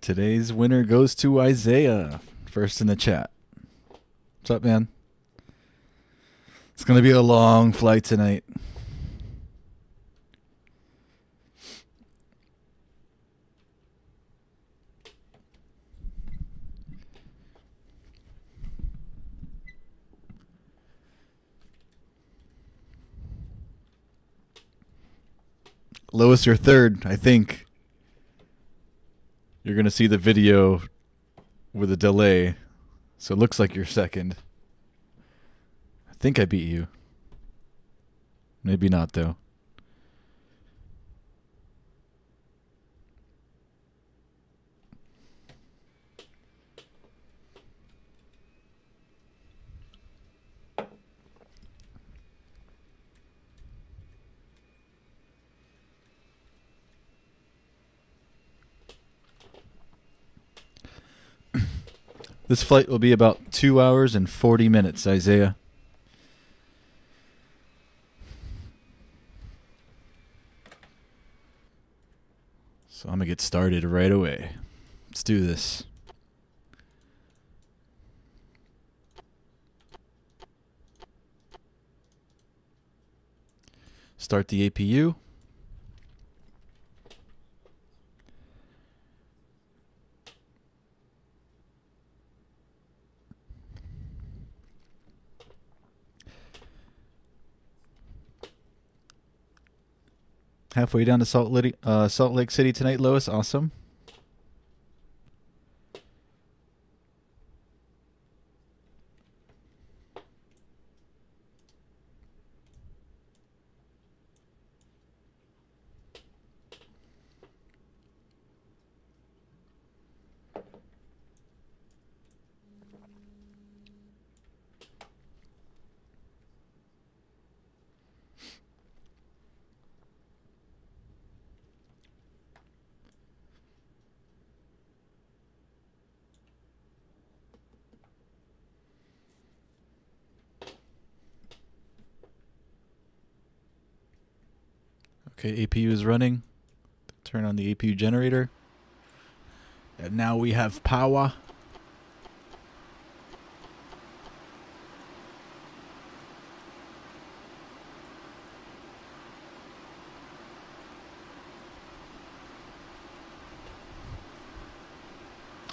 Today's winner goes to Isaiah, first in the chat. What's up, man? It's going to be a long flight tonight. Lois, you're third, I think. You're going to see the video with a delay, so it looks like you're second. I think I beat you. Maybe not, though. This flight will be about 2 hours and 40 minutes, Isaiah. So I'm going to get started right away. Let's do this. Start the APU. Halfway down to Salt Lake City tonight, Lois. Awesome. Okay, APU is running. Turn on the APU generator. And now we have power.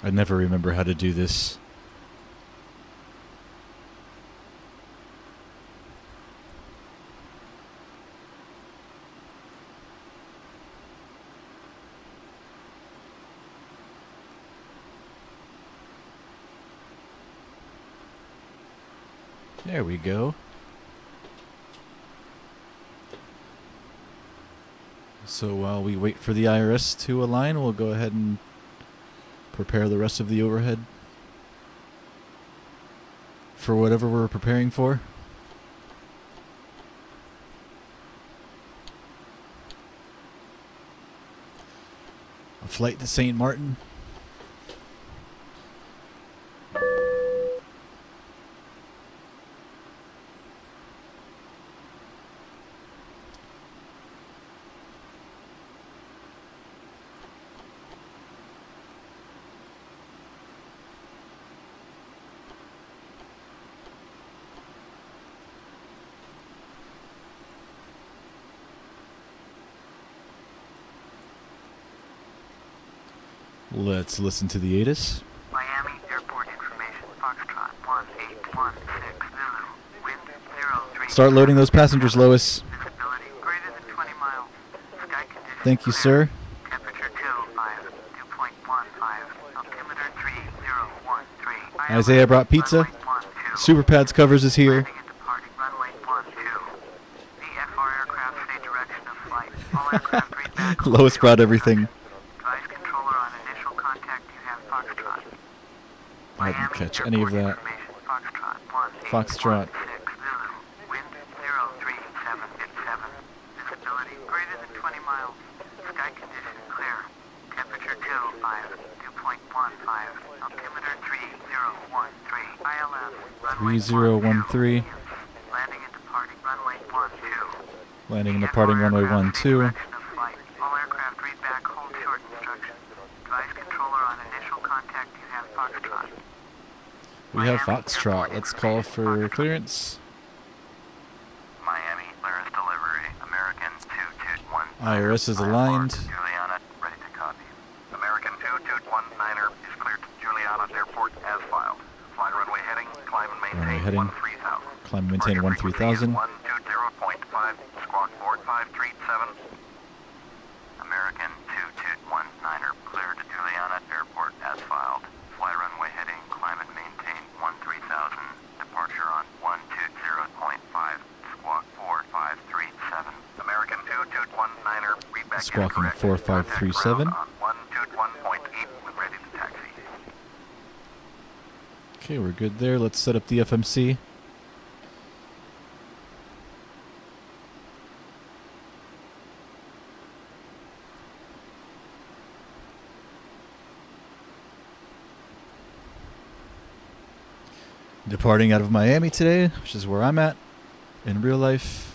I never remember how to do this. There we go. So while we wait for the IRS to align, we'll go ahead and prepare the rest of the overhead for whatever we're preparing for. A flight to St. Martin. Let's listen to the ATIS. Miami Airport information, Foxtrot 1816 Zulu, wind 03. Start loading those passengers, Lois. Visibility greater than 20 miles. Sky conditions Thank you, clear. sir. Temperature 2.15, altimeter 3013. Isaiah brought pizza. Runway 12. Super Pads Covers is here. Landing and departing runway 12. VFR aircraft say direction of flight. All aircraft read back. Lois brought everything. Advise controller on initial contact you have Foxtrot. I didn't catch any of that. Foxtrot. Wind 03787. Visibility greater than 20 miles. Sky conditions clear. Temperature 2.15. Altimeter 3013. ILS. Runway 3013. Landing and departing runway 12. Landing and departing runway 12. Direction of flight. All aircraft read back hold short instructions. Device controller on initial contact, you have Foxtrot. We have Miami, Foxtrot. airport Let's call for information, Foxtrot. clearance. Miami, clearance delivery, American 221. IRS is aligned. Juliana, ready to copy. American 2219er is cleared to Juliana Airport as filed. Fly runway heading, climb and maintain heading. 13,000. Climb and maintain 13,000. 120.5, squawk board 537. American 2219er cleared to Juliana Airport as filed. Fly runway heading, climb and maintain 13,000. Departure on 120.5, squawk 4537. American 2219er, read back Squawking incorrect. 4537. On 121.8, ready to taxi. Okay, we're good there. Let's set up the FMC. Departing out of Miami today, which is where I'm at in real life.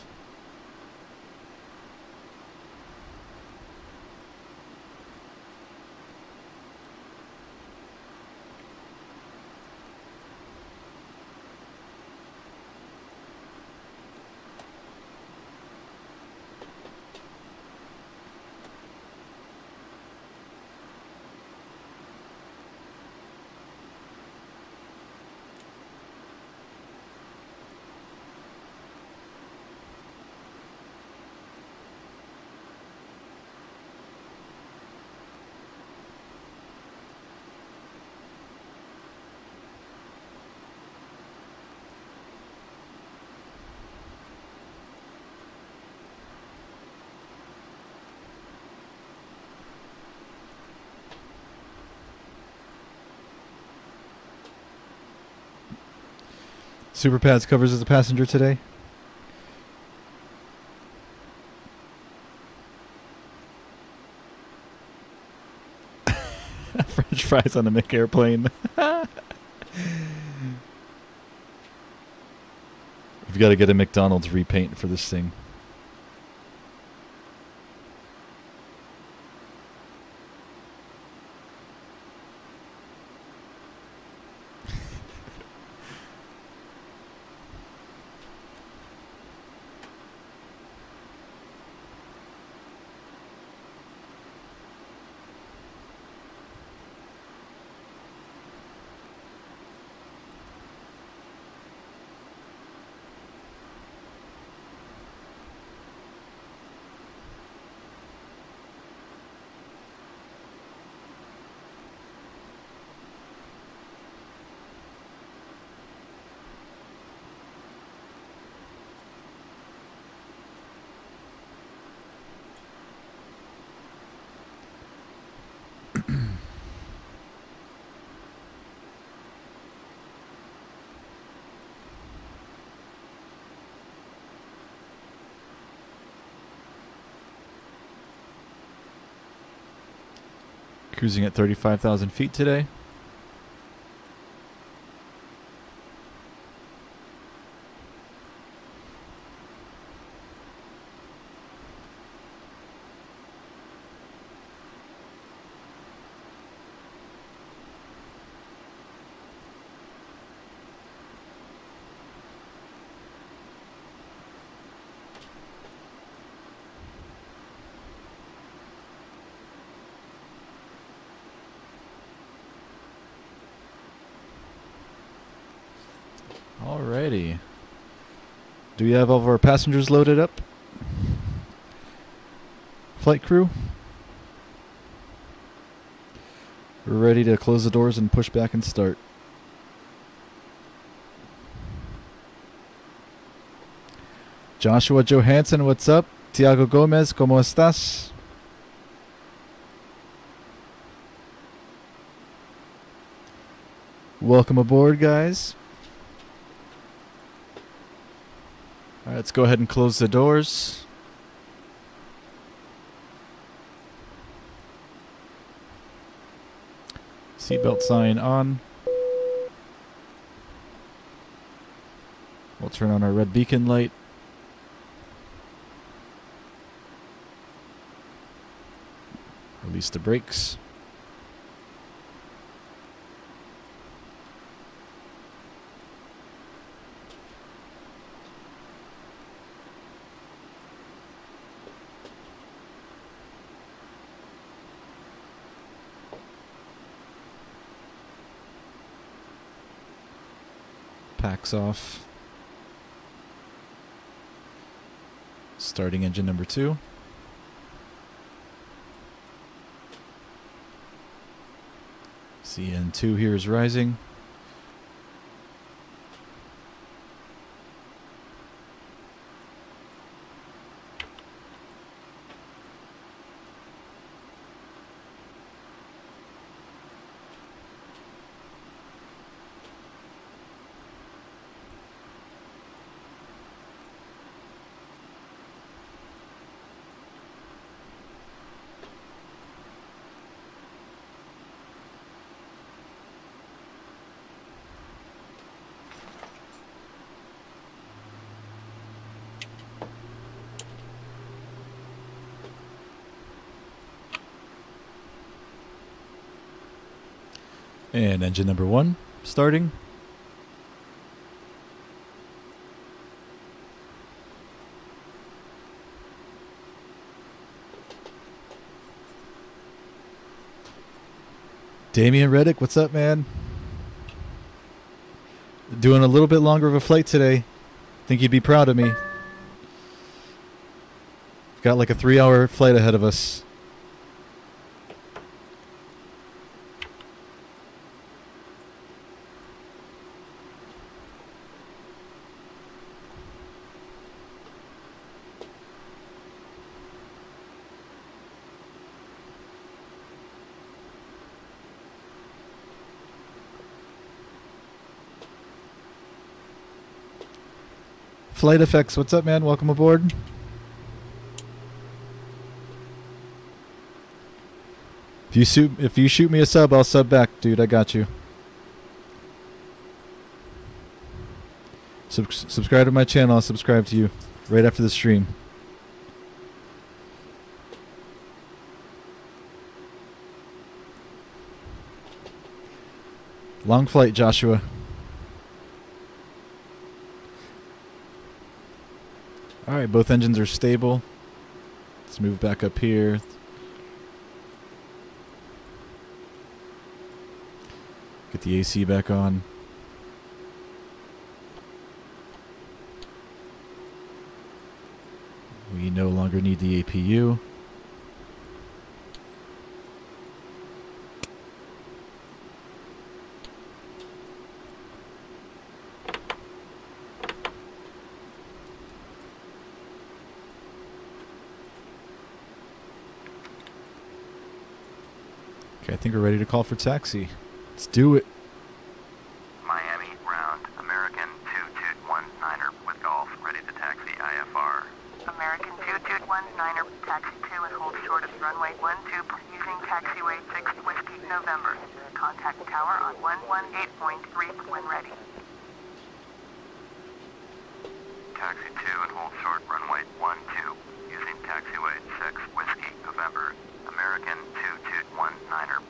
Superpads covers as a passenger today. French fries on a Mick airplane. We've got to get a McDonald's repaint for this thing. Cruising at 35,000 feet today. Alrighty. Do we have all of our passengers loaded up? Flight crew? We're ready to close the doors and push back and start. Joshua Johansson, what's up? Tiago Gomez, ¿cómo estás? Welcome aboard, guys. All right, let's go ahead and close the doors. Seatbelt sign on. We'll turn on our red beacon light. Release the brakes. Packs off. Starting engine number 2. CN2 here is rising. And engine number 1 starting. Damian Reddick, what's up, man? Doing a little bit longer of a flight today. Think you'd be proud of me. Got like a 3-hour flight ahead of us. Flight Effects, what's up, man? Welcome aboard. If you shoot me a sub, I'll sub back, dude. I got you. Subscribe to my channel. I'll subscribe to you right after the stream. Long flight, Joshua. Alright, both engines are stable. Let's move back up here. Get the AC back on. We no longer need the APU. Okay, I think we're ready to call for taxi. Let's do it. Miami ground, American 2219er with Golf, ready to taxi IFR. American 2219er, taxi 2 and hold short of runway 12 using taxiway 6 Whiskey November. Contact tower on 118.3 when ready. Taxi 2 and hold short runway 12 using taxiway 6 Whiskey November. American 2219er.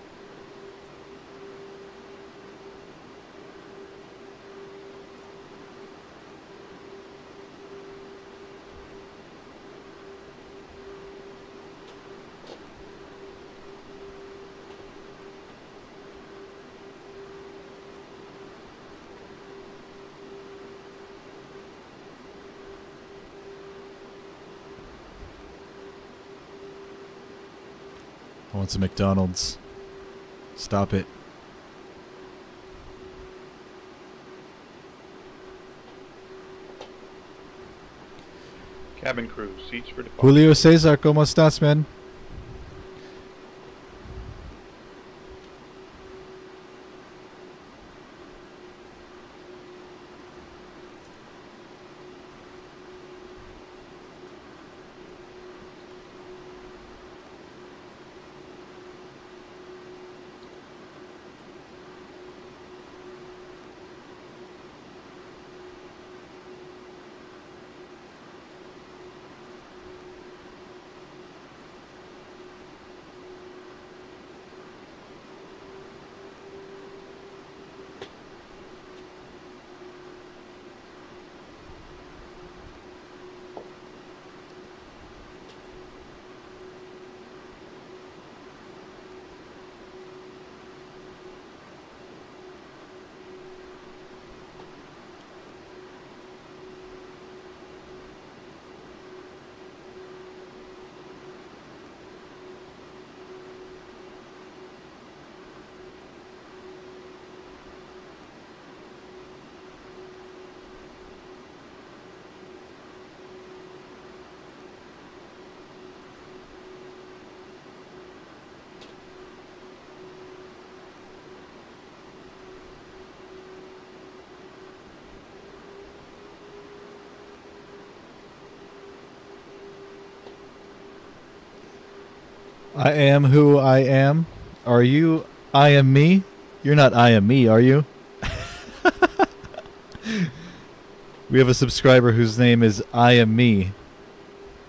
I want some McDonald's. Stop it. Cabin crew, seats for departure. Julio Cesar, ¿cómo estás, man? I am who I am. Are you I am me? You're not I am me, are you? We have a subscriber whose name is I am me.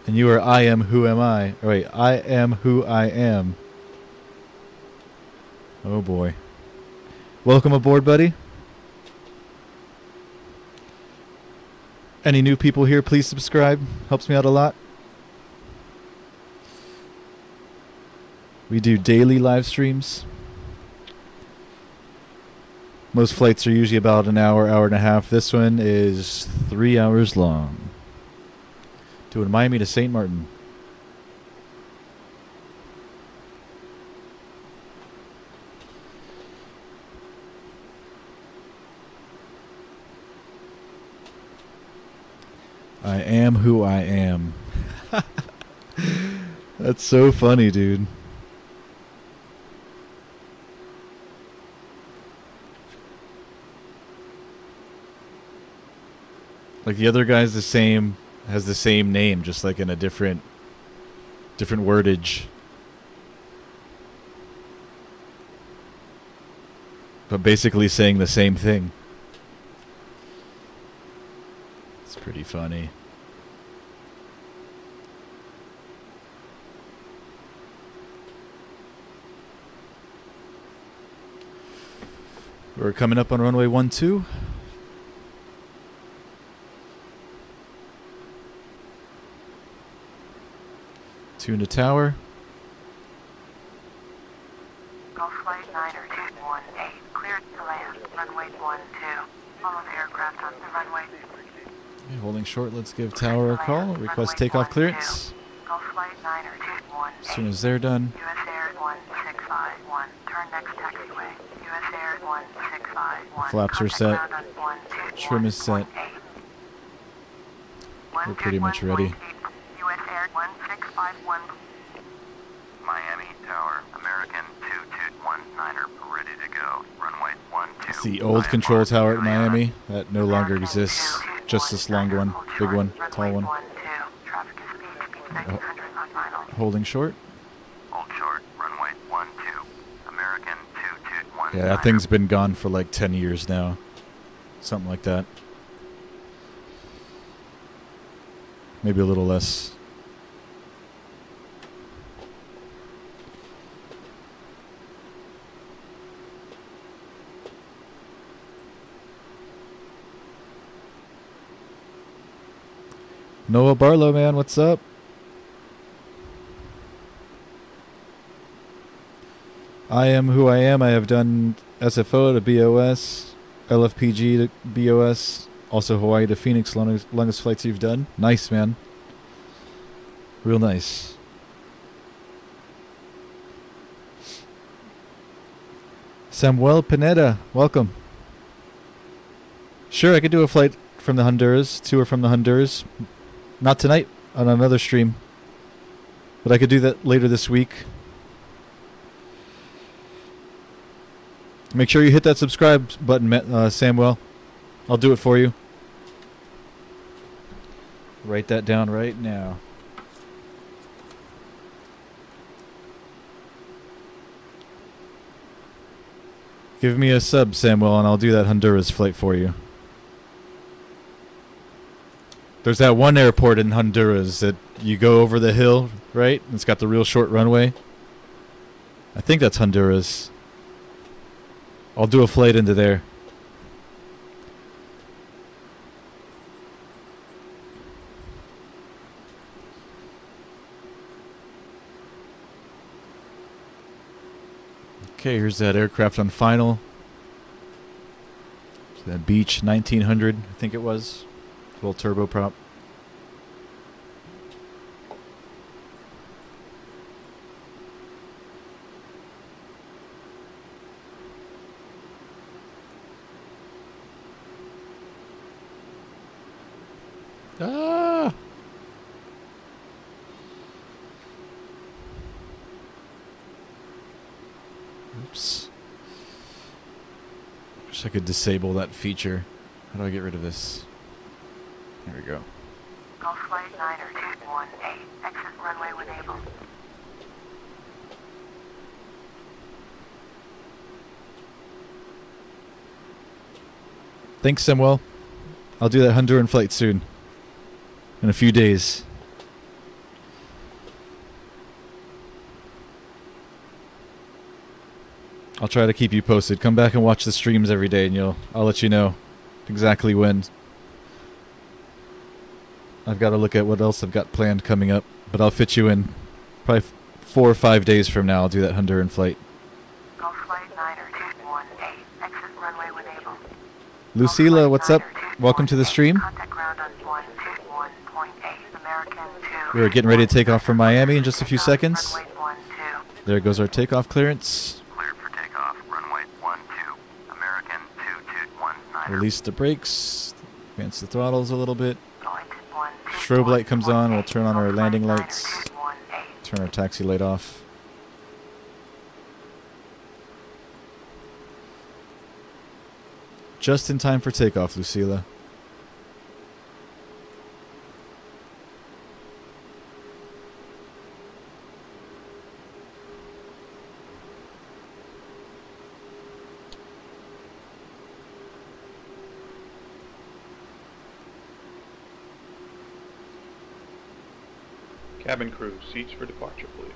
And you are I am who am I. Oh, wait, I am who I am. Oh boy. Welcome aboard, buddy. Any new people here, please subscribe. Helps me out a lot. We do daily live streams. Most flights are usually about an hour, hour and a half. This one is 3 hours long. Doing Miami to St. Martin. I am who I am. That's so funny, dude. Like the other guy's the same, has the same name, just like in a different wordage. But basically saying the same thing. It's pretty funny. We're coming up on runway 12. Tuna Tower. Golf Flight 9er 218, cleared to land, runway 12. All of the aircraft on the runway. Okay, holding short, let's give Tower a call. Request takeoff clearance. Golf Flight 9er 218. As soon as they're done. US Air 1651, turn next taxiway. US Air 1651. Flaps are set. Trim is set. We're pretty much ready. US Air 1651. Miami Tower, American 2219er, ready to go. Runway 12. It's the old control tower at Miami that no longer exists. Just this long one, big one, tall one. Holding short. Hold short, runway 12. American 2219. Yeah, that thing's been gone for like 10 years now. Something like that. Maybe a little less. Noah Barlow, man, what's up? I am who I am. I have done SFO to BOS, LFPG to BOS, also Hawaii to Phoenix, longest flights you've done. Nice, man. Real nice. Samuel Pineda, welcome. Sure, I could do a flight from the Honduras, tour from the Honduras. Not tonight, on another stream. But I could do that later this week. Make sure you hit that subscribe button, Samuel. I'll do it for you. Write that down right now. Give me a sub, Samuel, and I'll do that Honduras flight for you. There's that one airport in Honduras that you go over the hill, right? It's got the real short runway. I think that's Honduras. I'll do a flight into there. Okay, here's that aircraft on final. That Beach 1900, I think it was. Little turboprop. Ah! Oops. Wish I could disable that feature. How do I get rid of this? There we go. Golf Flight 9er 218, exit runway when able. Thanks, Samuel. I'll do that Honduran flight soon. In a few days. I'll try to keep you posted. Come back and watch the streams every day, and I'll let you know exactly when. I've got to look at what else I've got planned coming up, but I'll fit you in. Probably 4 or 5 days from now, I'll do that Honduran flight. Golf flight 9218, exit runway when able. Lucila, what's up? Welcome to the stream. Contact ground on 121.8, American 2. We're getting ready to take off from Miami in just a few seconds. Runway 12. There goes our takeoff clearance. Cleared for takeoff, runway 12, American 2219. Release the brakes. Advance the throttles a little bit. Strobe light comes on. We'll turn on our landing lights. Turn our taxi light off. Just in time for takeoff, Lucila. Cabin crew, seats for departure, please.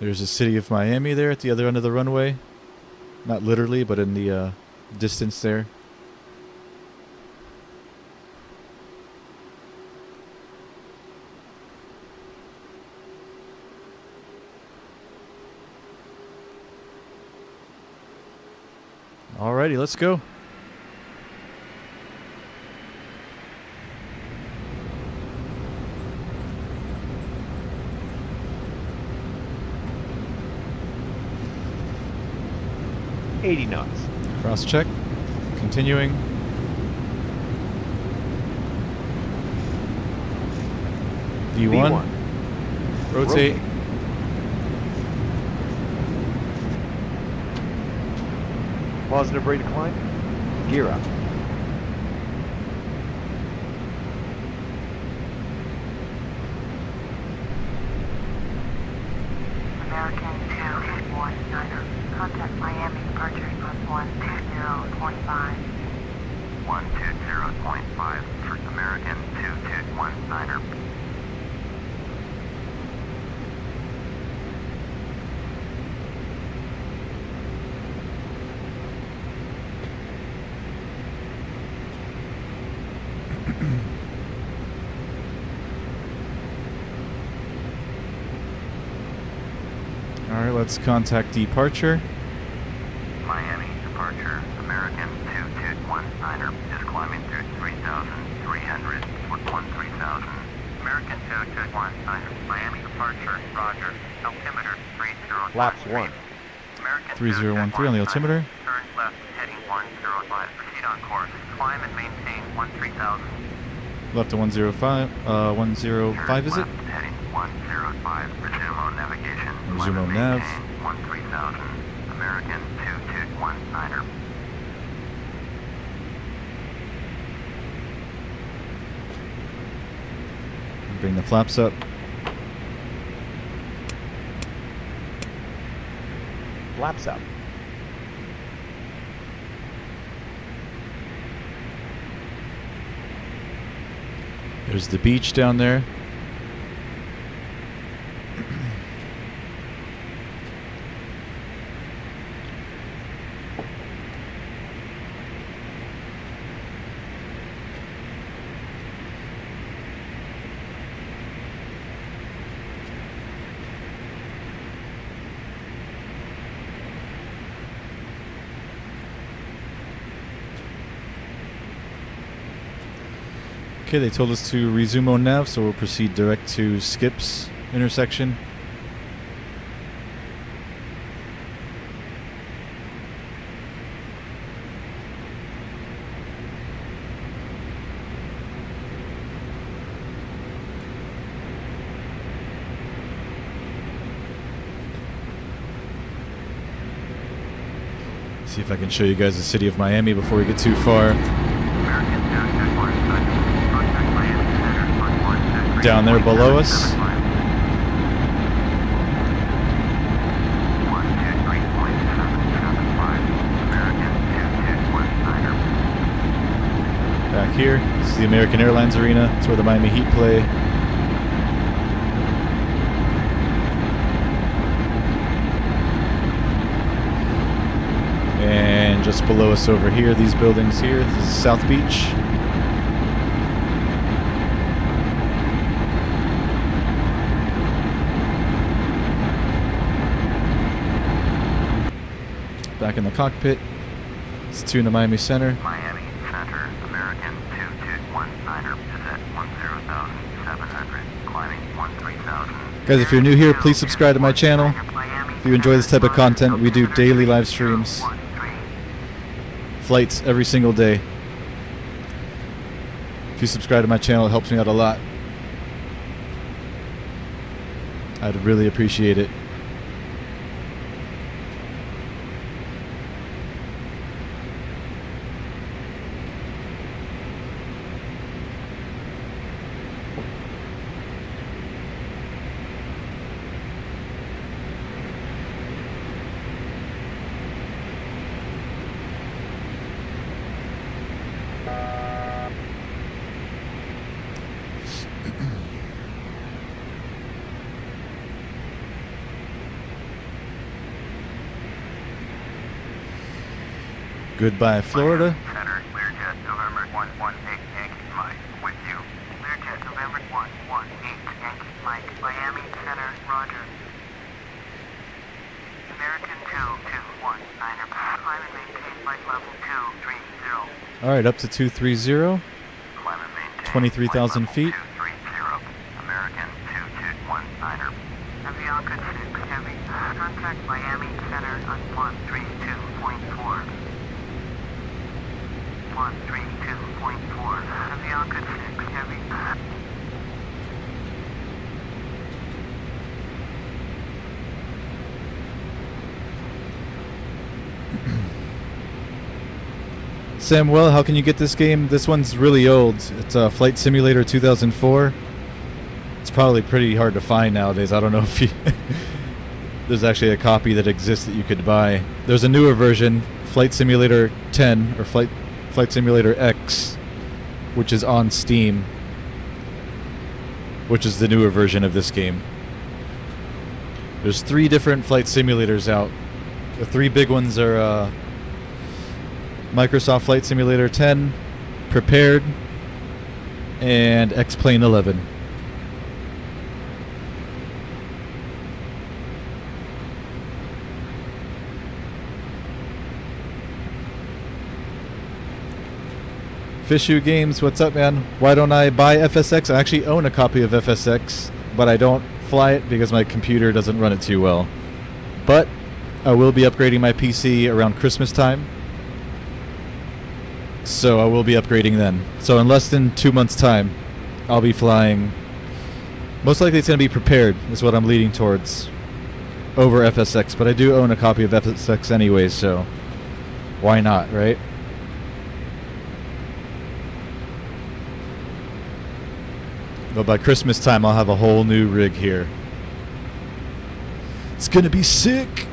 There's the city of Miami there at the other end of the runway. Not literally, but in the distance there. Alrighty, let's go. $80 knots. Cross check. Continuing. V1. Rotate. Positive rate of climb. Gear up. American 219er. Contact Miami departure on 120.5. 120.5 for American 219er. Alright, let's contact departure. Miami departure, American 2219er is climbing through 3,300 for 13,000. American 2219er, Miami departure, roger, altimeter 3013. Laps 1. American 3013 on the altimeter. Turn left, heading 105. Proceed on course. Climb and maintain 13,000. Left to 105. 105 is it? Left, heading 105. Resume on navigation. Resume on nav. 13,000. American 2219er. Bring the flaps up. Flaps up. There's the beach down there. Okay, they told us to resume on nav, so we'll proceed direct to Skip's intersection. See if I can show you guys the city of Miami before we get too far. Down there below us. Back here, this is the American Airlines Arena. It's where the Miami Heat play. And just below us over here, these buildings here, this is South Beach. Back in the cockpit, it's Tuna Miami Center. Miami Center, American 2219er is at 10,700, climbing 13,000. Guys, if you're new here, please subscribe to my channel. If you enjoy this type of content, we do daily live streams. Flights every single day. If you subscribe to my channel, it helps me out a lot. I'd really appreciate it. Goodbye, Florida. Center, Learjet, November 118, Yankee Mike, with you. Learjet, November 118, Yankee Mike, Miami Center, Roger. American 2219er, climb and maintain flight level 230. All right, up to 230. Climb and maintain 23,000 feet. 230. American 2219er. Avianca 6 Heavy, contact Miami Center on 132.4. 132.4. Avianca 6 Heavy. Samuel, how can you get this game? This one's really old. It's a Flight Simulator 2004. It's probably pretty hard to find nowadays. I don't know if you there's actually a copy that exists that you could buy. There's a newer version, Flight Simulator 10 or Flight Simulator X, which is on Steam, which is the newer version of this game. There's 3 different flight simulators out. The 3 big ones are Microsoft Flight Simulator 10, Prepared, and X-Plane 11. Fishu Games, what's up, man? Why don't I buy FSX? I actually own a copy of FSX, but I don't fly it because my computer doesn't run it too well. But I will be upgrading my PC around Christmas time, so I will be upgrading then. So in less than 2 months' time, I'll be flying. Most likely it's going to be Prepared, is what I'm leading towards, over FSX. But I do own a copy of FSX anyway, so why not, right? But by Christmas time, I'll have a whole new rig here. It's gonna be sick.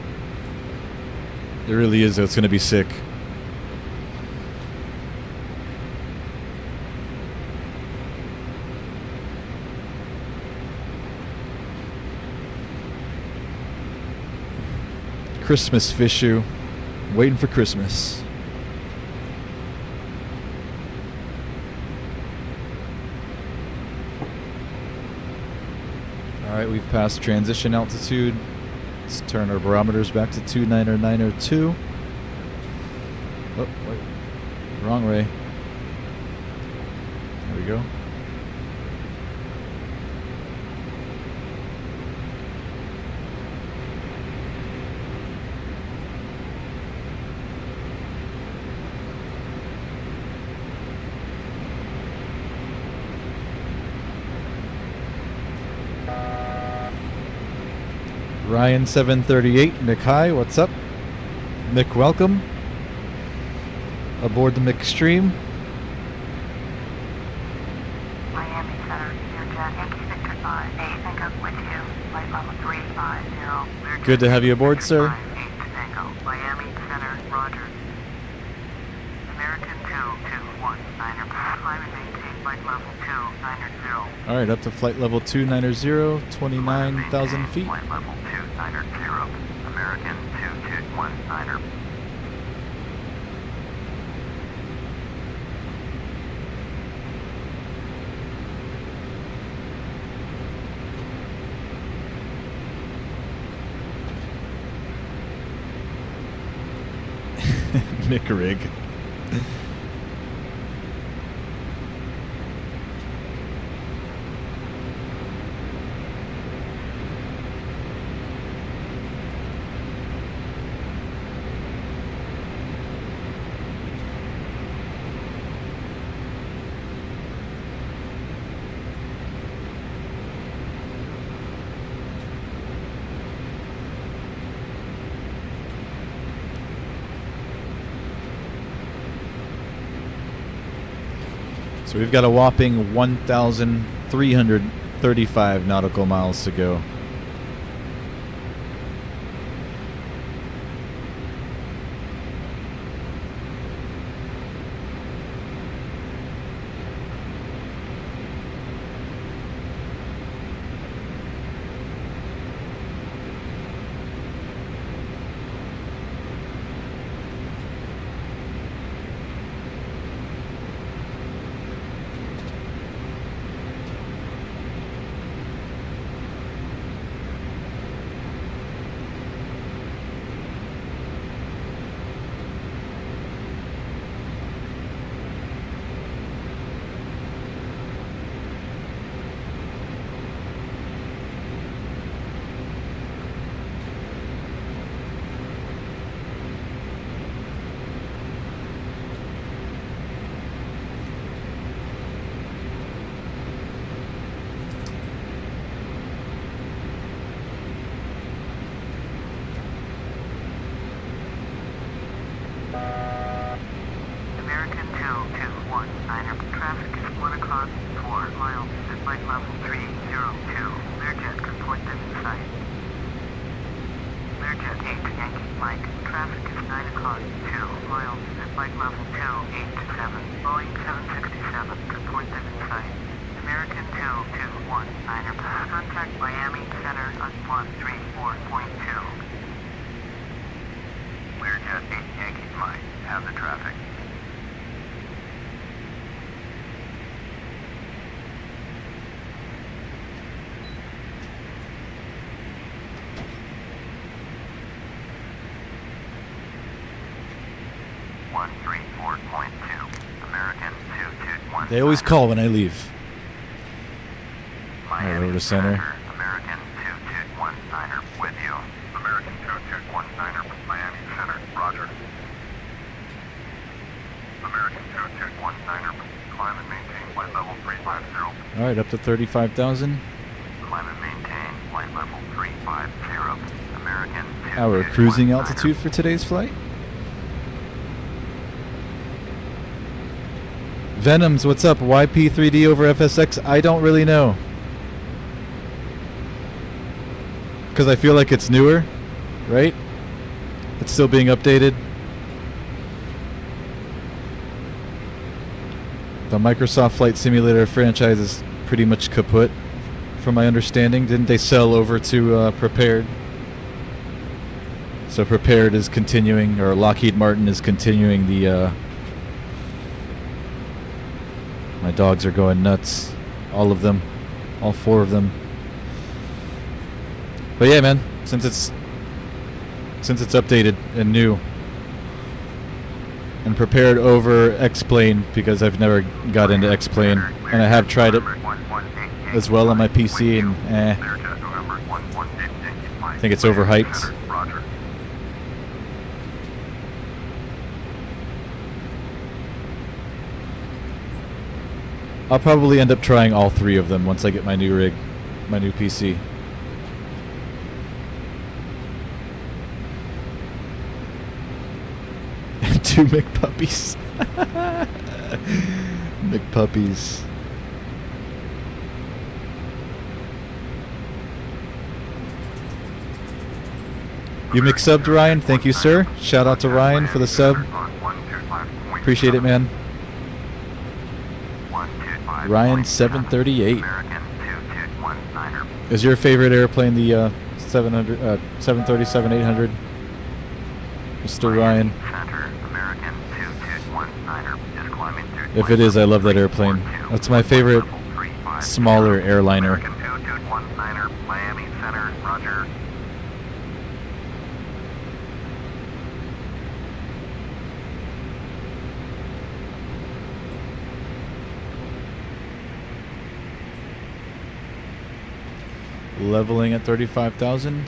It really is. It's gonna be sick. Christmas Fishu. Waiting for Christmas. Alright, we've passed transition altitude. Let's turn our barometers back to 29902. Oh, wait. Wrong way. There we go. Ryan 738, Mick hi, what's up? Mick, welcome aboard the McStream. Miami Center, Learjet, Yankee Victor 5, 8, Tango with you, flight level 350. Good to have you aboard, sir. 8 Tango, Miami Center, Roger. American 2219er, Climb and maintain flight level 290. All right, up to flight level 290, 29,000 feet. Flight level 290. American 2219. McRig. So we've got a whopping 1,335 nautical miles to go. American 2219. Traffic is 1 o'clock, 4 miles at flight level 302. Learjet report them in sight. Learjet 8 Yankee Mike. Traffic is 9 o'clock, 2 miles at flight level 287. Boeing 767. Report them in sight. American 2219. Contact Miami Center on 134.2. Learjet 8 Yankee Mike. Have the traffic. American 221. They always call when I leave. Miami Right over to center. American 2219 with you. American 2219 Miami Center. Roger. American 2219 climb and maintain flight level 350. All right, up to 35,000. Climb and maintain flight level 350. American 2219. Our cruising altitude for today's flight. Venoms, what's up? YP3D over FSX? I don't really know. Because I feel like it's newer, right? It's still being updated. The Microsoft Flight Simulator franchise is pretty much kaput, from my understanding. Didn't they sell over to Prepared? So Prepared is continuing, or Lockheed Martin is continuing the... My dogs are going nuts. All of them. All 4 of them. But yeah, man, since it's updated and new and Prepared over X-Plane, because I've never got into X-Plane, and I have tried it as well on my PC, and I think it's overhyped. I'll probably end up trying all 3 of them once I get my new rig, my new PC. Two McPuppies. McPuppies. You McSubbed Ryan, thank you, sir. Shout out to Ryan for the sub. Appreciate it, man. Ryan 738. American 2219er. Is your favorite airplane the 737-800? Mr. Ryan. Center, American 2219er is climbing through. If it is, I love that airplane. That's my favorite smaller airliner. American 2219er, Miami Center, Roger. Leveling at 35,000.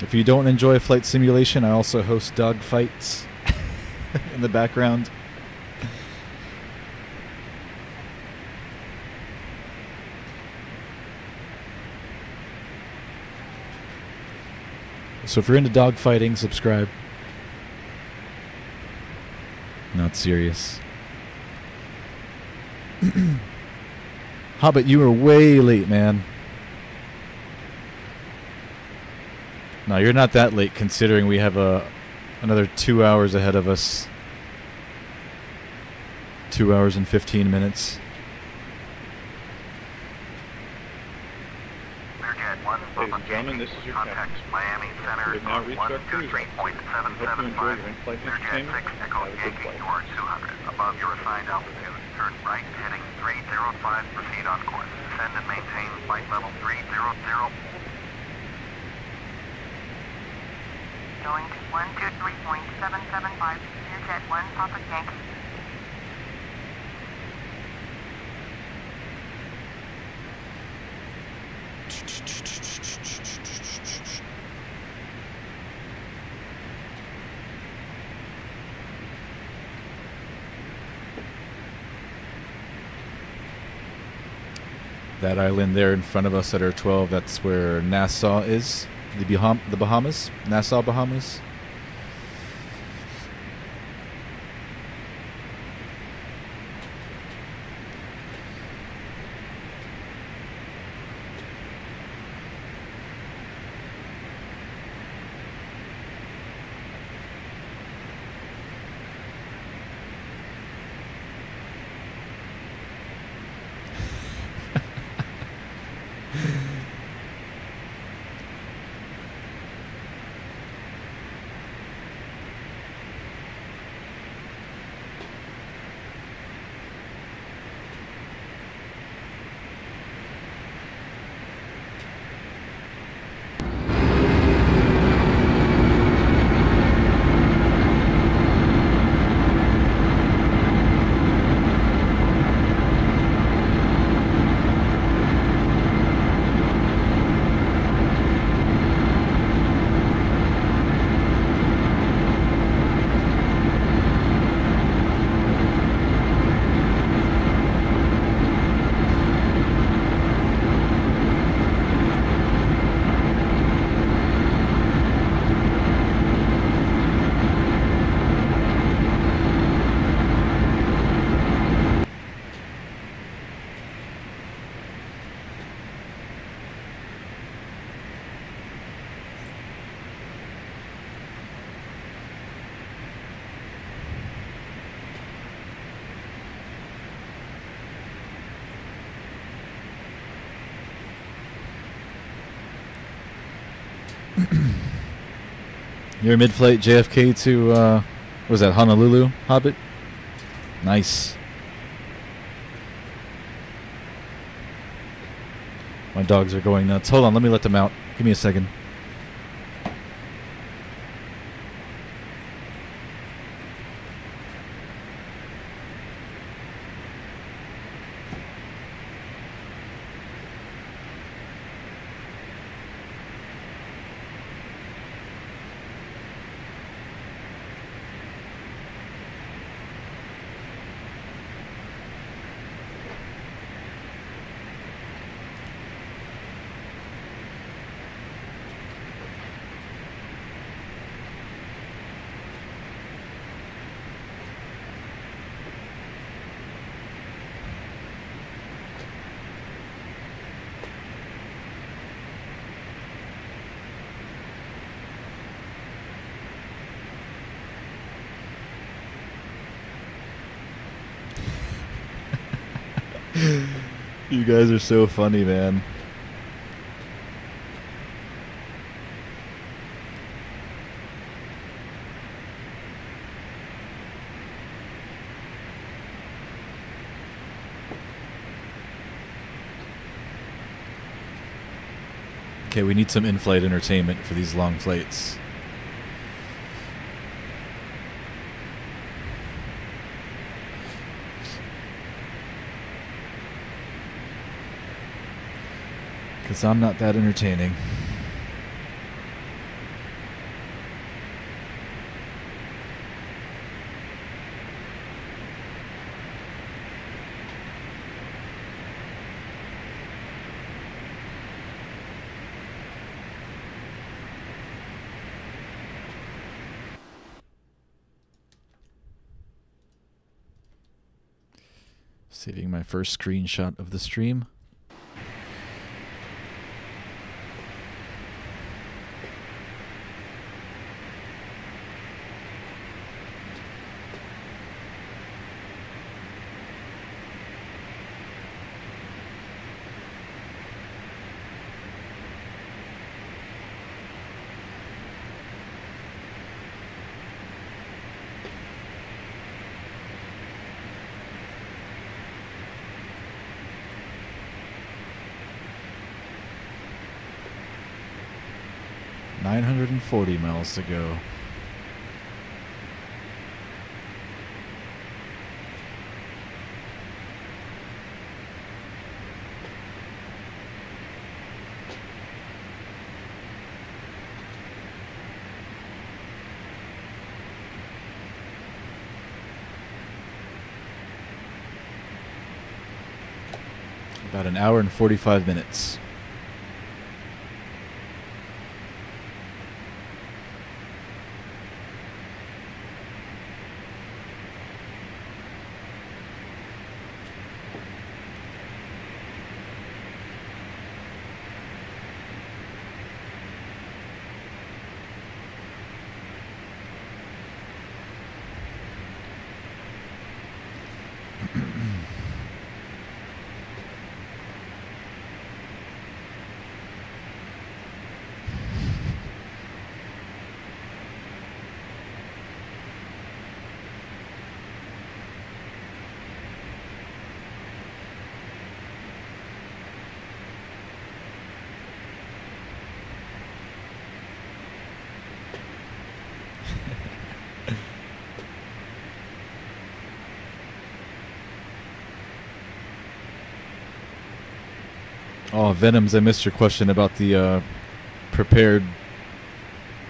If you don't enjoy flight simulation, I also host dog fights in the background. So if you're into dog fighting, subscribe. Not serious. Hobbit, you were way late, man. No, you're not that late considering we have another 2 hours ahead of us. 2 hours and 15 minutes. Ladies and gentlemen, this is your Contact captain. Miami Center. We have now reached our cruise level. Hope you enjoy your in-flight Learjet entertainment. 6 Echo Have a good Yankee flight. towards 200. Above your assigned altitude. Turn right heading 305. Proceed on course. Descend and maintain flight level 300. Going to 123.775. Learjet 1 Papa Yankee. That island there in front of us at our 12, that's where Nassau is. The Bahamas? Nassau, Bahamas? You're mid-flight JFK to, what was that, Honolulu, Hobbit? Nice. My dogs are going nuts. Hold on, let me let them out. Give me a second. You guys are so funny, man. Okay, we need some in-flight entertainment for these long flights. Because I'm not that entertaining. Saving my first screenshot of the stream. $940 miles to go. About an hour and 45 minutes. Oh, Venoms, I missed your question about the prepared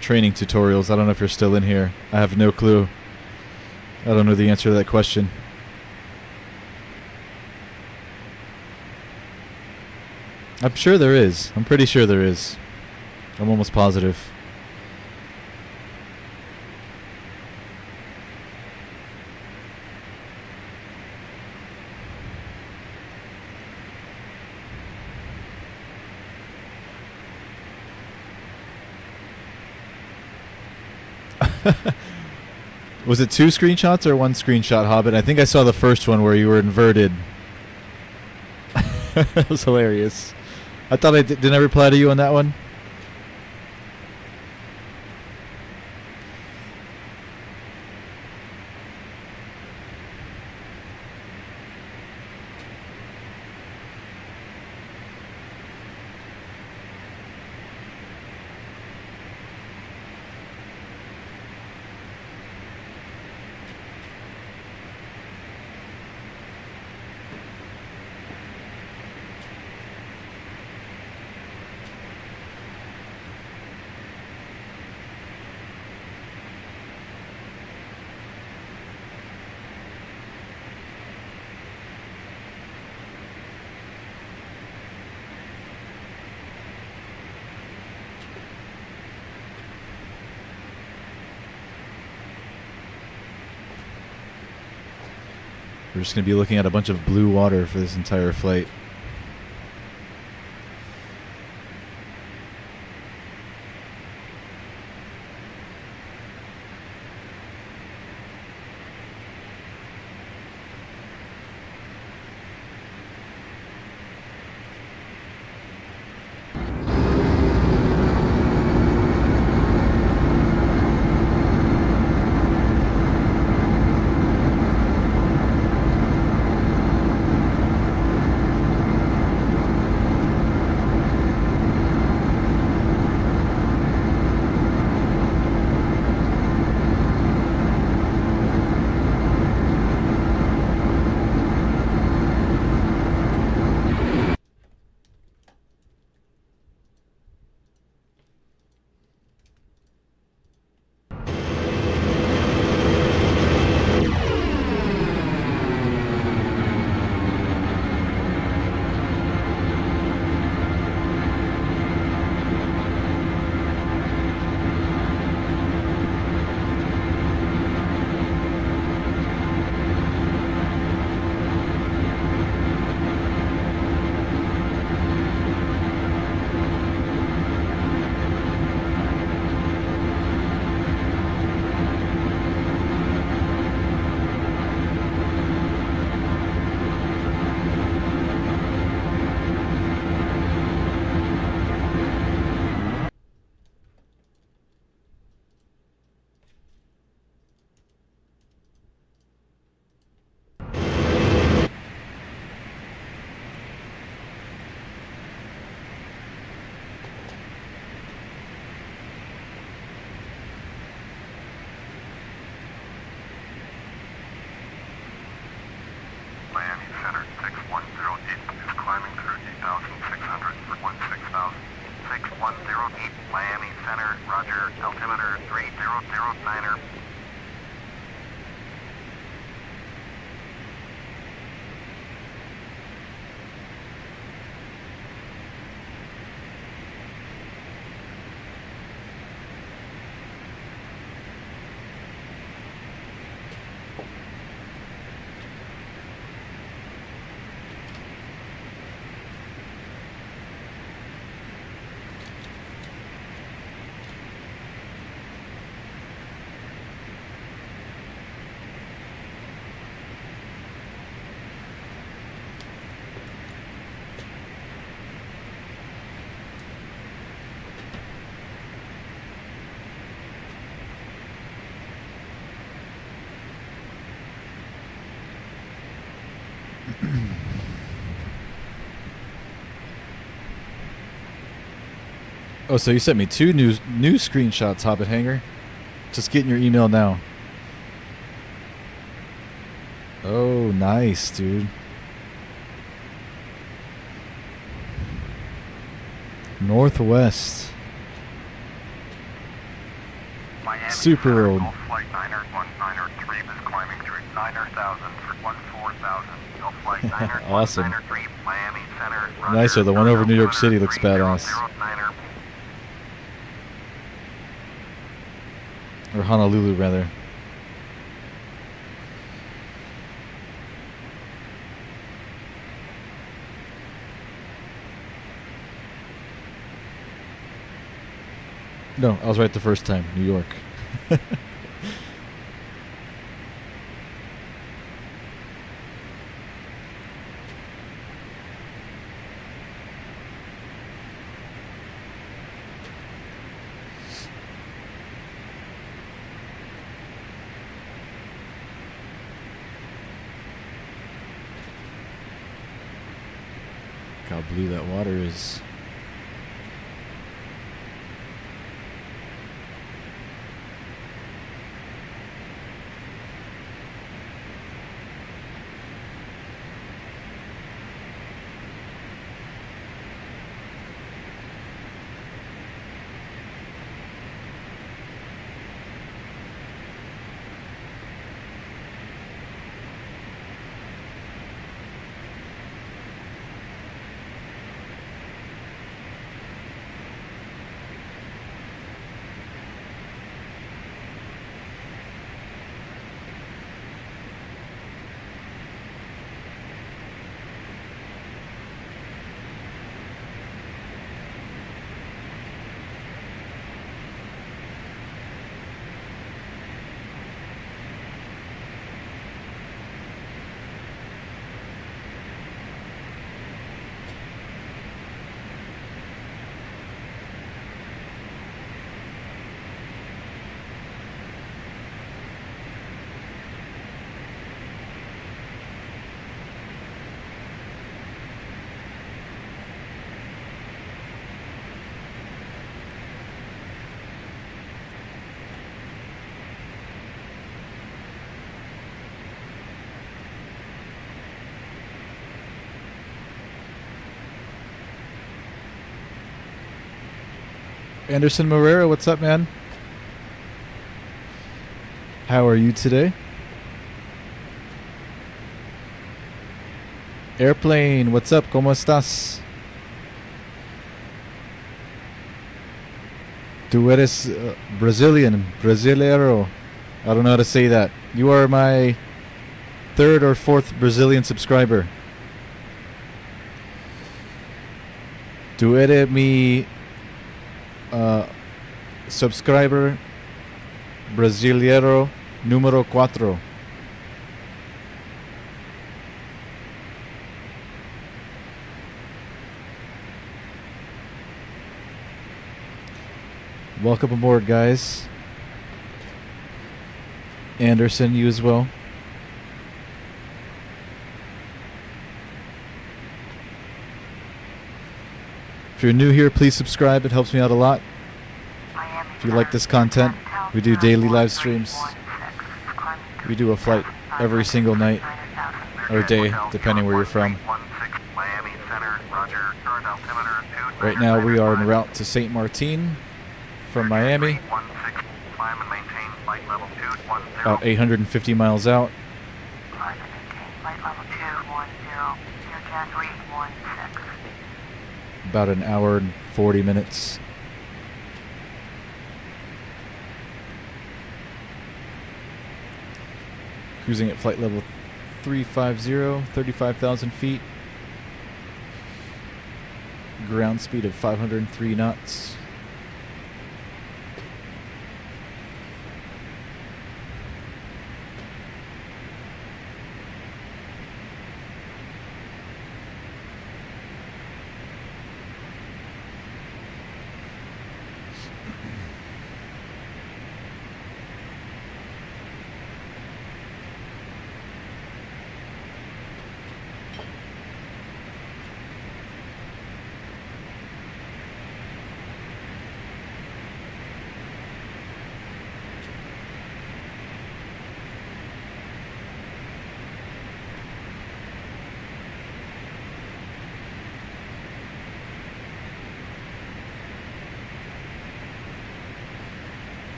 training tutorials. I don't know if you're still in here. I have no clue. I don't know the answer to that question. I'm sure there is. I'm pretty sure there is. I'm almost positive. Was it 2 screenshots or 1 screenshot, Hobbit? I think I saw the first one where you were inverted. That was hilarious. I thought didn't I reply to you on that one? We're just going to be looking at a bunch of blue water for this entire flight. Roger. Altimeter 3009er. Oh, so you sent me two new screenshots, Hobbit Hanger. Just getting your email now. Oh, nice, dude. Northwest. Miami Super Center, old. Gulf Flight 9er 193 is climbing through 9,000 for 14,000. Gulf Flight 9er Awesome. 193, Miami Center. Roger. Nicer. The one over New York City looks badass. 3009er. Or Honolulu, rather. No, I was right the first time. New York. Look how blue that water is. Anderson Morera, what's up, man? How are you today? Airplane, what's up? ¿Cómo estás? Tú eres Brazilian, Brasileiro. I don't know how to say that. You are my third or fourth Brazilian subscriber. Tú eres mi subscriber brasileiro número 4. Welcome aboard, guys. Anderson, you as well. If you're new here, please subscribe. It helps me out a lot. If you like this content, we do daily live streams. We do a flight every single night or day, depending where you're from. Right now we are en route to St. Martin, from Miami. 16, climb and maintain flight level 210. About 850 miles out. Climb and maintain flight level 210. Air 316. About an hour and 40 minutes. Cruising at flight level 350, 35,000 feet. Ground speed of 503 knots.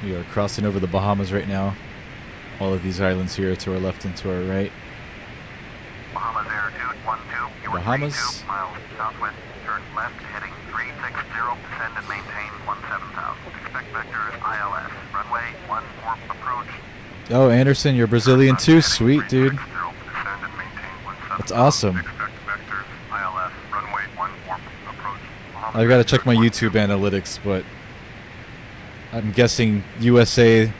We are crossing over the Bahamas right now. All of these islands here to our left and to our right. Bahamas Air 212. You are Bahamas. 32 miles southwest. Turn left heading 360. Descend and maintain 17,000. Expect vectors ILS. Runway 14 approach. Oh, Anderson, you're Brazilian too? Sweet, dude. Descend and maintain 17,000. That's awesome. Expect vectors ILS. Runway 14 approach. Bahamas I've got to Air check my 212. YouTube analytics, but I'm guessing USA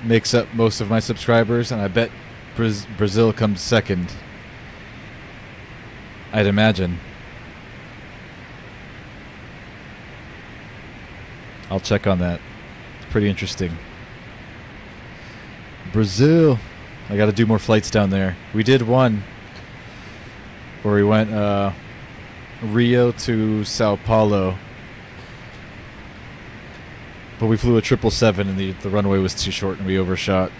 makes up most of my subscribers, and I bet Brazil comes second. I'd imagine. I'll check on that. It's pretty interesting. Brazil. I got to do more flights down there. We did one where we went Rio to Sao Paulo. But we flew a 777 and the runway was too short and we overshot.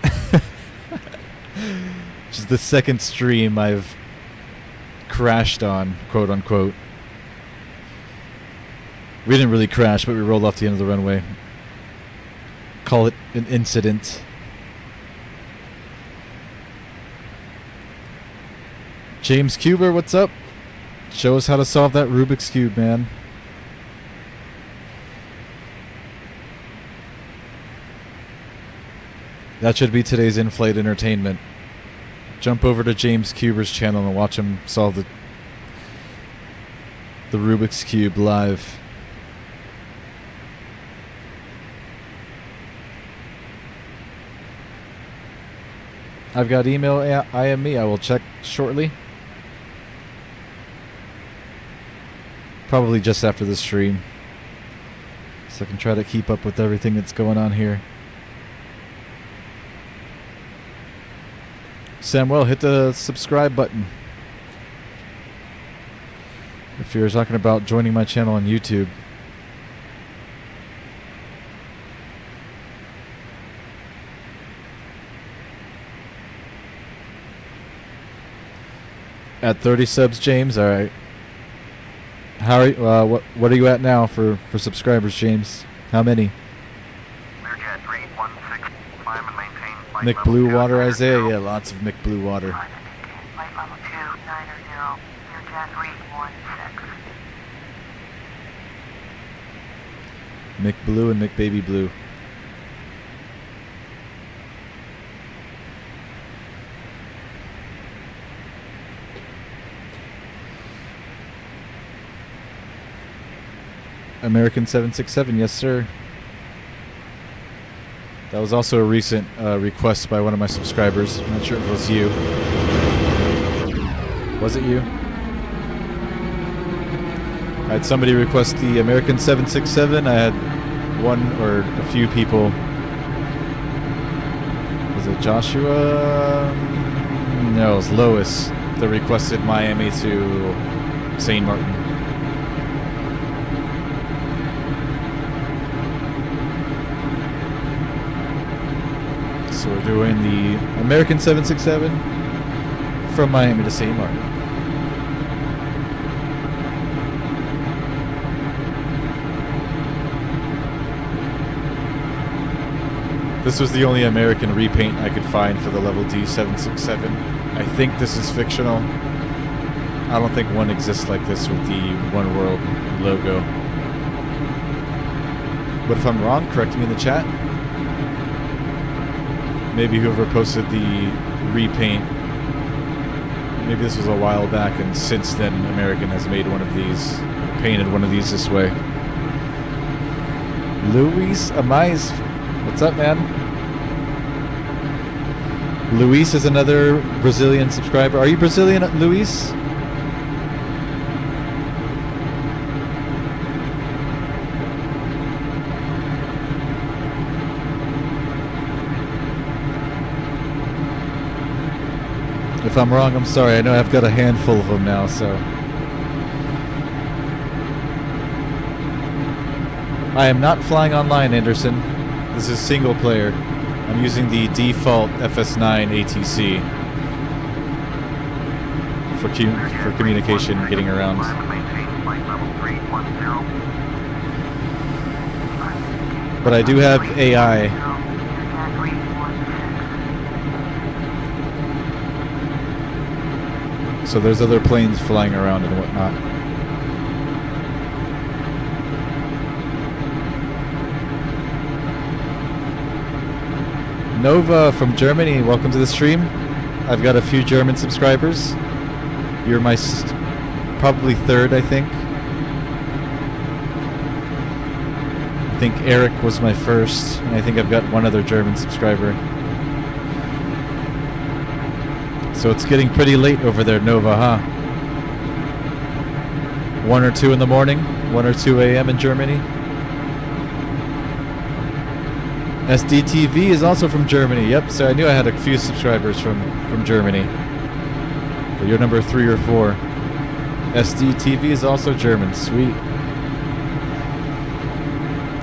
Which is the second stream I've crashed on, quote unquote. We didn't really crash, but we rolled off the end of the runway. Call it an incident. James Cuber, what's up? Show us how to solve that Rubik's Cube, man. That should be today's in-flight entertainment. Jump over to James Cuber's channel and watch him solve the Rubik's Cube live. I've got email IME. I will check shortly. Probably just after the stream. So I can try to keep up with everything that's going on here. Samuel, hit the subscribe button. If you're talking about joining my channel on YouTube. At 30 subs, James. All right. How are you, what are you at now for subscribers, James? How many? Learjet 316. Climb and maintain flight Mick level Blue Water, 290. Isaiah. Yeah, lots of Mick Blue Water. Climb and maintain flight level 290. Learjet 316. Mick Blue and Mick Baby Blue. American 767, yes sir. That was also a recent request by one of my subscribers. I'm not sure if it was you. Was it you? I had somebody request the American 767. I had one or a few people. Was it Joshua? No, it was Lois that requested Miami to St. Martin. So we're doing the American 767 from Miami to St. Martin. This was the only American repaint I could find for the Level D 767. I think this is fictional. I don't think one exists like this with the One World logo. But if I'm wrong, correct me in the chat. Maybe whoever posted the repaint, maybe this was a while back, and since then American has made one of these, painted one of these this way. Luis Amais, what's up, man? Luis is another Brazilian subscriber. Are you Brazilian, Luis? If I'm wrong, I'm sorry. I know I've got a handful of them now, so. I am not flying online, Anderson. This is single player. I'm using the default FS9 ATC for communication, getting around. But I do have AI. So there's other planes flying around and whatnot. Nova from Germany, welcome to the stream. I've got a few German subscribers. You're my probably third, I think. I think Eric was my first, and I think I've got one other German subscriber. So it's getting pretty late over there, Nova, huh? 1 or 2 in the morning, 1 or 2 a.m. in Germany. SDTV is also from Germany. Yep, so I knew I had a few subscribers from Germany. But you're number 3 or 4. SDTV is also German. Sweet.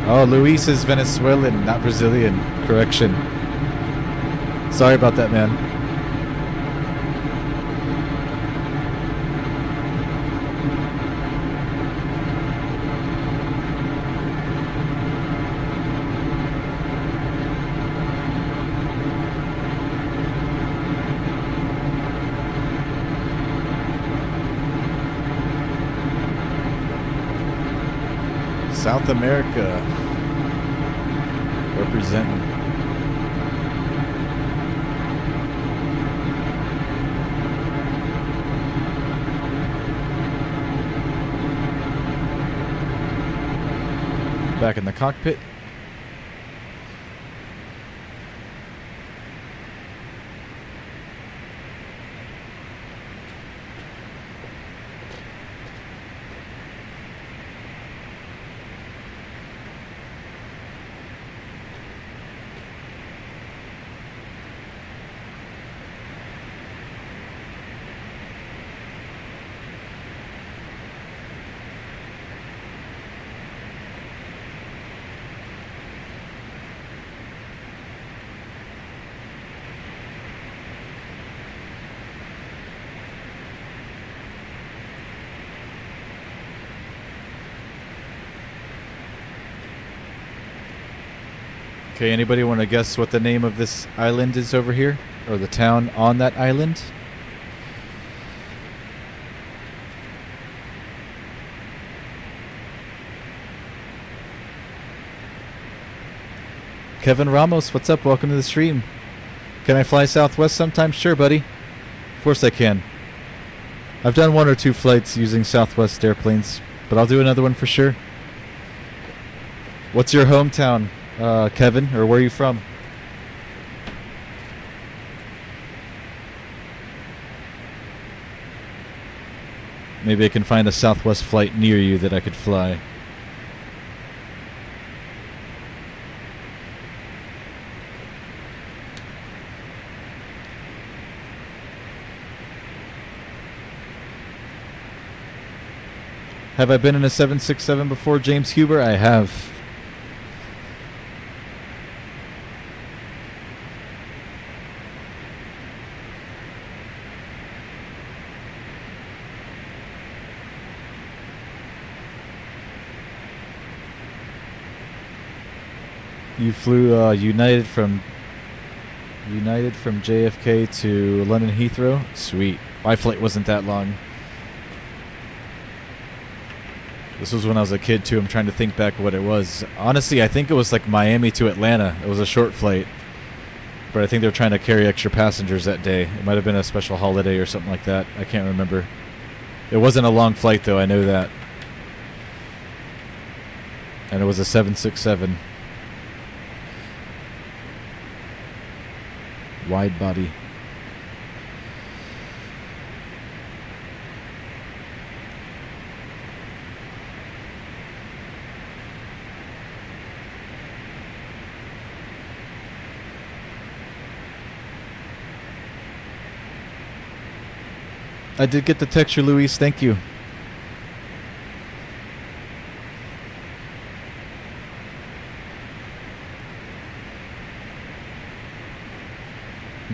Oh, Luis is Venezuelan, not Brazilian. Correction. Sorry about that, man. South America representing. Back in the cockpit. Okay, anybody want to guess what the name of this island is over here? Or the town on that island? Kevin Ramos, what's up? Welcome to the stream. Can I fly Southwest sometime? Sure, buddy. Of course I can. I've done 1 or 2 flights using Southwest airplanes, but I'll do another one for sure. What's your hometown? Kevin, or where are you from? Maybe I can find a Southwest flight near you that I could fly. Have I been in a 767 before, James Huber? I have. You flew United from JFK to London Heathrow? Sweet. My flight wasn't that long. This was when I was a kid too. I'm trying to think back what it was. Honestly, I think it was like Miami to Atlanta. It was a short flight. But I think they were trying to carry extra passengers that day. It might have been a special holiday or something like that. I can't remember. It wasn't a long flight though, I know that. And it was a 767. Wide body. I did get the texture, Luis. Thank you.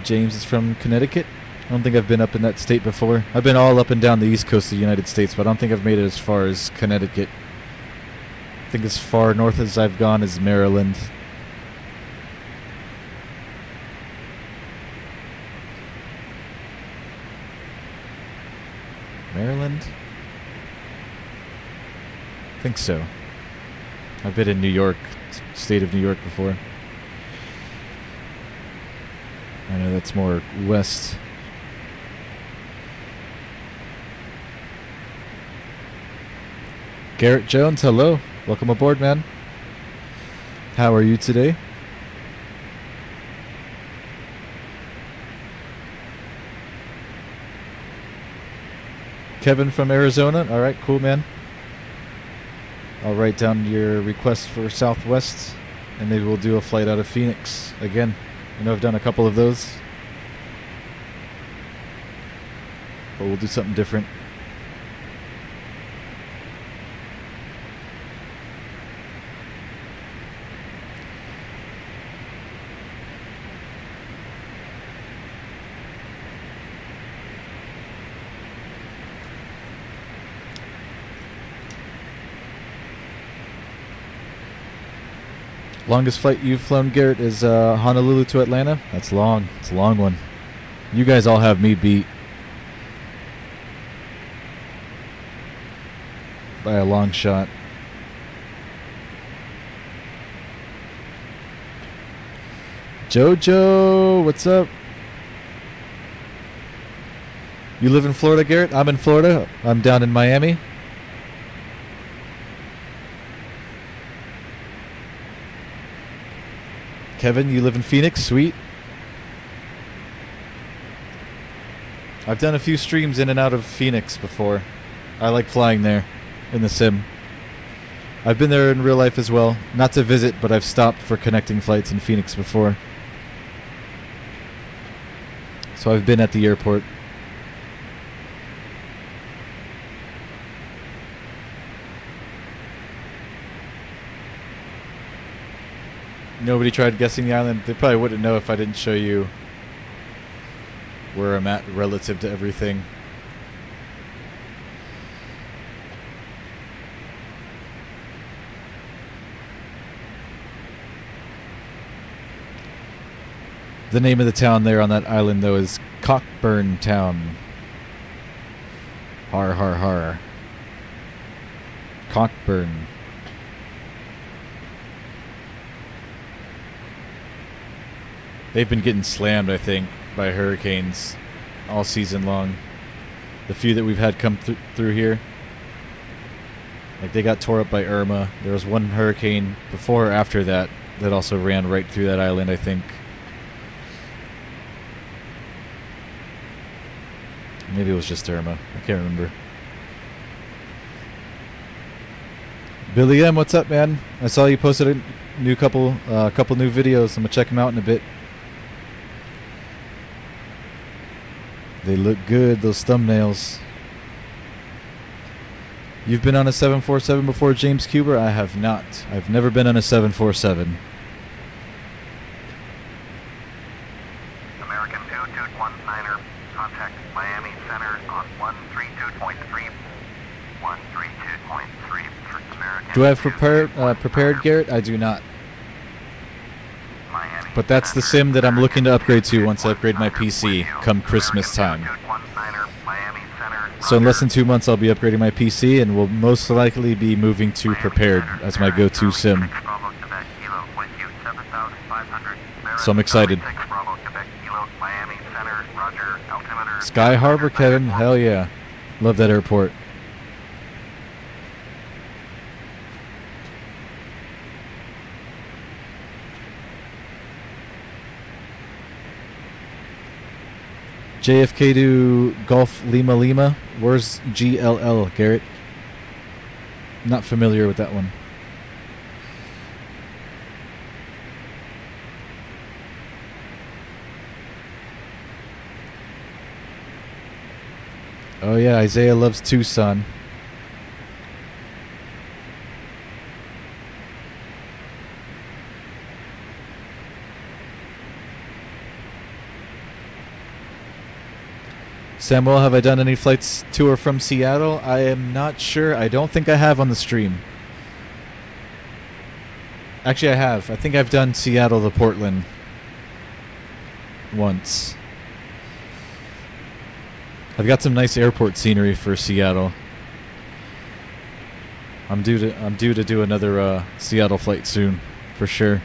James is from Connecticut. I don't think I've been up in that state before. I've been all up and down the east coast of the United States, but I don't think I've made it as far as Connecticut. I think as far north as I've gone is Maryland. Maryland? I think so. I've been in New York, state of New York before. I know that's more west. Garrett Jones, hello. Welcome aboard, man. How are you today? Kevin from Arizona. All right, cool, man. I'll write down your request for Southwest, and maybe we'll do a flight out of Phoenix again. I know I've done a couple of those, but we'll do something different. Longest flight you've flown, Garrett, is Honolulu to Atlanta. That's long. It's a long one. You guys all have me beat by a long shot. Jojo, what's up? You live in Florida, Garrett? I'm in Florida. I'm down in Miami. Kevin, you live in Phoenix? Sweet. I've done a few streams in and out of Phoenix before. I like flying there in the sim. I've been there in real life as well. Not to visit, but I've stopped for connecting flights in Phoenix before. So I've been at the airport. Nobody tried guessing the island. They probably wouldn't know if I didn't show you where I'm at relative to everything. The name of the town there on that island, though, is Cockburn Town. Har har har. Cockburn. They've been getting slammed, I think, by hurricanes all season long. The few that we've had come through here. Like, they got tore up by Irma. There was one hurricane before or after that that also ran right through that island, I think. Maybe it was just Irma. I can't remember. Billy M, what's up, man? I saw you posted a new couple new videos. I'm gonna check them out in a bit. They look good, those thumbnails. You've been on a 747 before, James Cuber? I have not. I've never been on a 747. American 2219er, contact Miami Center on 132.3. 132.3 for American. Do I have prepared, Garrett? I do not. But that's the sim that I'm looking to upgrade to once I upgrade my PC come Christmas time. So in less than 2 months I'll be upgrading my PC and will most likely be moving to Prepared as my go-to sim. So I'm excited. Sky Harbor, Kevin, hell yeah. Love that airport. JFK to Golf Lima Lima. Where's GLL, Garrett? Not familiar with that one. Oh yeah, Isaiah loves Tucson. Samuel, have I done any flights to or from Seattle? I am not sure. I don't think I have on the stream. Actually, I have. I think I've done Seattle to Portland once. I've got some nice airport scenery for Seattle. I'm due to do another Seattle flight soon, for sure.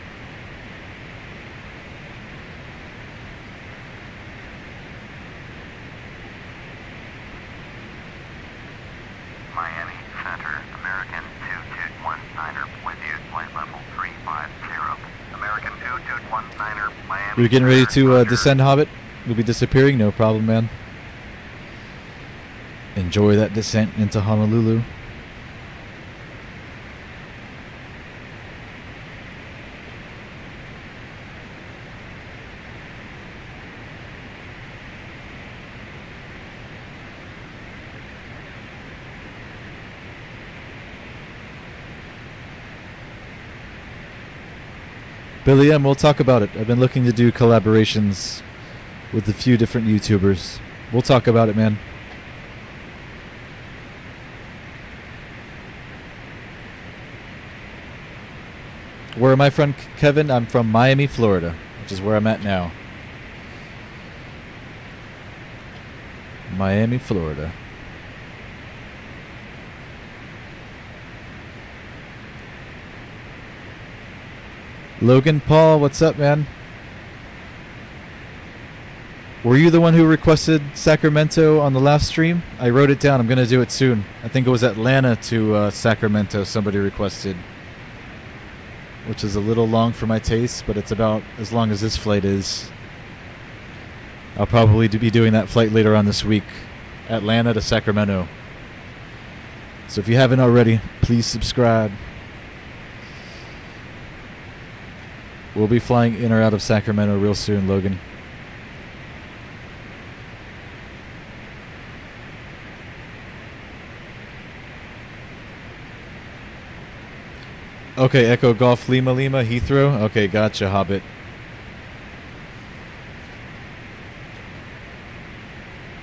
Miami Center, American 2219er with you, flight level 350. American 2219er, Miami. We're getting ready to descend, Hobbit. We'll be disappearing, no problem, man. Enjoy that descent into Honolulu. Billy M, we'll talk about it. I've been looking to do collaborations with a few different YouTubers. We'll talk about it, man. Where am I from, Kevin? I'm from Miami, Florida, which is where I'm at now. Miami, Florida. Logan Paul, what's up, man? Were you the one who requested Sacramento on the last stream? I wrote it down. I'm going to do it soon. I think it was Atlanta to Sacramento somebody requested. Which is a little long for my taste, but it's about as long as this flight is. I'll probably be doing that flight later on this week. Atlanta to Sacramento. So if you haven't already, please subscribe. We'll be flying in or out of Sacramento real soon, Logan. Okay, Echo Golf Lima Lima Heathrow. Okay, gotcha, Hobbit.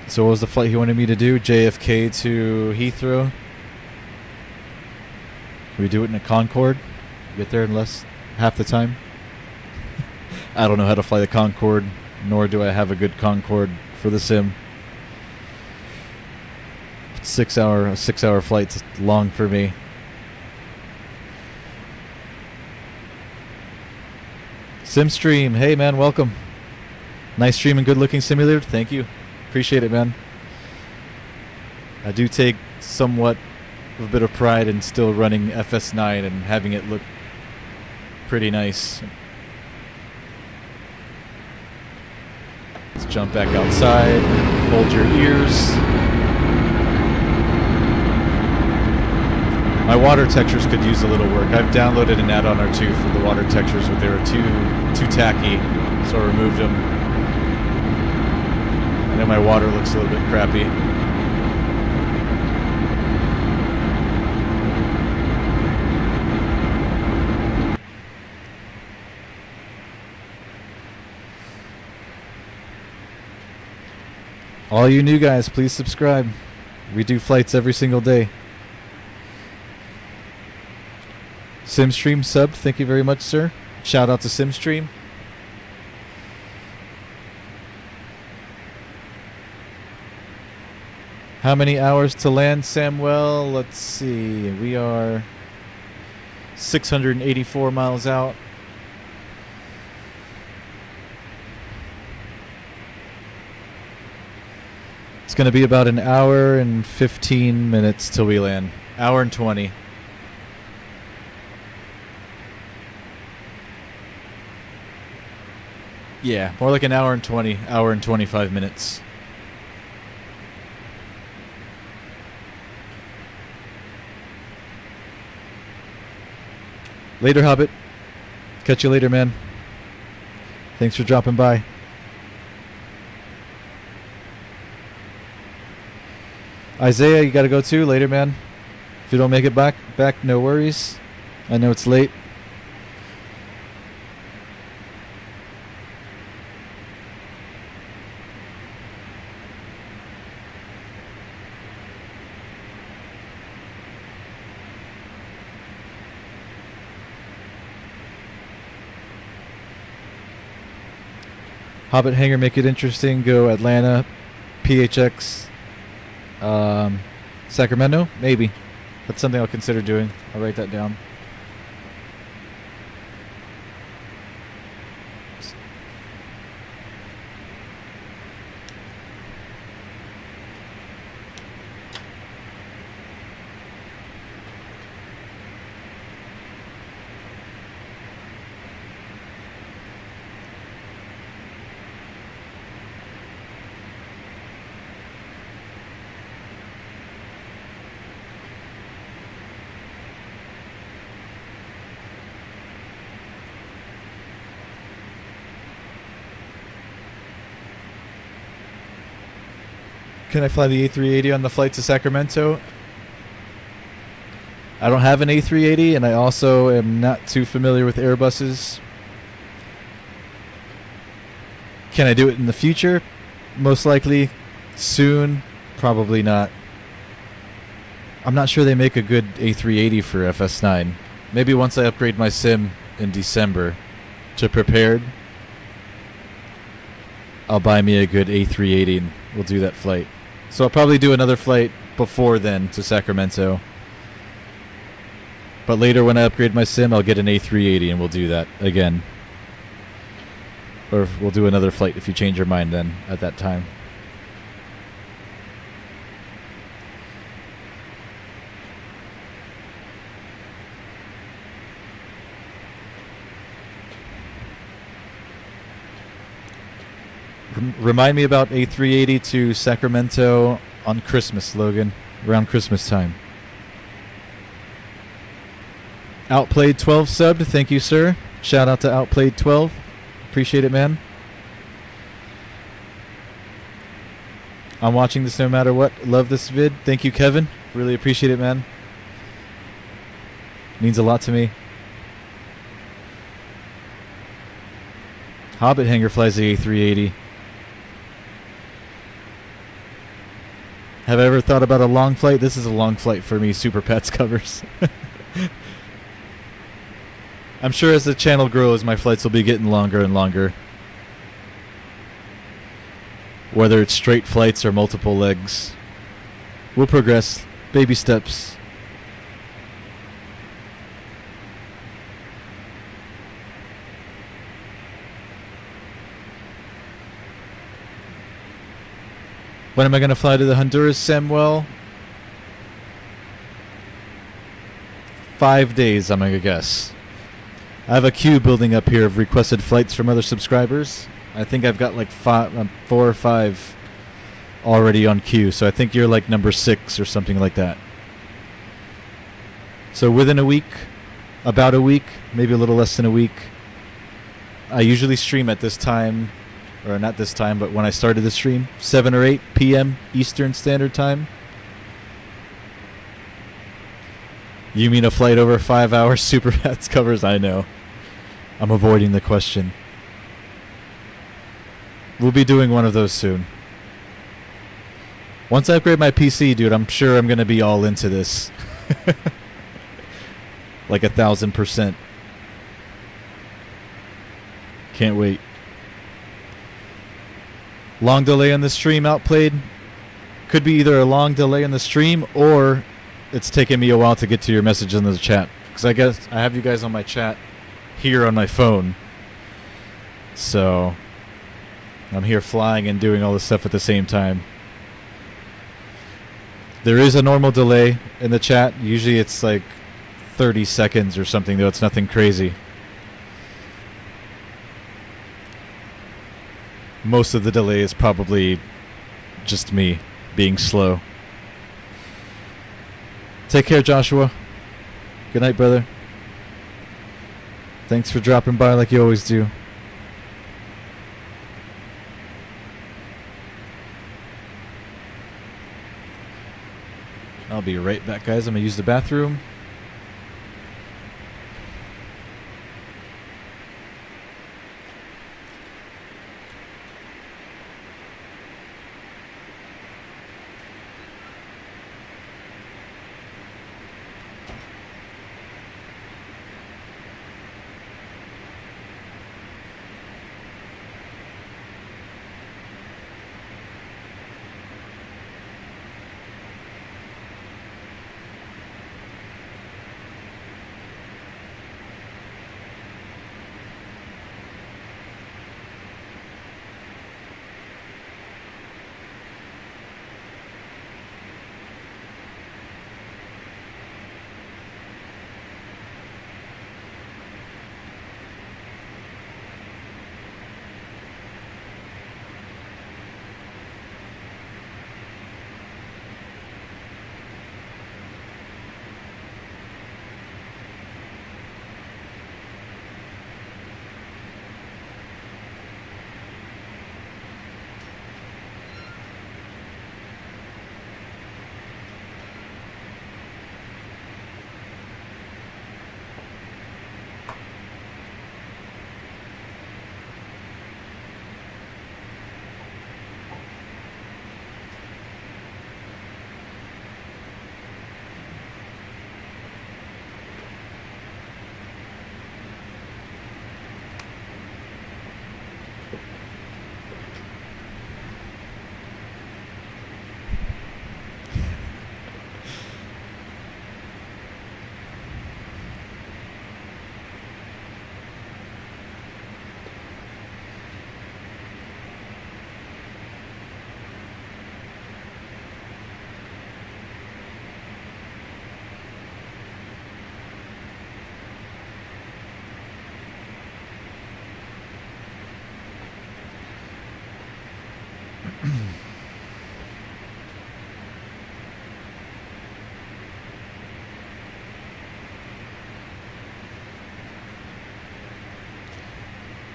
So what was the flight he wanted me to do? JFK to Heathrow. Can we do it in a Concorde? Get there in less half the time? I don't know how to fly the Concorde, nor do I have a good Concorde for the sim. A 6 hour flight's long for me. SimStream, hey man, welcome. Nice stream and good looking simulator. Thank you. Appreciate it, man. I do take somewhat of a bit of pride in still running FS9 and having it look pretty nice. Let's jump back outside. Hold your ears. My water textures could use a little work. I've downloaded an add-on or two for the water textures, but they were too tacky, so I removed them. I know my water looks a little bit crappy. All you new guys, please subscribe. We do flights every single day. SimStream sub, thank you very much, sir. Shout out to SimStream. How many hours to land, Samuel? Let's see. We are 684 miles out. It's going to be about an hour and 15 minutes till we land. Hour and 20. Yeah, more like an hour and 20, hour and 25 minutes. Later, Hobbit. Catch you later, man. Thanks for dropping by. Isaiah, you gotta go too. Later, man. If you don't make it back, no worries. I know it's late. Hobbit Hangar, make it interesting. Go Atlanta, PHX, Sacramento, maybe. That's something I'll consider doing. I'll write that down. Can I fly the A380 on the flight to Sacramento? I don't have an A380, and I also am not too familiar with Airbuses. Can I do it in the future? Most likely. Soon? Probably not. I'm not sure they make a good A380 for FS9. Maybe once I upgrade my sim in December to prepared, I'll buy me a good A380 and we'll do that flight. So I'll probably do another flight before then to Sacramento. But later when I upgrade my sim, I'll get an A380 and we'll do that again. Or we'll do another flight if you change your mind then at that time. Remind me about A380 to Sacramento on Christmas, Logan. Around Christmas time. Outplayed 12 subbed. Thank you, sir. Shout out to Outplayed 12. Appreciate it, man. I'm watching this no matter what. Love this vid. Thank you, Kevin. Really appreciate it, man. Means a lot to me. Hobbit Hangar flies the A380. Have I ever thought about a long flight? This is a long flight for me, Super Pets covers. I'm sure as the channel grows, my flights will be getting longer and longer. Whether it's straight flights or multiple legs. We'll progress. Baby steps. When am I going to fly to the Honduras, Samuel? 5 days, I'm going to guess. I have a queue building up here of requested flights from other subscribers. I think I've got like 4 or 5 already on queue, so I think you're like number 6 or something like that. So within a week, about a week, maybe a little less than a week. I usually stream at this time. Or not this time, but when I started the stream, 7 or 8 p.m. Eastern Standard Time. You mean a flight over 5 hours? Super Hats covers? I know. I'm avoiding the question. We'll be doing one of those soon. Once I upgrade my PC, dude, I'm sure I'm going to be all into this. Like 1,000%. Can't wait. Long delay on the stream, Outplayed. Could be either a long delay in the stream or it's taking me a while to get to your message in the chat. Because I guess I have you guys on my chat here on my phone. So I'm here flying and doing all this stuff at the same time. There is a normal delay in the chat. Usually it's like 30 seconds or something, though. It's nothing crazy. Most of the delay is probably just me being slow. Take care, Joshua. Good night, brother. Thanks for dropping by like you always do. I'll be right back, guys. I'm going to use the bathroom.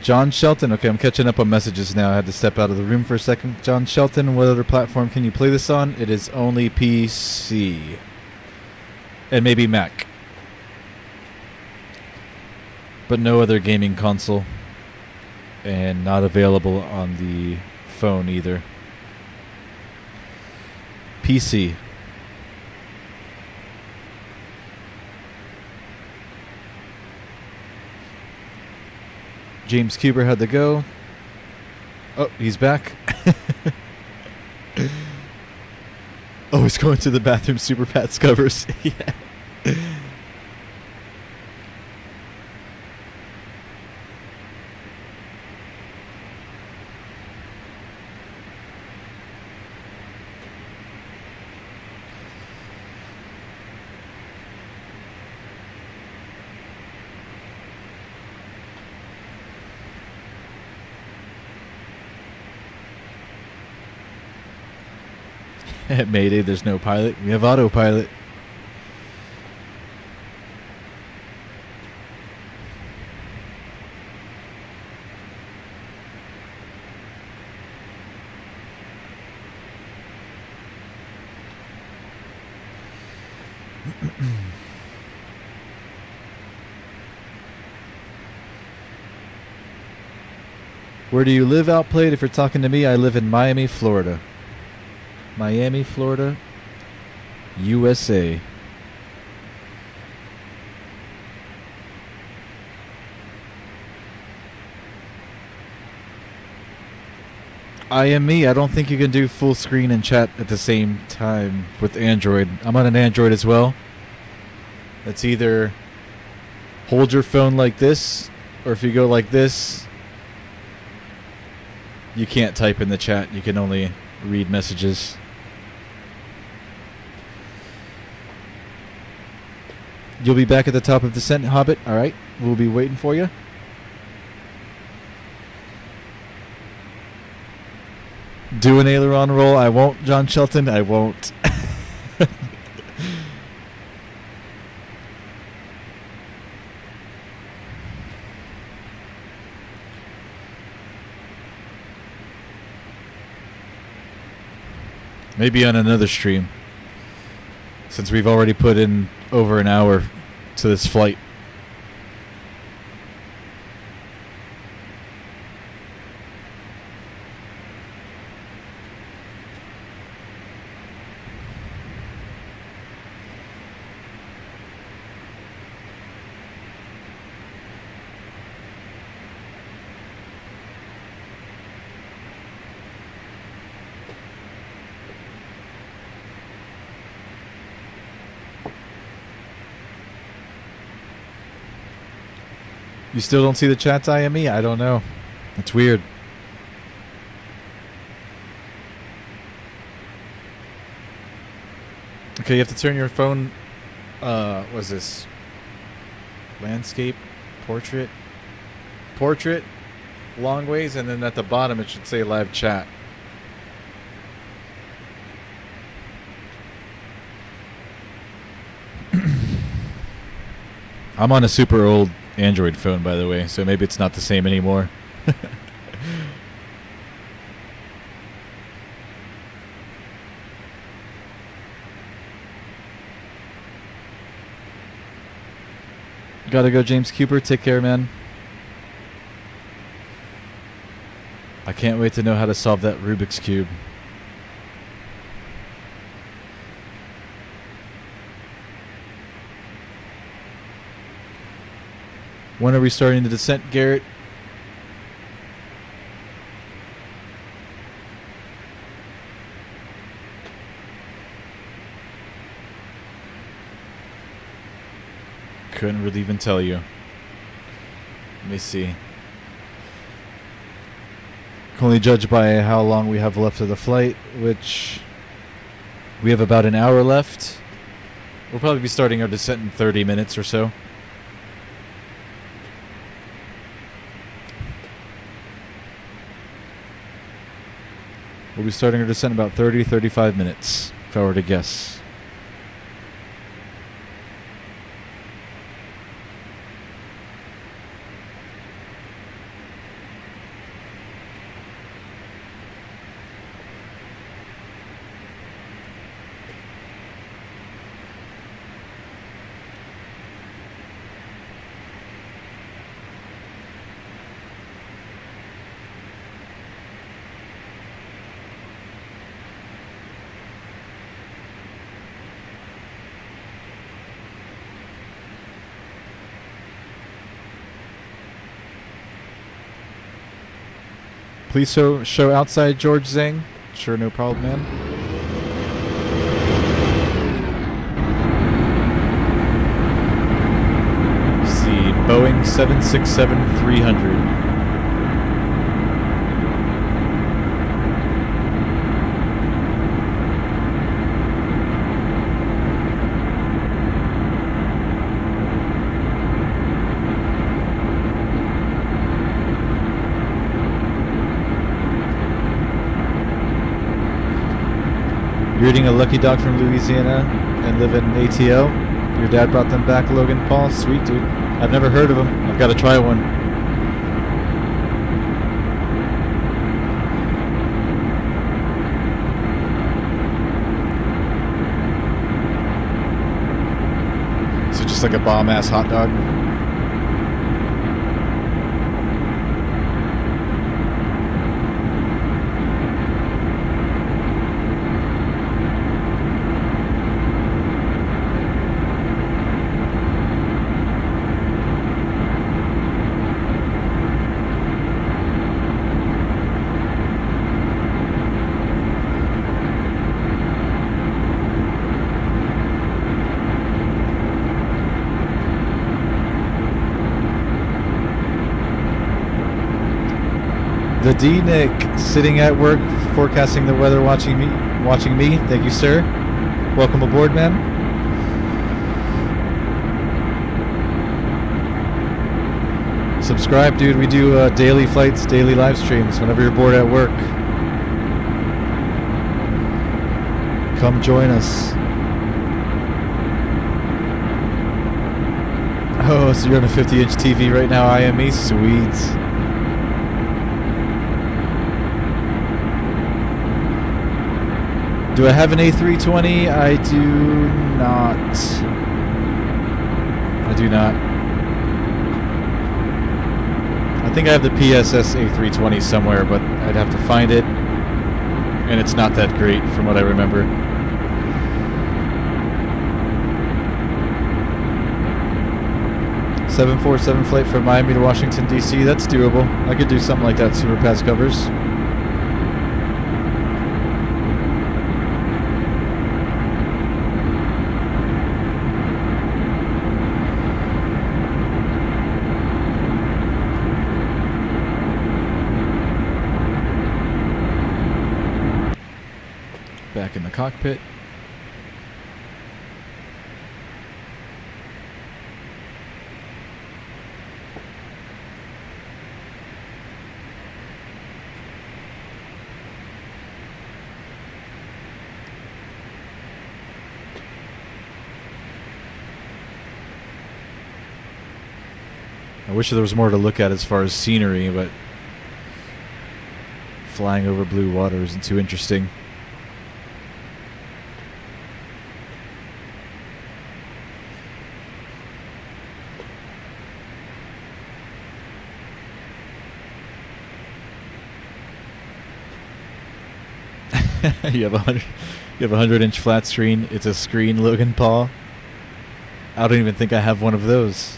John Shelton. Okay, I'm catching up on messages now. I had to step out of the room for a second. John Shelton, what other platform can you play this on? It is only PC. And maybe Mac. But no other gaming console. And not available on the phone either. PC. James Cuber had to go. Oh, he's back. Oh, he's going to the bathroom. Super Pat's covers. Yeah. At Mayday, there's no pilot. We have autopilot. Where do you live, Outplayed? If you're talking to me, I live in Miami, Florida. Miami, Florida, USA. IME, I don't think you can do full screen and chat at the same time with Android. I'm on an Android as well. It's either hold your phone like this, or if you go like this, you can't type in the chat. You can only read messages. You'll be back at the top of descent, Hobbit. All right, we'll be waiting for you. Do an aileron roll. I won't, John Shelton. I won't. Maybe on another stream, since we've already put in over an hour to this flight. You still don't see the chats, IME? I don't know. It's weird. Okay, you have to turn your phone, what's this? Landscape, portrait, long ways, and then at the bottom it should say live chat. I'm on a super old Android phone, by the way, so maybe it's not the same anymore. Gotta go, James Cooper. Take care, man. I can't wait to know how to solve that Rubik's Cube. When are we starting the descent, Garrett? Couldn't really even tell you. Let me see. Can only judge by how long we have left of the flight, which we have about an hour left. We'll probably be starting our descent in 30 minutes or so. We'll be starting our descent in about 30-35 minutes, if I were to guess. Please show outside, George Zhang. Sure, no problem, man. Let's see, Boeing 767-300. You're eating a Lucky Dog from Louisiana and live in ATL. Your dad brought them back, Logan Paul. Sweet, dude. I've never heard of them. I've got to try one. So just like a bomb-ass hot dog. D-Nick, sitting at work, forecasting the weather, watching me. Thank you, sir. Welcome aboard, man. Subscribe, dude. We do daily flights, daily live streams whenever you're bored at work. Come join us. Oh, so you're on a 50-inch TV right now, IME? Sweet. Do I have an A320? I do not. I do not. I think I have the PSS A320 somewhere, but I'd have to find it. And it's not that great from what I remember. .747 flight from Miami to Washington, D.C. That's doable. I could do something like that, super pass covers. Back in the cockpit. I wish there was more to look at as far as scenery, but flying over blue water isn't too interesting. You have a 100-inch flat screen. It's a screen, Logan Paul. I don't even think I have one of those.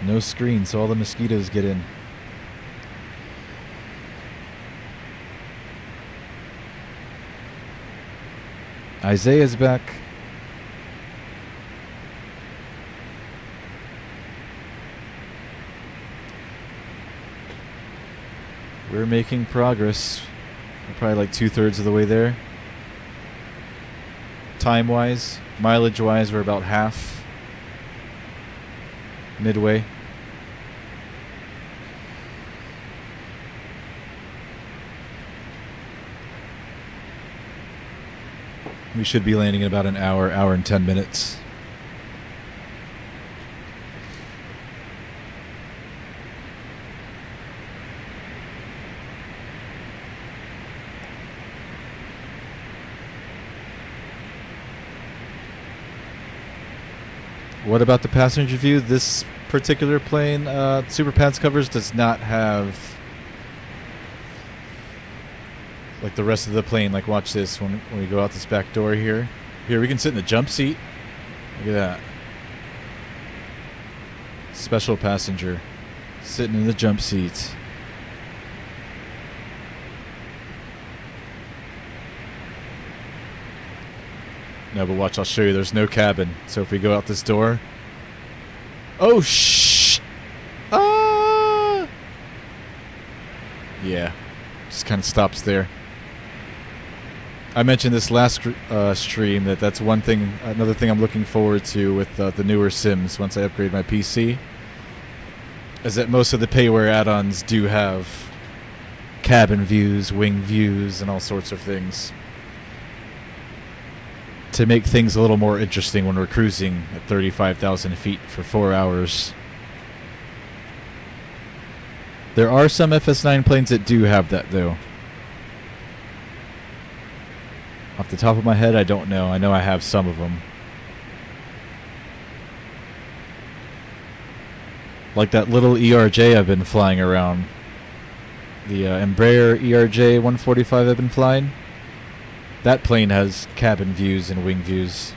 No screen, so all the mosquitoes get in. Isaiah's back. We're making progress. We're probably like 2/3 of the way there. Time-wise, mileage-wise, we're about half. Midway. We should be landing in about an hour, hour and 10 minutes. What about the passenger view? This particular plane, Super Pads Covers, does not have like the rest of the plane. Like, watch this when we go out this back door here. Here, we can sit in the jump seat. Look at that. Special passenger. Sitting in the jump seat. No, but watch, I'll show you. There's no cabin. So if we go out this door... Oh, shh! Ah! Yeah. Just kind of stops there. I mentioned this last stream that that's one thing, another thing I'm looking forward to with the newer Sims once I upgrade my PC, is that most of the payware add-ons do have cabin views, wing views, and all sorts of things to make things a little more interesting when we're cruising at 35,000 feet for 4 hours. There are some FS9 planes that do have that, though. Off the top of my head, I don't know. I know I have some of them. Like that little ERJ I've been flying around. The Embraer ERJ 145 I've been flying. That plane has cabin views and wing views.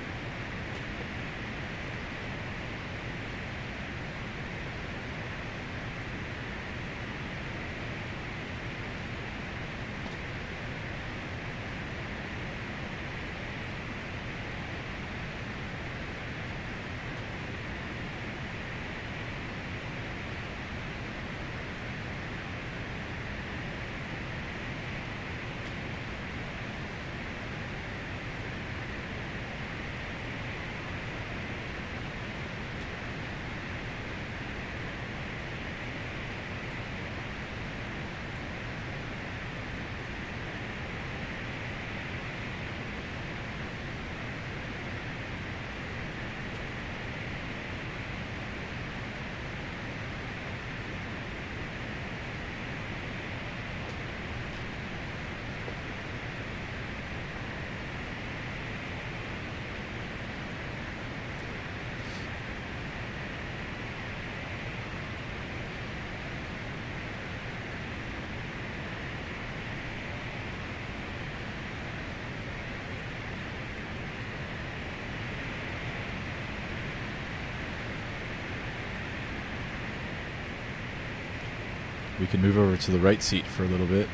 can move over to the right seat for a little bit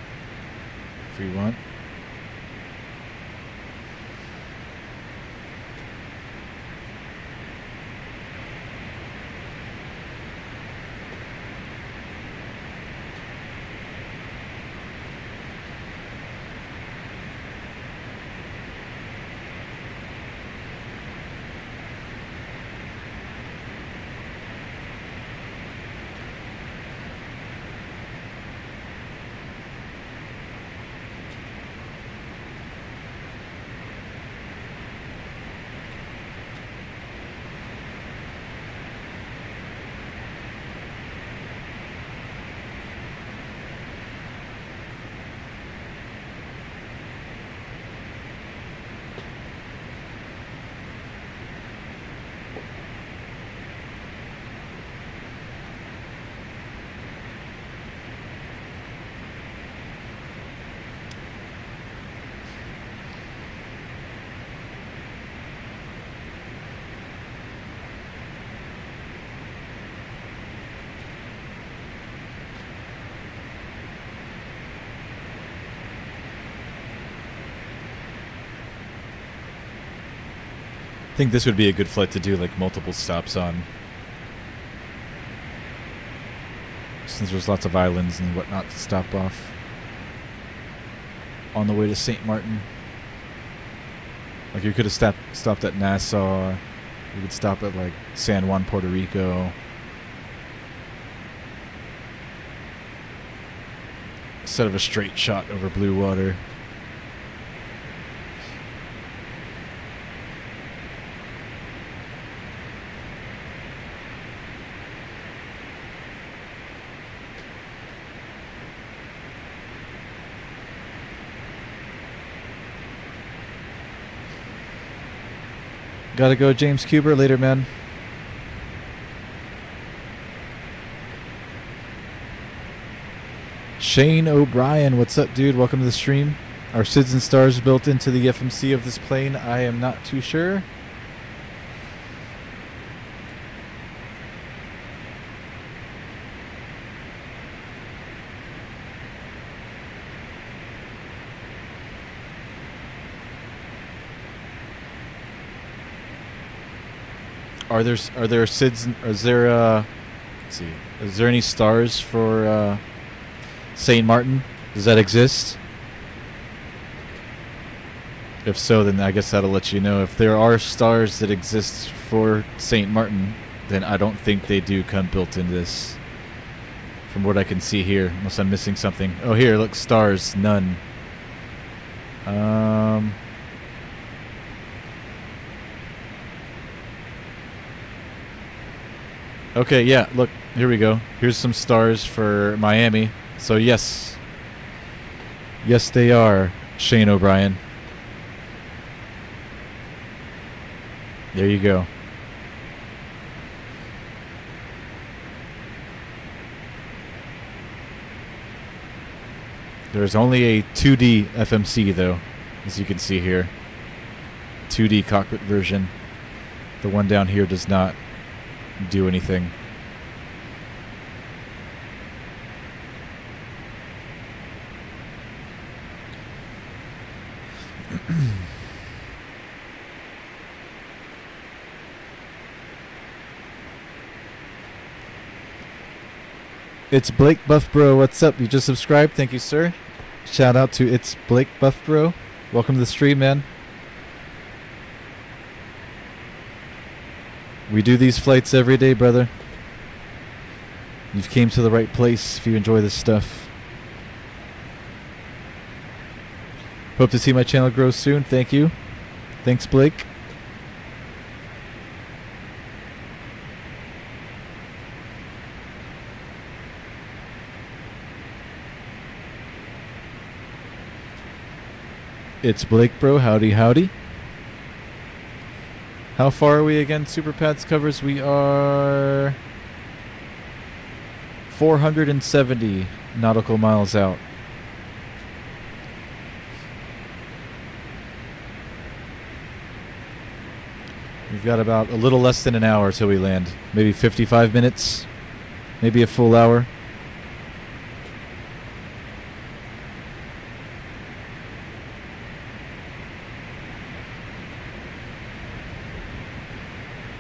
if you want. I think this would be a good flight to do like multiple stops on, since there's lots of islands and whatnot to stop off on the way to St. Martin. Like you could have stopped at Nassau, you could stop at like San Juan, Puerto Rico. Instead of a straight shot over blue water. Gotta go, James Cuber. Later, man. Shane O'Brien, what's up, dude? Welcome to the stream. Are SIDS and stars built into the FMC of this plane? I am not too sure. Are there SIDS? Is there let's see. Is there any stars for St. Martin? Does that exist? If so, then I guess that'll let you know. If there are stars that exist for St. Martin, then I don't think they do come built in this. From what I can see here, unless I'm missing something. Oh, here, look, stars, none. Okay, yeah, look, here we go. Here's some stars for Miami. So yes. Yes, they are, Shane O'Brien. There you go. There's only a 2D FMC, though, as you can see here. 2D cockpit version. The one down here does not do anything. It's Blake Buff Bro. What's up? You just subscribed? Thank you, sir. Shout out to It's Blake Buff Bro. Welcome to the stream, man. We do these flights every day, brother. You've came to the right place if you enjoy this stuff. Hope to see my channel grow soon. Thank you. Thanks, Blake. It's Blake, bro. Howdy, howdy. How far are we again, Super Pads covers? We are 470 nautical miles out. We've got about a little less than an hour till we land. Maybe 55 minutes. Maybe a full hour.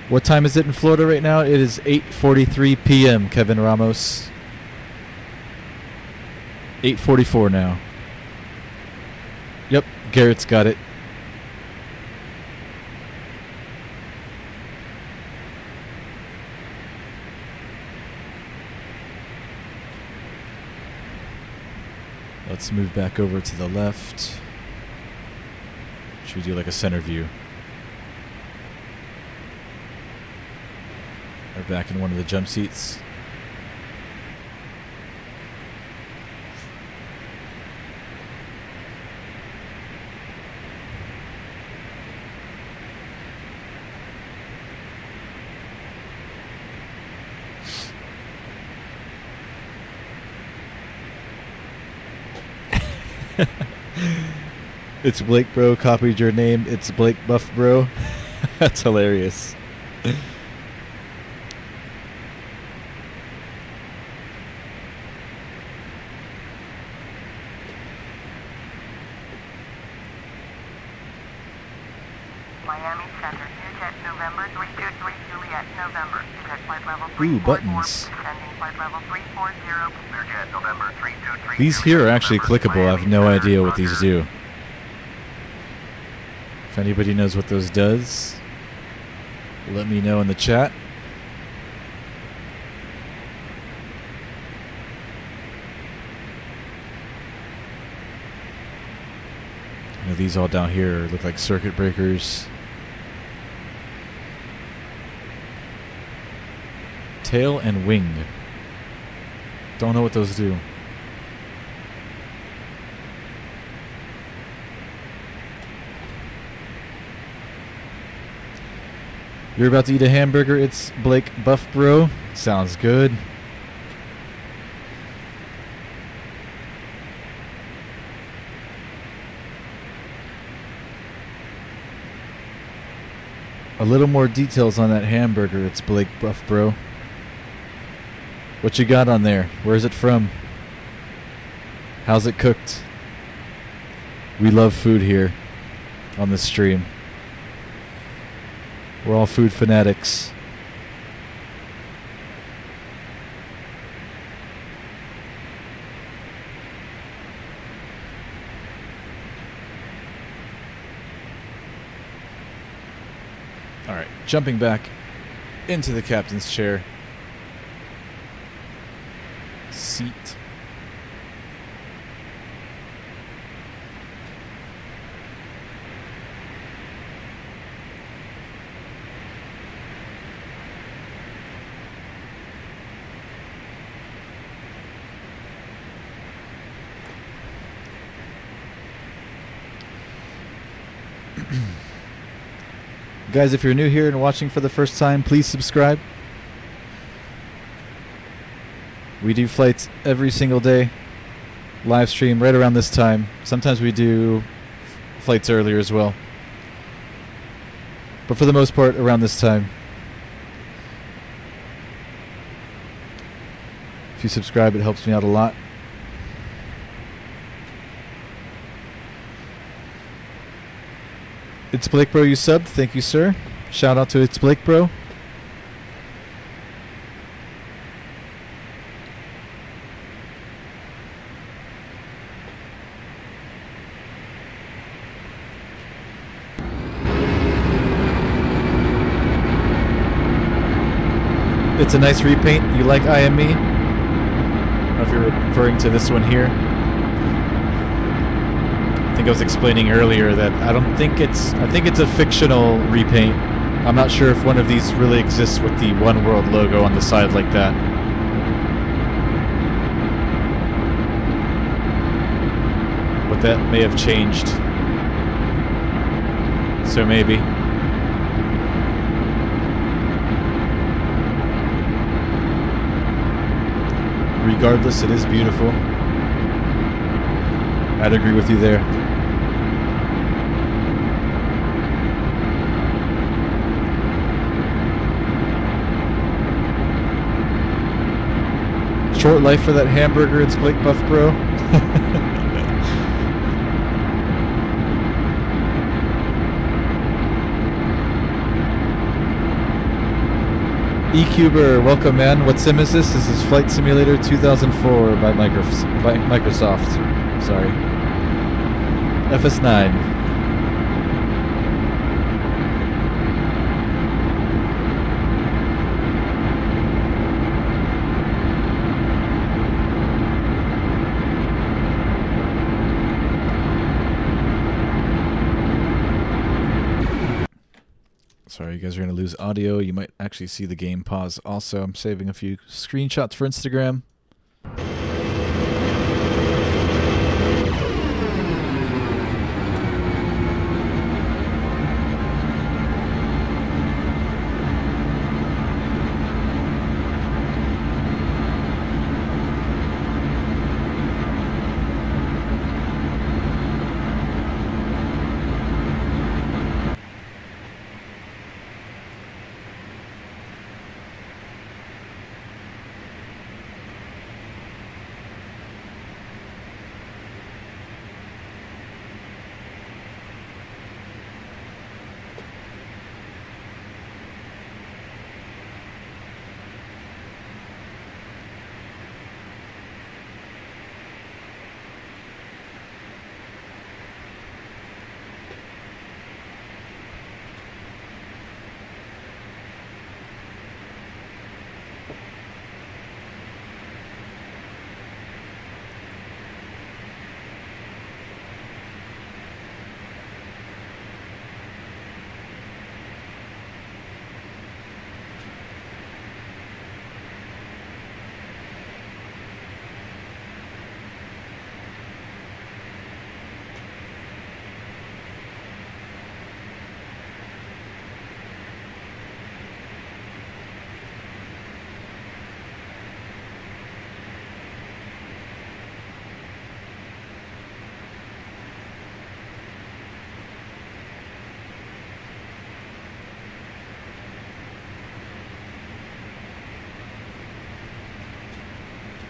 What time is it in Florida right now? It is 8:43 p.m., Kevin Ramos. 8:44 now. Yep, Garrett's got it. Let's move back over to the left. Should we do like a center view? Or back in one of the jump seats? It's Blake Bro copied your name. It's Blake Buff Bro. That's hilarious. Miami Center, Newjet November 323 Juliet November. Newjet flight level Ooh, 344, buttons. descending flight level 340. Newjet November 323. These here are actually clickable. I have no idea what these do. If anybody knows what those does, let me know in the chat. You know, these all down here look like circuit breakers. Tail and wing. Don't know what those do. You're about to eat a hamburger. It's Blake Buff Bro. Sounds good. A little more details on that hamburger. It's Blake Buff Bro. What you got on there? Where's it from? How's it cooked? We love food here on this stream. We're all food fanatics. All right, jumping back into the captain's chair. Seat. Guys, if you're new here and watching for the first time, please subscribe. We do flights every single day. Live stream right around this time. Sometimes we do flights earlier as well. But for the most part, around this time. If you subscribe, it helps me out a lot. It's Blake Bro, you subbed. Thank you, sir. Shout out to It's Blake Bro. It's a nice repaint. You like I Am Me? I don't know if you're referring to this one here. I think I was explaining earlier that I think it's a fictional repaint. I'm not sure if one of these really exists with the One World logo on the side like that. But that may have changed. So maybe. Regardless, it is beautiful. I'd agree with you there. Short life for that hamburger. It's Blake Buff Bro. eCuber, welcome, man. What sim is this? This is Flight Simulator 2004 by Microsoft. Sorry. FS9. Sorry, you guys are going to lose audio. You might actually see the game pause. Also, I'm saving a few screenshots for Instagram.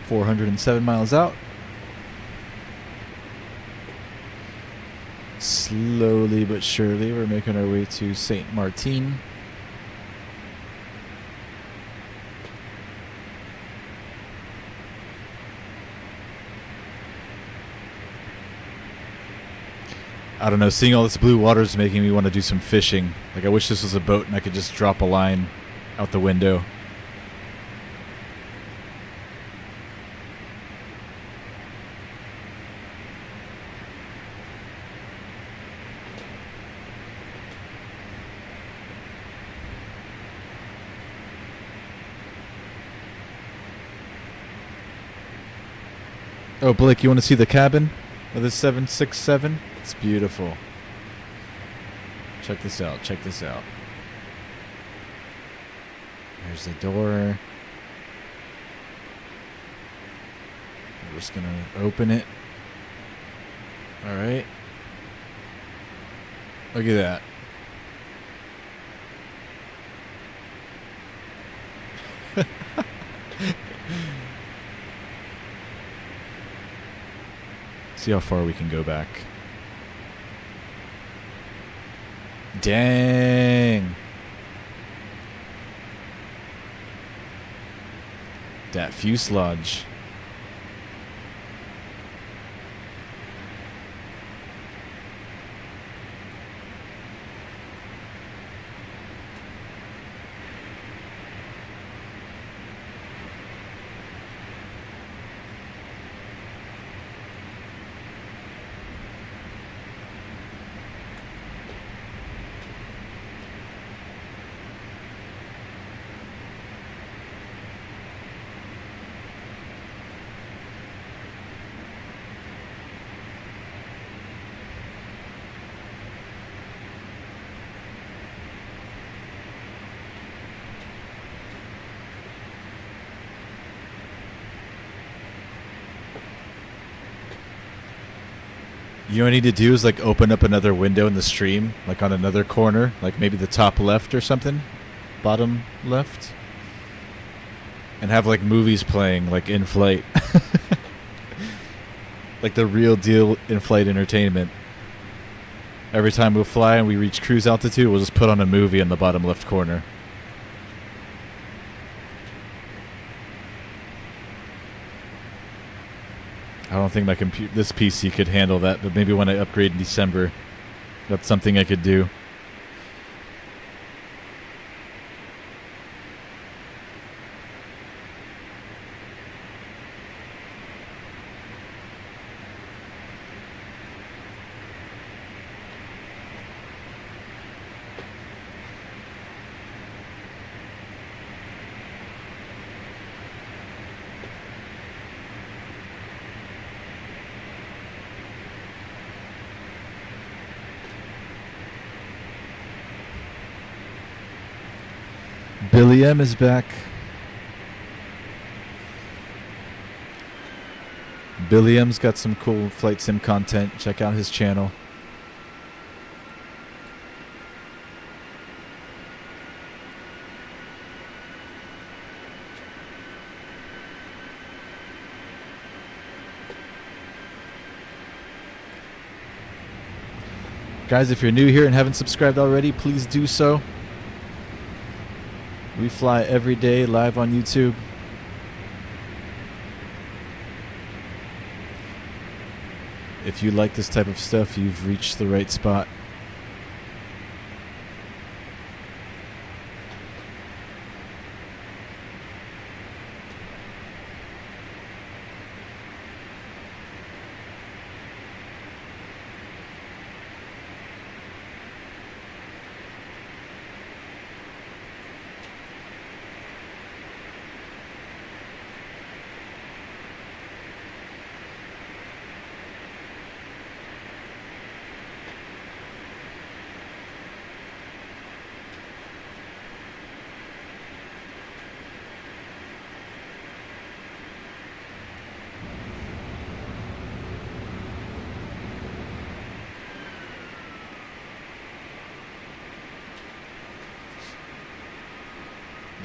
.407 miles out. Slowly but surely, we're making our way to St. Martin. I don't know, seeing all this blue water is making me want to do some fishing. Like, I wish this was a boat and I could just drop a line out the window. Oh, Blake, you want to see the cabin of this 767? It's beautiful. Check this out. Check this out. There's the door. We're just going to open it. All right. Look at that. See how far we can go back. Dang. That fuselage. You know what I need to do is like open up another window in the stream, like on another corner, like maybe the top left or something, bottom left, and have like movies playing like in flight. Like the real deal in-flight entertainment. Every time we fly and we reach cruise altitude, we'll just put on a movie in the bottom left corner. I don't think this PC could handle that, but maybe when I upgrade in December, that's something I could do. Billy M is back. Billy M's got some cool flight sim content. Check out his channel. Guys, if you're new here and haven't subscribed already, please do so. We fly every day live on YouTube. If you like this type of stuff, you've reached the right spot.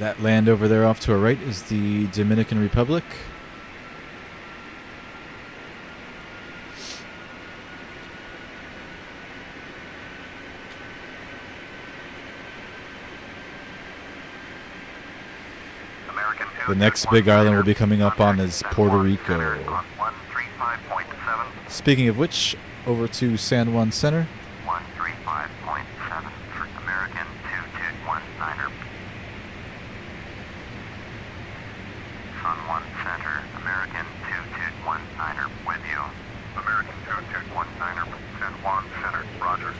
That land over there off to our right is the Dominican Republic. The next big island we'll be coming up on is Puerto Rico. Speaking of which, over to San Juan Center. 135.7 for American 2219er. San Juan Center, American 2219er with you. American 2219er, San Juan Center, roger.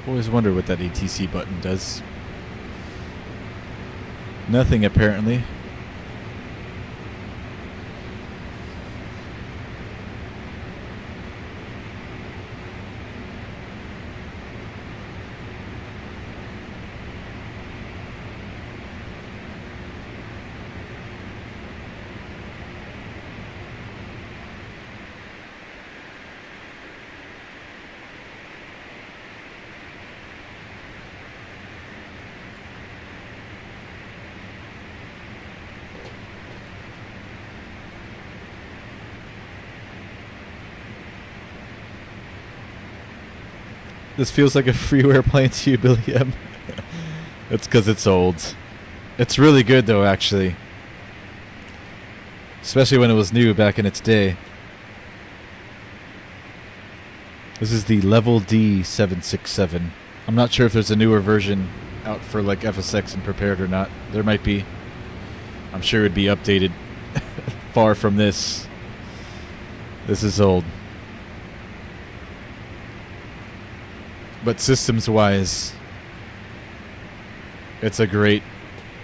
Always wonder what that ATC button does. Nothing, apparently. This feels like a freeware plane to you, Billy M. It's because it's old. It's really good, though, actually. Especially when it was new back in its day. This is the Level D 767. I'm not sure if there's a newer version out for like FSX and Prepared or not. There might be. I'm sure it would be updated. Far from this. This is old. But systems-wise, it's a great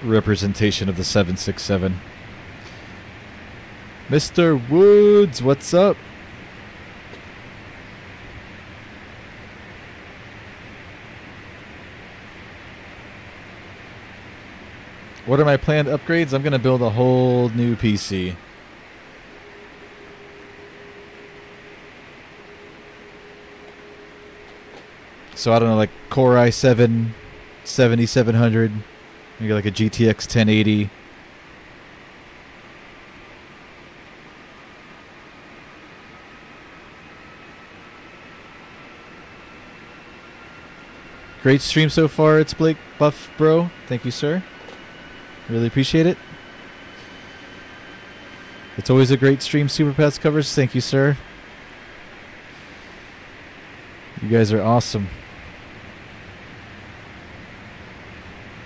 representation of the 767. Mr. Woods, what's up? What are my planned upgrades? I'm going to build a whole new PC. So I don't know, like Core i7 7700, maybe like a GTX 1080. Great stream so far. It's Blake Buff Bro. Thank you, sir. Really appreciate it. It's always a great stream. Super Pets covers. Thank you, sir. You guys are awesome.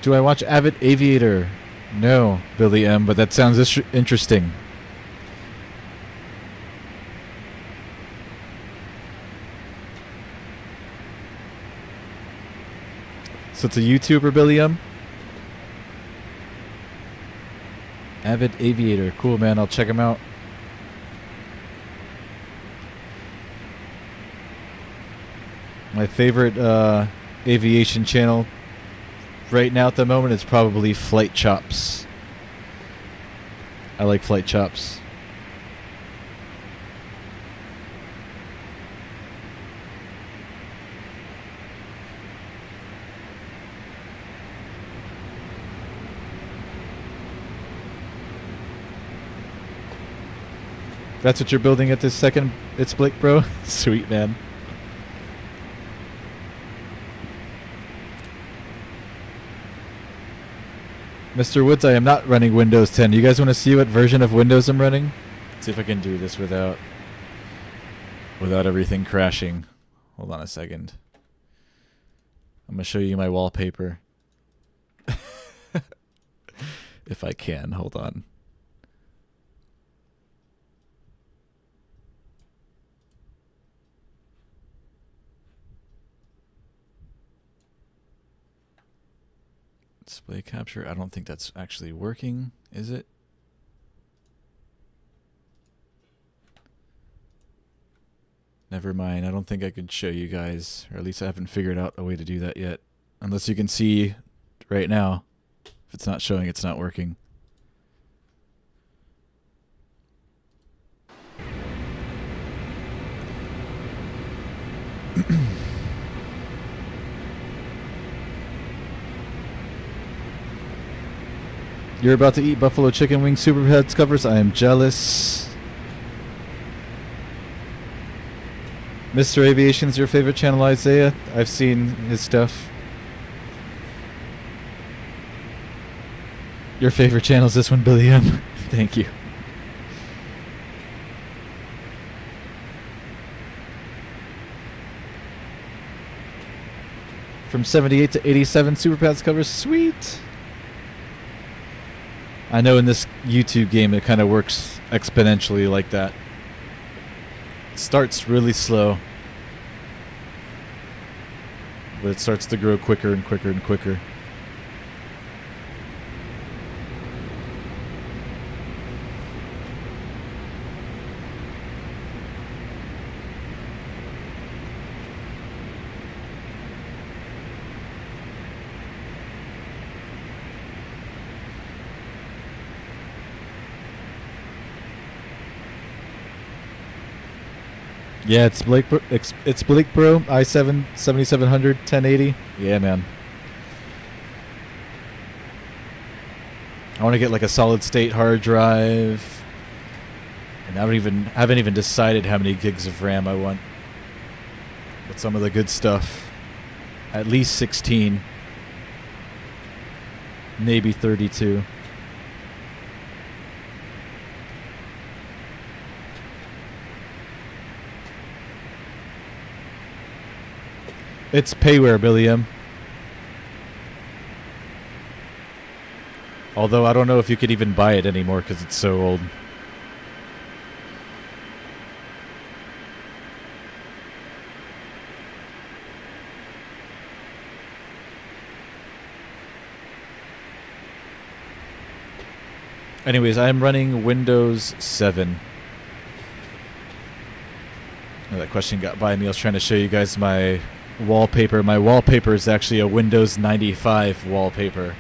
Do I watch Avid Aviator? No, Billy M, but that sounds interesting. So it's a YouTuber, Billy M? Avid Aviator. Cool, man. I'll check him out. My favorite aviation channel right now at the moment is probably Flight Chops. I like Flight Chops. That's what you're building at this second? It's Blake, bro? Sweet, man. Mr. Woods, I am not running Windows 10. You guys want to see what version of Windows I'm running? Let's see if I can do this without everything crashing. Hold on a second. I'm going to show you my wallpaper. If I can, hold on. Display capture. I don't think that's actually working, is it? Never mind. I don't think I could show you guys, or at least I haven't figured out a way to do that yet. Unless you can see right now. If it's not showing, it's not working. You're about to eat buffalo chicken wing superheads covers. I am jealous. Mr. Aviation's your favorite channel, Isaiah. I've seen his stuff. Your favorite channel is this one, Billy M. Thank you. From 78 to 87 superpads covers. Sweet. I know in this YouTube game it kind of works exponentially like that. It starts really slow, but it starts to grow quicker and quicker and quicker. Yeah, it's Blake. It's Blake, bro. i7 7700 1080. Yeah, man. I want to get like a solid state hard drive, and I haven't even decided how many gigs of RAM I want. But some of the good stuff, at least 16, maybe 32. It's payware, Billy M. Although I don't know if you could even buy it anymore because it's so old. Anyways, I'm running Windows 7. Oh, that question got by me. I was trying to show you guys my wallpaper. My wallpaper is actually a Windows 95 wallpaper.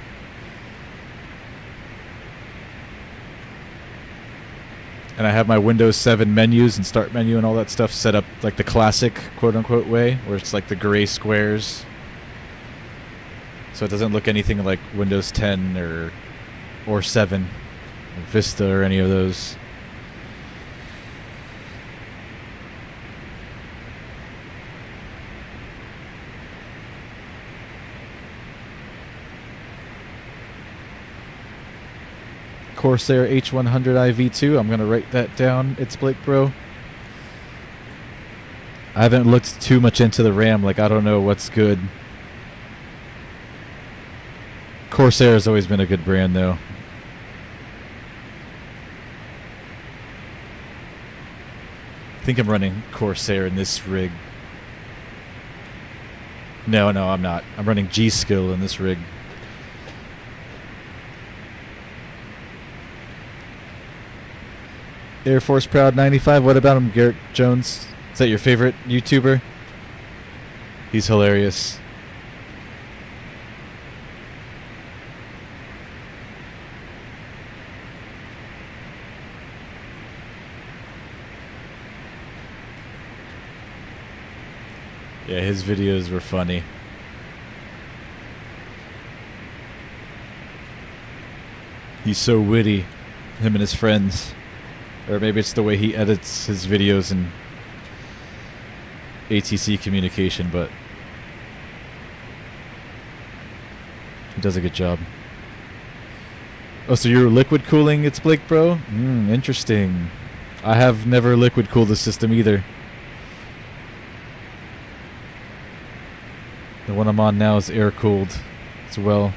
And I have my Windows 7 menus and start menu and all that stuff set up like the classic quote-unquote way, where it's like the gray squares. So it doesn't look anything like Windows 10 or 7. Vista or any of those. Corsair H100 IV2. I'm gonna write that down. It's Blake Bro. I haven't looked too much into the RAM. Like, I don't know what's good. Corsair has always been a good brand though. I think I'm running Corsair in this rig. No, I'm not. I'm running G-Skill in this rig. Air Force Proud 95. What about him, Garrett Jones? Is that your favorite YouTuber? He's hilarious. Yeah, his videos were funny. He's so witty, him and his friends. Or maybe it's the way he edits his videos in ATC communication, but he does a good job. Oh, so you're liquid cooling It's Blake Bro? Interesting. I have never liquid cooled the system either. The one I'm on now is air cooled as well.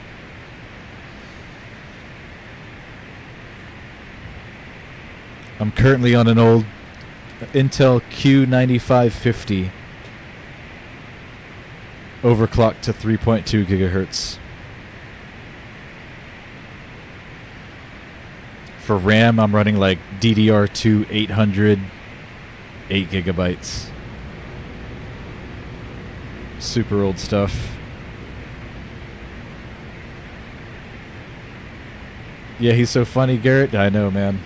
I'm currently on an old Intel Q9550 overclocked to 3.2 gigahertz. For RAM, I'm running like DDR2 800, 8 gigabytes. Super old stuff. Yeah, he's so funny, Garrett. I know, man.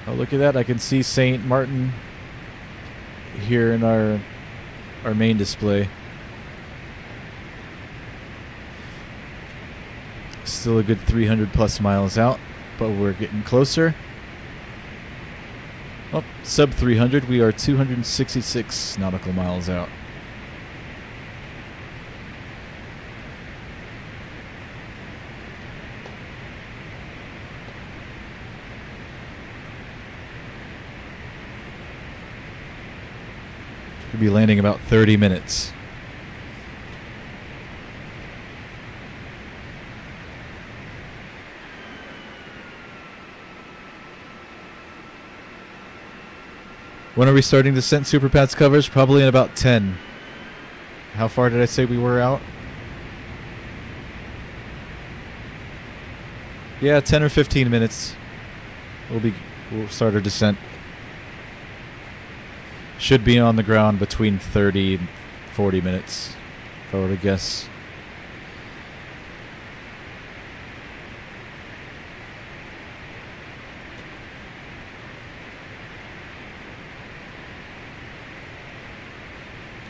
Oh, look at that. I can see St. Martin here in our main display. Still a good 300 plus miles out, but we're getting closer. Oh, sub 300, we are 266 nautical miles out. We'll be landing about 30 minutes. When are we starting to send SuperPats coverage? Probably in about 10. How far did I say we were out? Yeah, 10 or 15 minutes. We'll start our descent. Should be on the ground between 30 and 40 minutes, if I were to guess.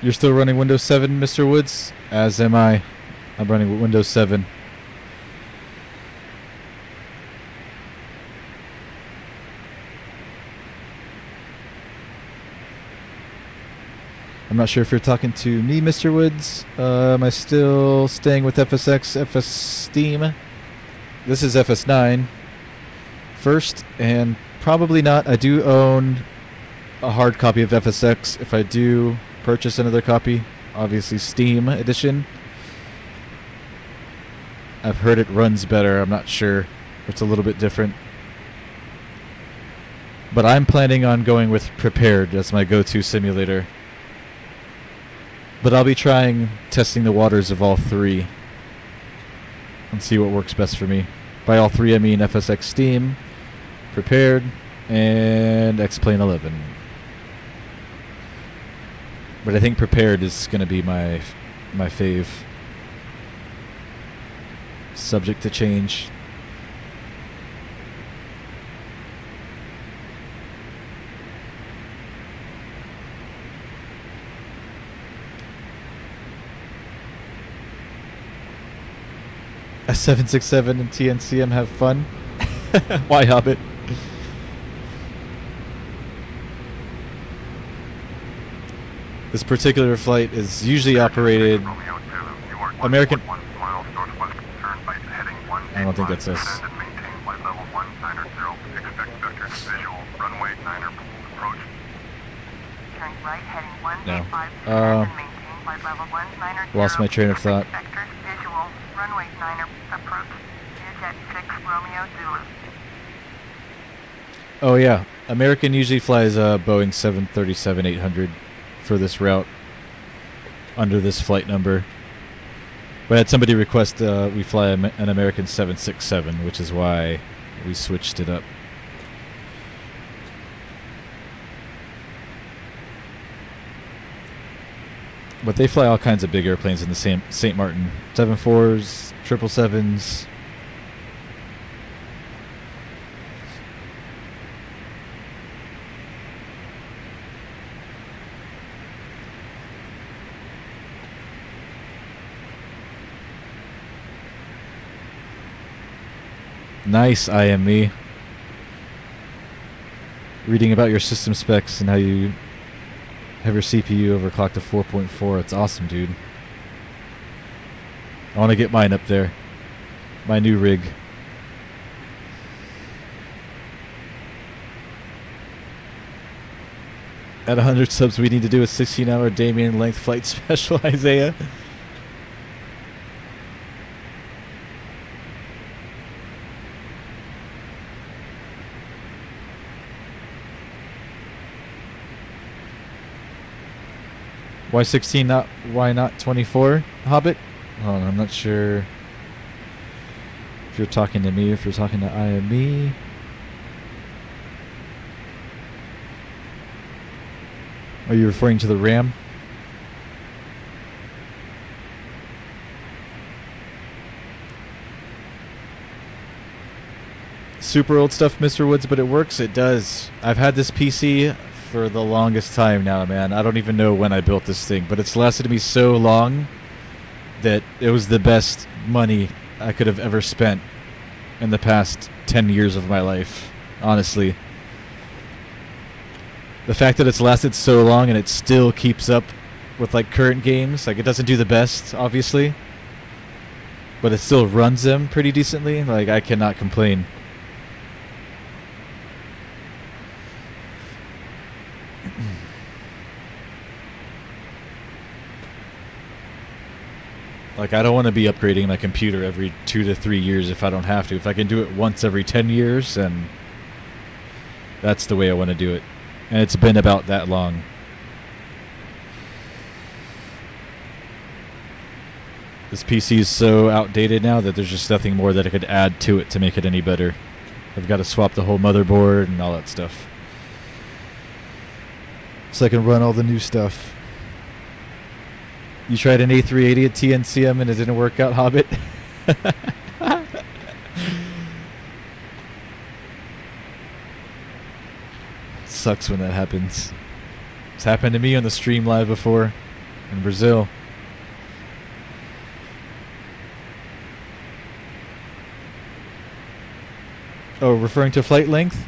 You're still running Windows 7, Mr. Woods? As am I. I'm running Windows 7. I'm not sure if you're talking to me, Mr. Woods. Am I still staying with FSX, FS Steam? this is FS9 first, and probably not. I do own a hard copy of FSX if I do purchase another copy. Obviously Steam edition. I've heard it runs better. I'm not sure. It's a little bit different. But I'm planning on going with Prepared as my go-to simulator. But I'll be testing the waters of all three and see what works best for me. By all three, I mean FSX Steam, Prepared, and X-Plane 11. But I think Prepared is going to be my fave. Subject to change. A 767 and TNCM have fun. Why, Hobbit? This particular flight is usually operated American. I don't think that's us. No. Lost my train of thought. Oh yeah, American usually flies a Boeing 737-800 for this route under this flight number. But I had somebody request we fly an American 767, which is why we switched it up. But they fly all kinds of big airplanes in the same St. Martin. 74s, 777s. Nice, IME. Reading about your system specs and how you have your CPU overclocked to 4.4. It's awesome, dude. I want to get mine up there. My new rig. At 100 subs, we need to do a 16-hour Damien length flight special, Isaiah. Why 16? Why not 24? Hobbit? Hold on, I'm not sure if you're talking to me, if you're talking to IME. Are you referring to the RAM? Super old stuff, Mr. Woods, but it works. It does. I've had this PC for the longest time now, man. I don't even know when I built this thing, but it's lasted me so long that it was the best money I could have ever spent in the past 10 years of my life, honestly. The fact that it's lasted so long and it still keeps up with like current games, like it doesn't do the best, obviously, but it still runs them pretty decently. Like, I cannot complain. Like, I don't want to be upgrading my computer every 2 to 3 years if I don't have to. If I can do it once every 10 years, then that's the way I want to do it. And it's been about that long. This PC is so outdated now that there's just nothing more that I could add to it to make it any better. I've got to swap the whole motherboard and all that stuff, so I can run all the new stuff. You tried an A380 at TNCM and it didn't work out, Hobbit? Sucks when that happens. It's happened to me on the stream live before in Brazil. Oh, referring to flight length,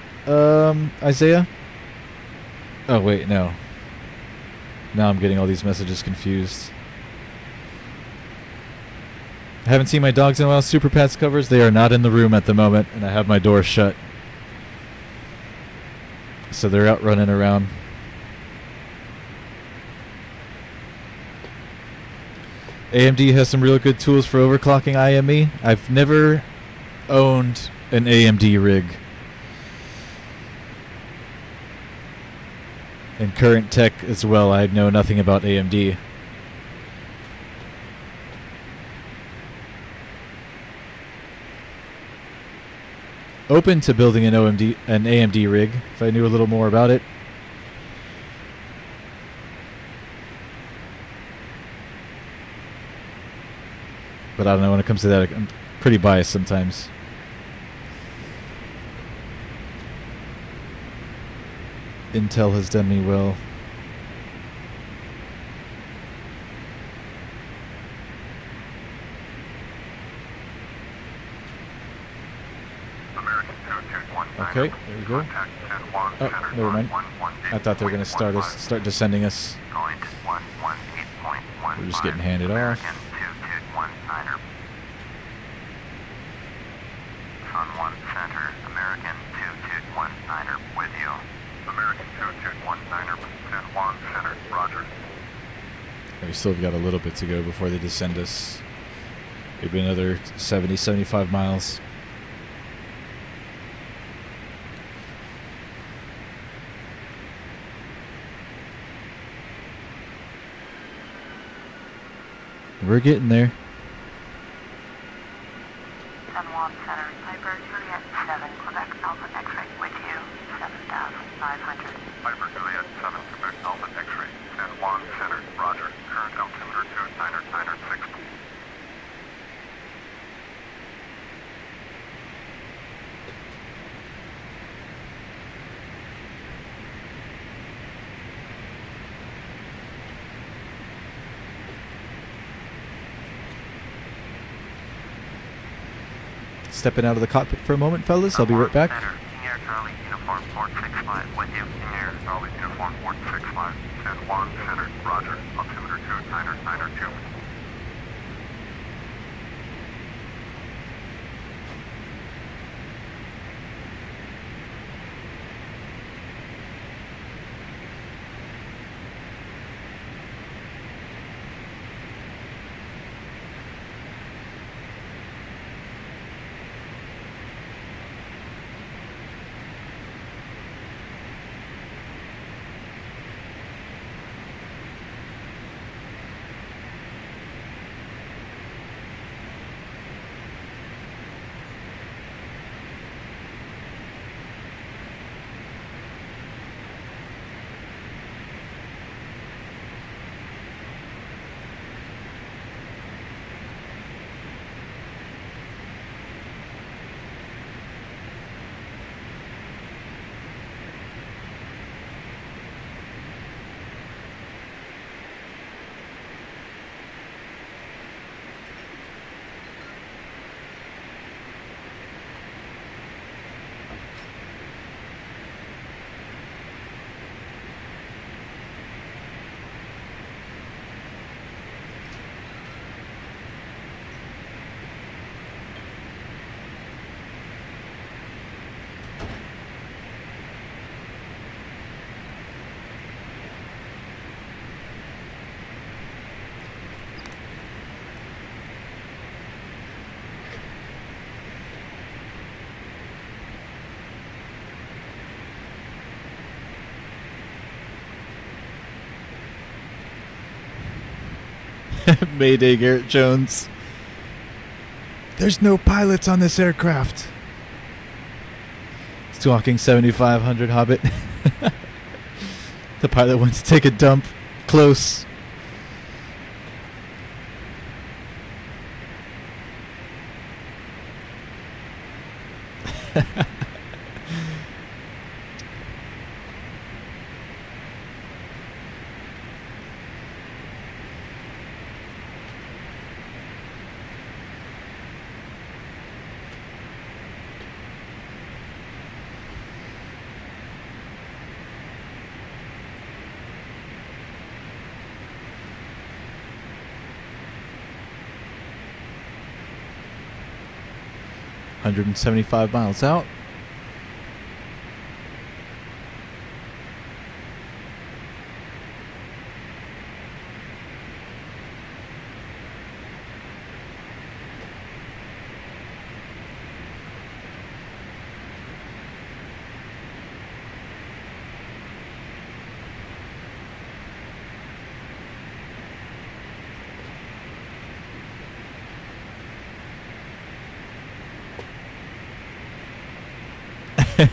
Isaiah? Oh, wait, no. Now I'm getting all these messages confused. I haven't seen my dogs in a while. Super Pets covers. They are not in the room at the moment, and I have my door shut. So they're out running around. AMD has some real good tools for overclocking IME. I've never owned an AMD rig. In current tech as well, I know nothing about AMD. Open to building an AMD rig if I knew a little more about it. But I don't know, when it comes to that, I'm pretty biased sometimes. Intel has done me well. Okay, there we go. Oh, never mind. I thought they were going to start descending us. We're just getting handed off. Sun 1 Center, American 2219er with you. American 2219er, San Juan Center, roger. We still got a little bit to go before they descend us. Maybe another 70, 75 miles. We're getting there. San Juan Center, Piper Juliet 7, Quebec Alpha X-ray with you, 7,500. Piper Juliet 7, Quebec Alpha X-ray, San Juan Center, roger. Current altimeter 2996. Stepping out of the cockpit for a moment, fellas. I'll be right back. Center, Air Charlie Uniform 465 with you. Air Charlie Uniform 465, San Juan Center, roger. Altimeter 2992. Mayday, Garrett Jones. There's no pilots on this aircraft. Stalking 7500 Hobbit. The pilot wants to take a dump close. 175 miles out.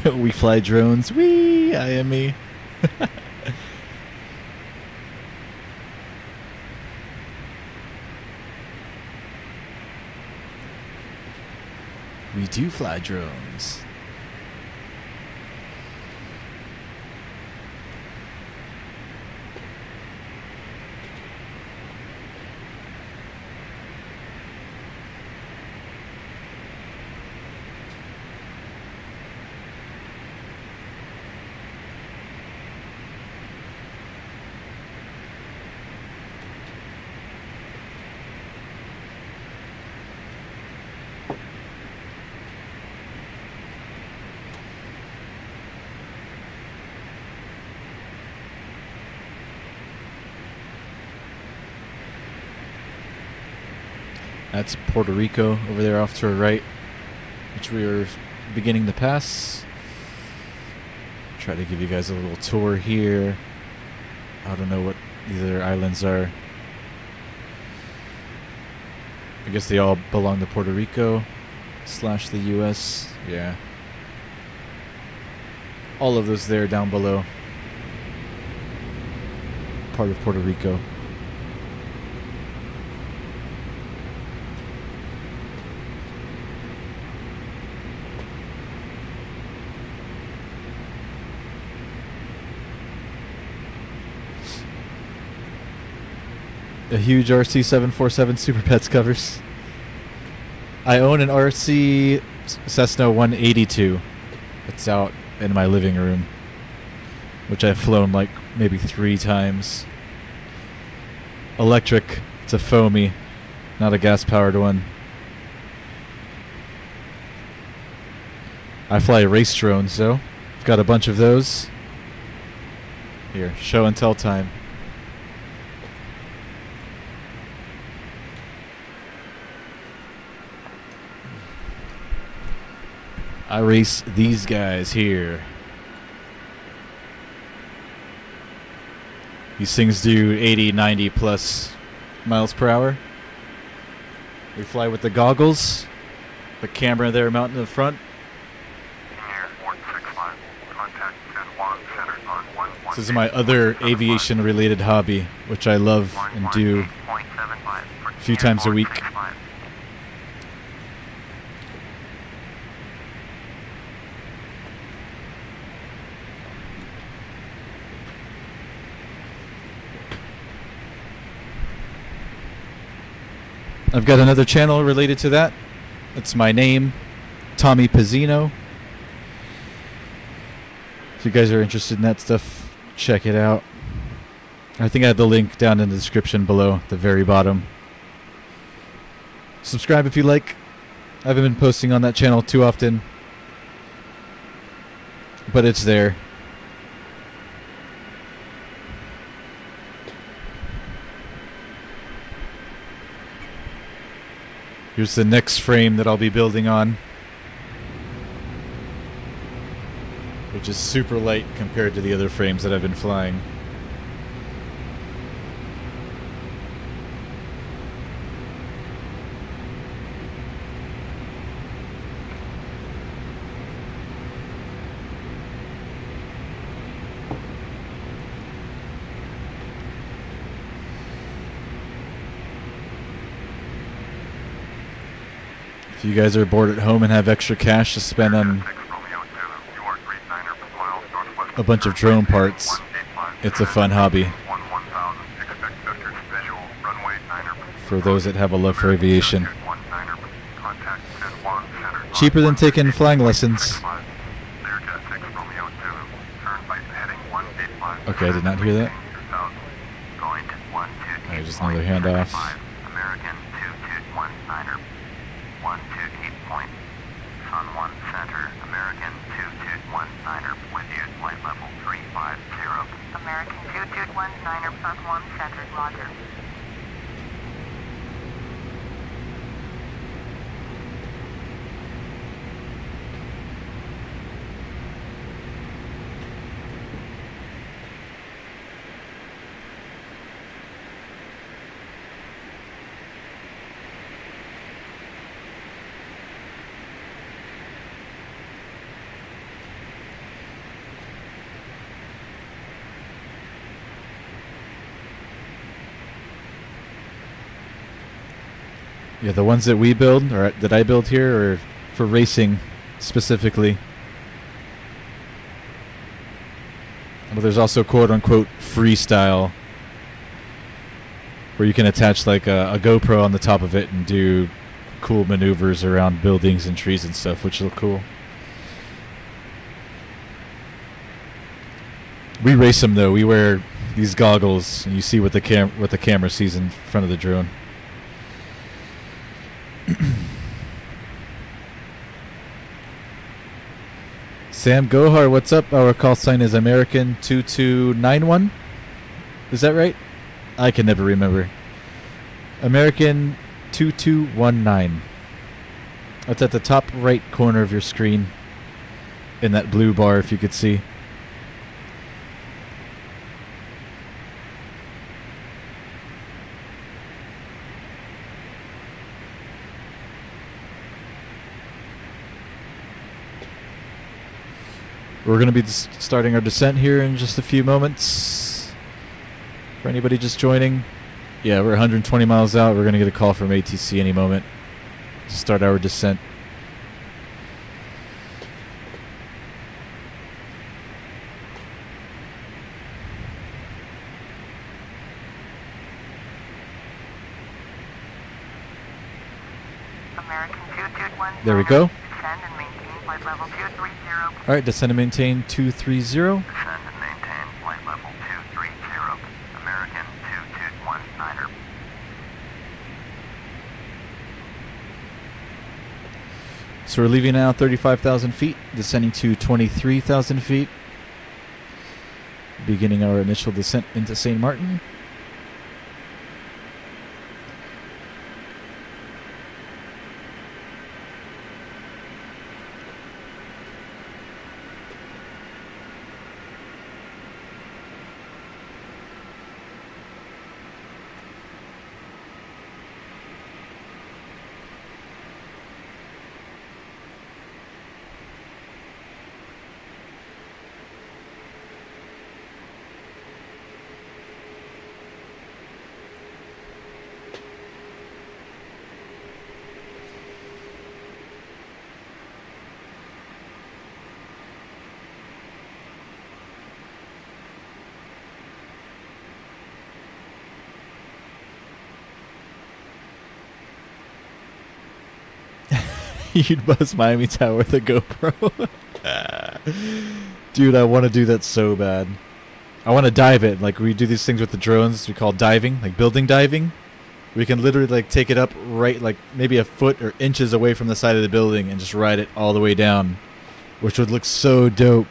We fly drones. Wee, IME. We do fly drones. That's Puerto Rico over there off to our right, which we are beginning to pass. Try to give you guys a little tour here. I don't know what these other islands are. I guess they all belong to Puerto Rico / the US. Yeah. All of those there down below. Part of Puerto Rico. A huge RC 747 Super Pets covers. I own an RC Cessna 182. It's out in my living room, which I've flown like maybe 3 times. Electric. It's a foamy, not a gas-powered one. I fly race drones though. I've got a bunch of those. Here, show and tell time. I race these guys here. These things do 80, 90 plus miles per hour. We fly with the goggles, the camera there mounted in the front. This is my other aviation related hobby, which I love and do a few times a week. I've got another channel related to that. It's my name, Tommy Pizzino. If you guys are interested in that stuff, check it out. I think I have the link down in the description below at the very bottom. Subscribe if you like. I haven't been posting on that channel too often, but it's there. Here's the next frame that I'll be building on, which is super light compared to the other frames that I've been flying. If you guys are bored at home and have extra cash to spend on a bunch of drone parts, it's a fun hobby for those that have a love for aviation. Cheaper than taking flying lessons. Okay, I did not hear that. Alright, just another handoff. Yeah, the ones that we build, or that I build here, are for racing specifically. But there's also quote-unquote freestyle, where you can attach like a GoPro on the top of it and do cool maneuvers around buildings and trees and stuff, which look cool. We race them though. We wear these goggles, and you see what the camera sees in front of the drone. Sam Gohar, what's up? Our call sign is American 2291. Is that right? I can never remember. American 2219. That's at the top right corner of your screen in that blue bar, if you could see. We're going to be starting our descent here in just a few moments. For anybody just joining, yeah, we're 120 miles out. We're going to get a call from ATC any moment to start our descent. American 221. There we go. Descend and maintain flight level 230. All right, descend and maintain 230. Descend and maintain flight level 230. American 2219er. So we're leaving now 35,000 feet, descending to 23,000 feet, beginning our initial descent into St. Martin. You'd buzz Miami Tower with a GoPro. Dude, I want to do that so bad. I want to dive it. Like, we do these things with the drones we call diving, like building diving. We can literally like take it up right, like maybe a foot or inches away from the side of the building and just ride it all the way down, which would look so dope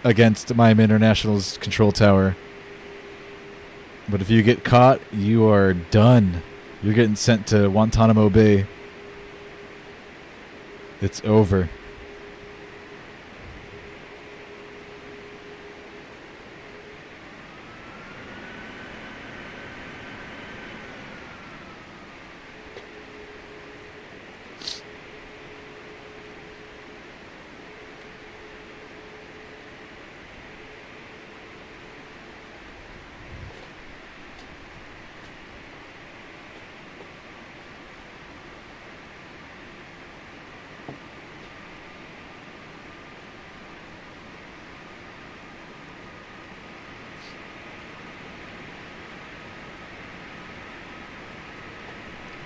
against Miami International's control tower. But if you get caught, you are done. You're getting sent to Guantanamo Bay. It's over.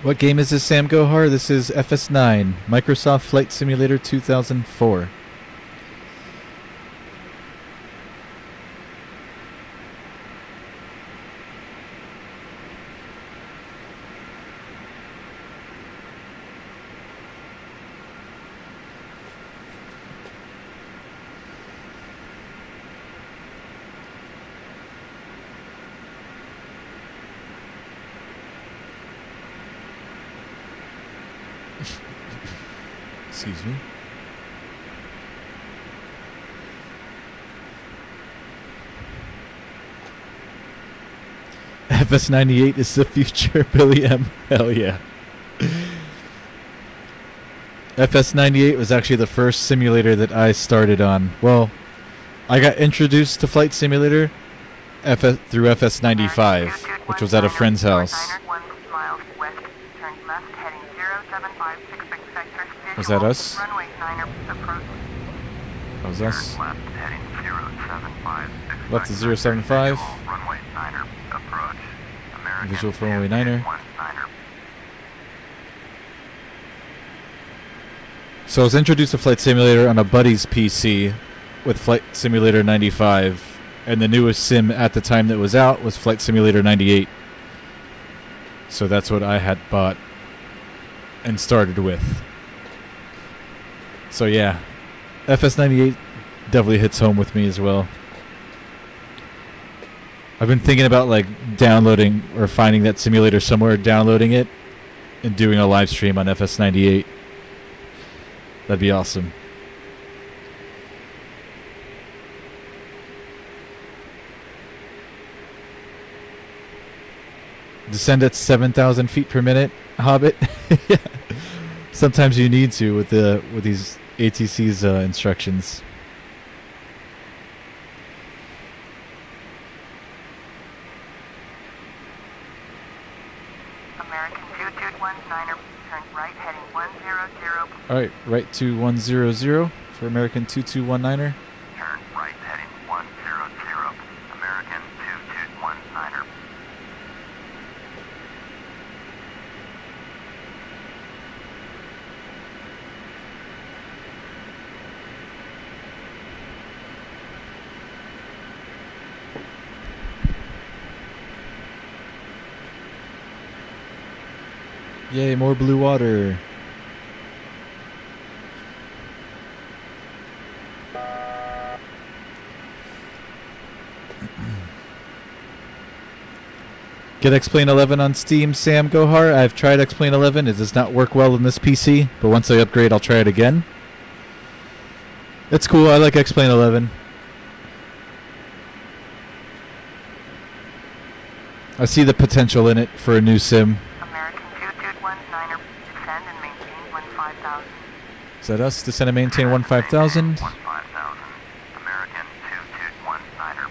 What game is this, Sam Gohar? This is FS9, Microsoft Flight Simulator 2004. Excuse me. FS98 is the future, Billy M. Hell yeah. FS98 was actually the first simulator that I started on. Well, I got introduced to Flight Simulator through FS95, which was at a friend's house. 1 miles west, turn left heading Was that us? Runway 9er approach. That was us. Left heading 075. Left to 075. Runway 9er approach. American Visual for runway 9er. 9er. So I was introduced to Flight Simulator on a buddy's PC with Flight Simulator 95, and the newest sim at the time that was out was Flight Simulator 98. So that's what I had bought and started with. So yeah, FS98 definitely hits home with me as well. I've been thinking about like downloading or finding that simulator somewhere, downloading it, and doing a live stream on FS98. That'd be awesome. Descend at 7,000 feet per minute, Hobbit. Yeah. Sometimes you need to with these ATC's instructions. American 2219er, turn right heading 100. All right, right to 100 for American 2219er. Turn right heading 100. American 2219er. Yay, more blue water. Get X-Plane 11 on Steam, Sam Gohar. I've tried X-Plane 11. It does not work well in this PC, but once I upgrade, I'll try it again. It's cool. I like X-Plane 11. I see the potential in it for a new sim. American 2219er, descend and maintain 15,000. Is that us? Descend and maintain 15,000. 15,000. American 2219er.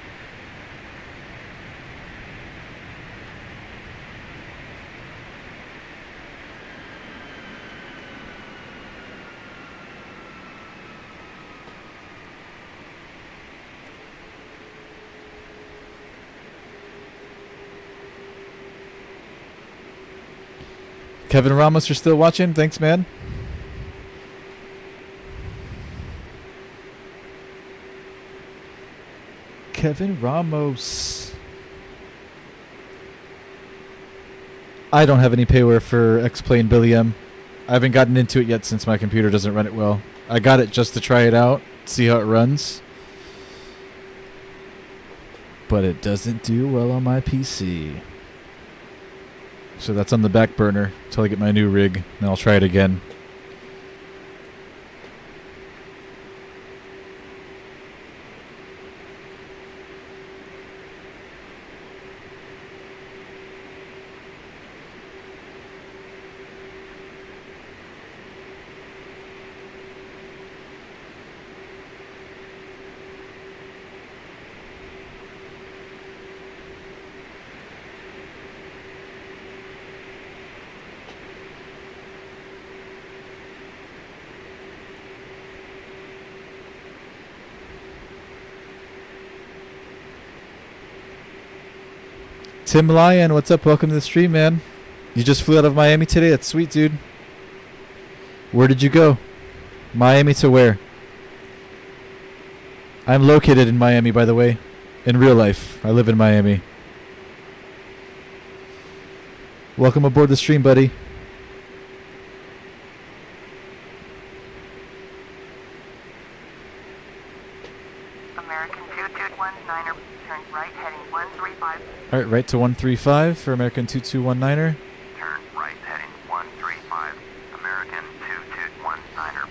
Kevin Ramos, you're still watching? Thanks, man. Kevin Ramos. I don't have any payware for X-Plane Billy M. I haven't gotten into it yet since my computer doesn't run it well. I got it just to try it out, see how it runs. But it doesn't do well on my PC. So that's on the back burner until I get my new rig, and I'll try it again. Tim Lyon, what's up? Welcome to the stream, man. You just flew out of Miami today? That's sweet, dude. Where did you go? Miami to where? I'm located in Miami, by the way. In real life. I live in Miami. Welcome aboard the stream, buddy. American 2219er, turn right heading 135. All right, right to 135 for American 2219er. Turn right heading 135. American 2219er.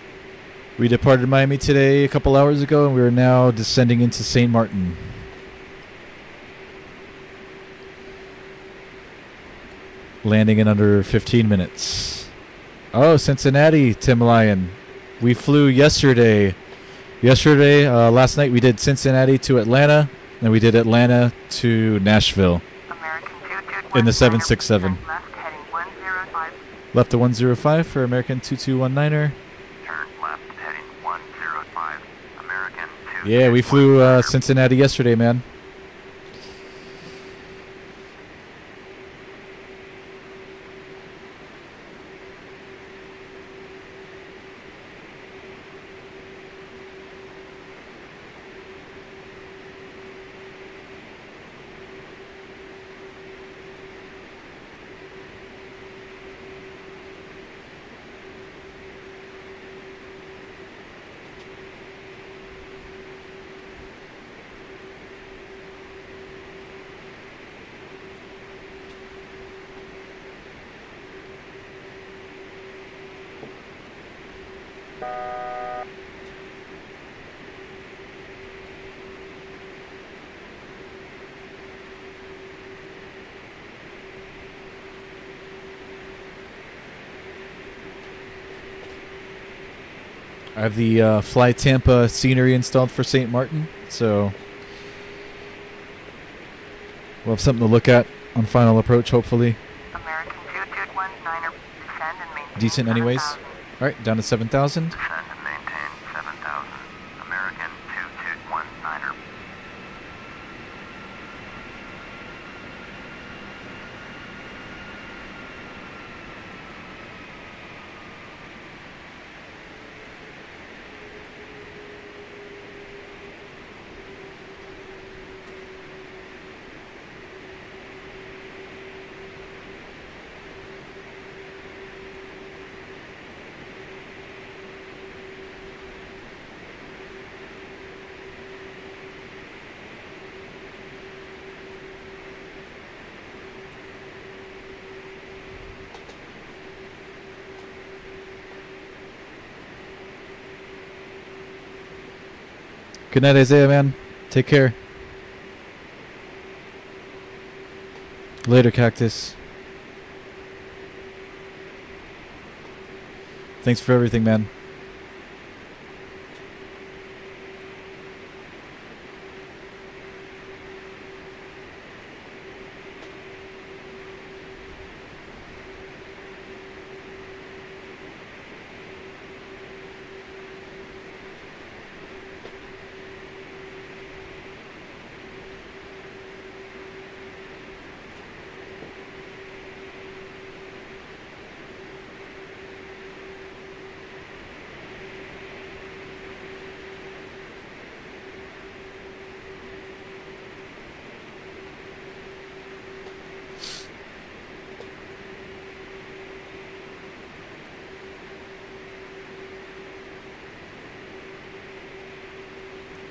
We departed Miami today a couple hours ago, and we are now descending into St. Martin. Landing in under 15 minutes. Oh, Cincinnati, Tim Lyon. We flew yesterday. Last night we did Cincinnati to Atlanta, and we did Atlanta to Nashville American 2219er, in the 767. turn left heading 105. Left to 105 for American 2219er. Turn left, heading 105, American 2219er. Yeah, we flew Cincinnati yesterday, man. I have the FlyTampa scenery installed for St. Martin, so we'll have something to look at on final approach, hopefully. American 2219er, descend and maintain Decent anyways. 7,000. Alright, down to 7,000. Descend and maintain 7,000, American 2219er. Good night, Isaiah, man. Take care. Later, Cactus. Thanks for everything, man.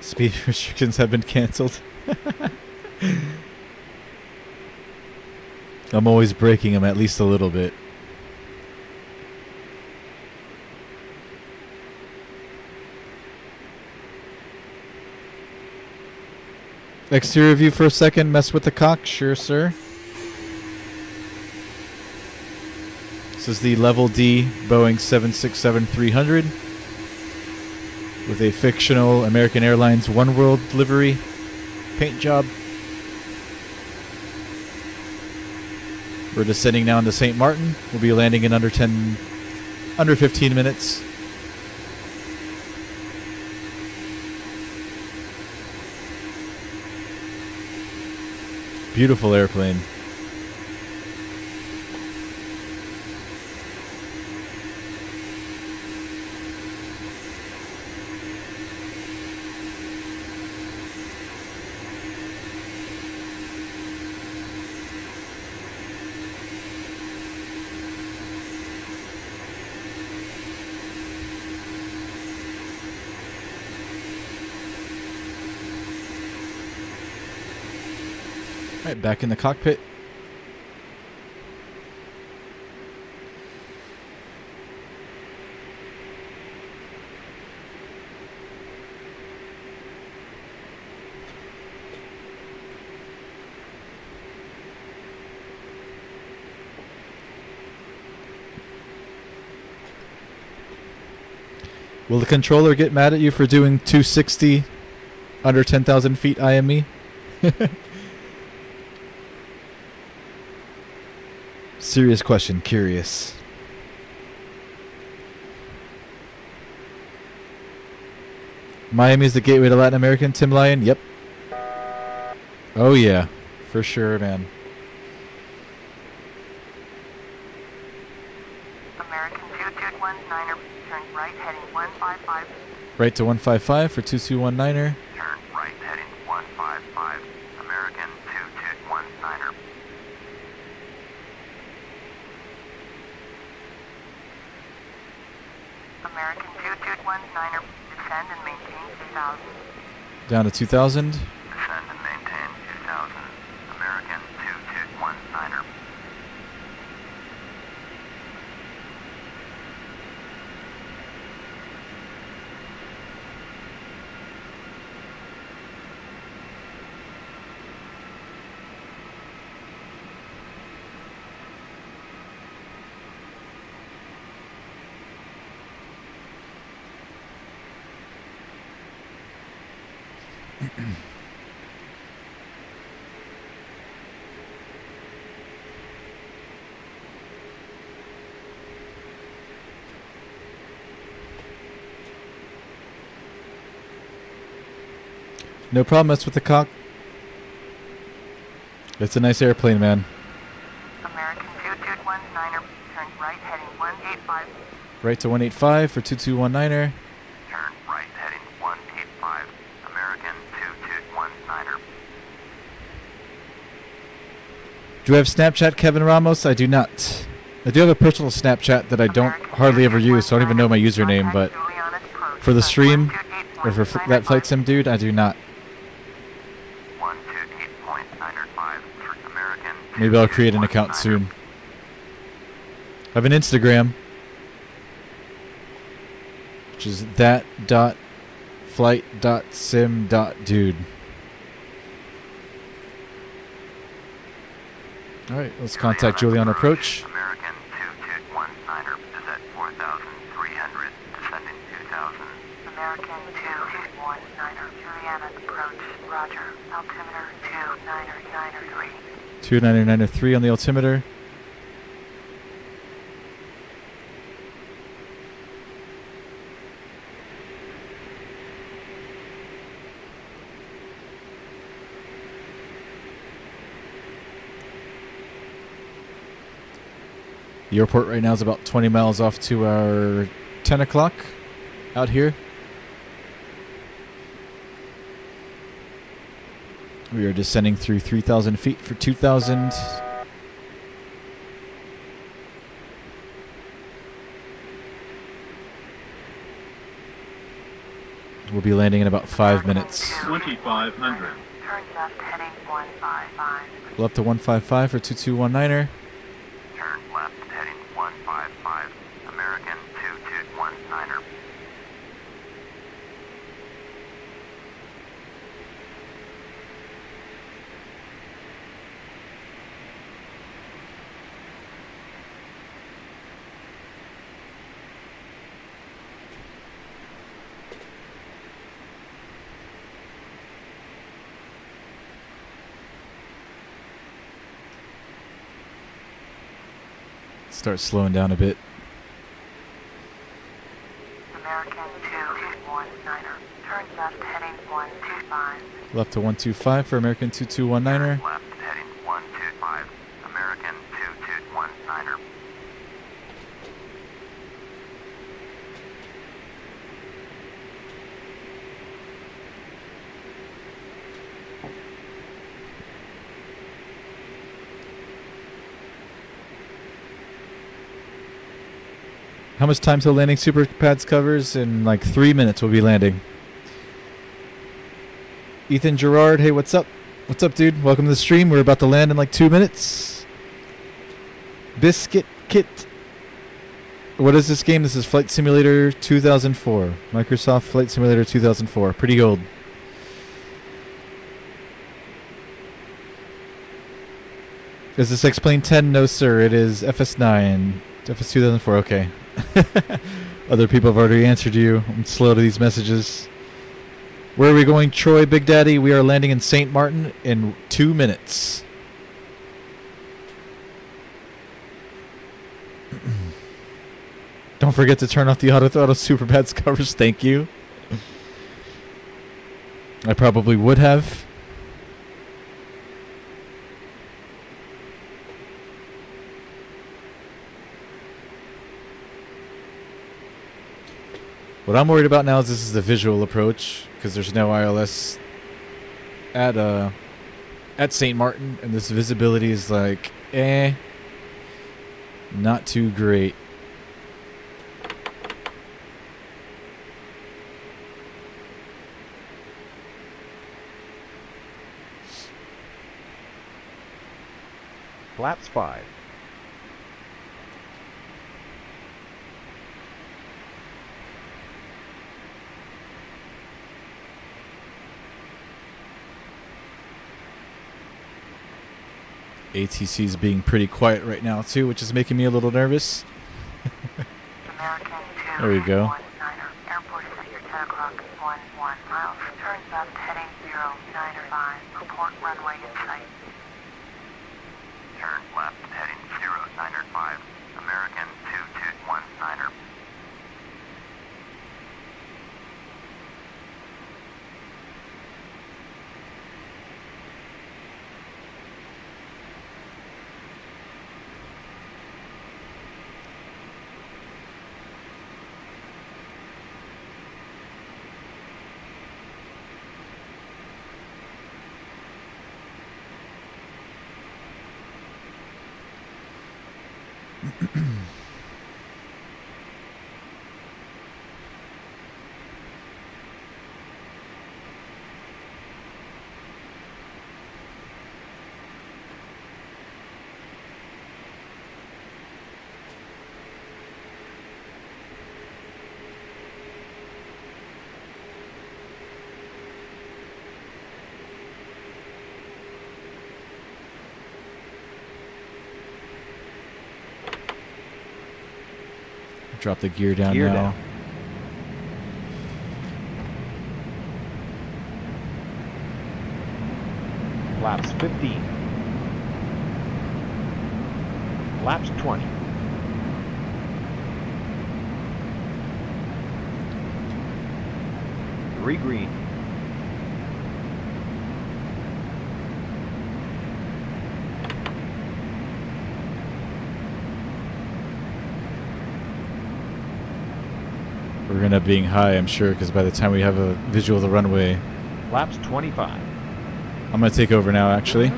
Speed restrictions have been canceled. I'm always breaking them at least a little bit. Exterior view for a second. Mess with the cock. Sure, sir. This is the Level D Boeing 767-300 with a fictional American Airlines One World livery paint job. We're descending now into St. Martin. We'll be landing in under 15 minutes. Beautiful airplane. Alright, back in the cockpit. Will the controller get mad at you for doing 260 under 10,000 feet IME? Serious question, curious. Miami is the gateway to Latin America. Tim Lyon. Yep. Oh yeah, for sure, man. American 2219er, turn right heading 155. Right to 155 for 2219er. Turn right heading 155. American 2219er. American 2219er, descend and maintain 2000. Down to 2000. Descend and maintain 2000. American 2219er. No problem. That's with the cock. It's a nice airplane, man. American 2219er, turn right heading 185. Right to 185 for 2219er. Turn right heading 185. American 2219er. Do I have Snapchat, Kevin Ramos? I do not. I do have a personal Snapchat that I don't hardly ever use, so I don't even know my username, but for the stream, or for that flight sim dude, I do not. 128.905 American. Maybe I'll create an account soon. I have an Instagram, which is that.flight.sim.dude. Alright, let's contact Julian approach. American 2219er is at 4,300, descending 2,000. American 2219er, Juliana approach, roger, altimeter 29993. 29903 on the altimeter. The airport right now is about 20 miles off to our 10 o'clock out here. We are descending through 3,000 feet for 2,000. We'll be landing in about 5 minutes. 2,500. Turn left heading 155. Left to 155 for 2219er. Turn left heading 155. American 2219er. Start slowing down a bit. American 2219er. Turn left heading 125. Left to 125 for American 2219er. Left heading 125. American 2219er. How much time till landing? Super pads covers in like 3 minutes. We'll be landing. Ethan Gerard, hey, what's up? What's up, dude? Welcome to the stream. We're about to land in like 2 minutes. Biscuit Kit. What is this game? This is Flight Simulator 2004. Microsoft Flight Simulator 2004. Pretty old. Is this X-Plane 10? No, sir. It is FS9. FS 2004. Okay. Other people have already answered you. I'm slow to these messages. Where are we going, Troy, Big Daddy? We are landing in St. Martin in 2 minutes. Don't forget to turn off the auto throttle super pads covers. Thank you. I probably would have. What I'm worried about now is this is the visual approach, because there's no ILS at St. Martin, and this visibility is like, not too great. Flaps 5. ATC's being pretty quiet right now too, which is making me a little nervous. There we go. Airport is at your 10 o'clock, 11 miles. Turn left heading 095. Report runway in sight. Turn left heading 095. American 2219er. Drop the gear down Gear now. down. Flaps 15. Flaps 20. Three green. We're gonna end up being high, I'm sure, because by the time we have a visual of the runway, Flaps 25. I'm gonna take over now, actually.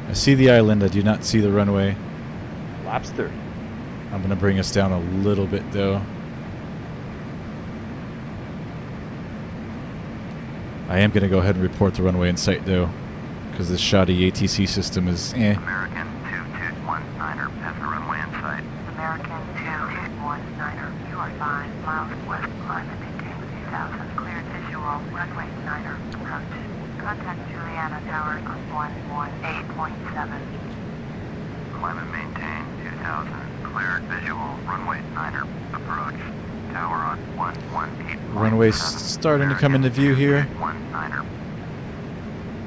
I see the island, I do not see the runway. Flaps 30. I'm gonna bring us down a little bit, though. I am gonna go ahead and report the runway in sight, though, because this shoddy ATC system is American 2219er has a runway in sight. American 2219er, you are 5 miles west, climb and maintain 2000, cleared visual, runway 9er, approach. Contact Juliana Tower on 118.7. Climb and maintain 2000, cleared visual, runway 9er, approach. Tower on 118. runway starting to come into view here. 19er.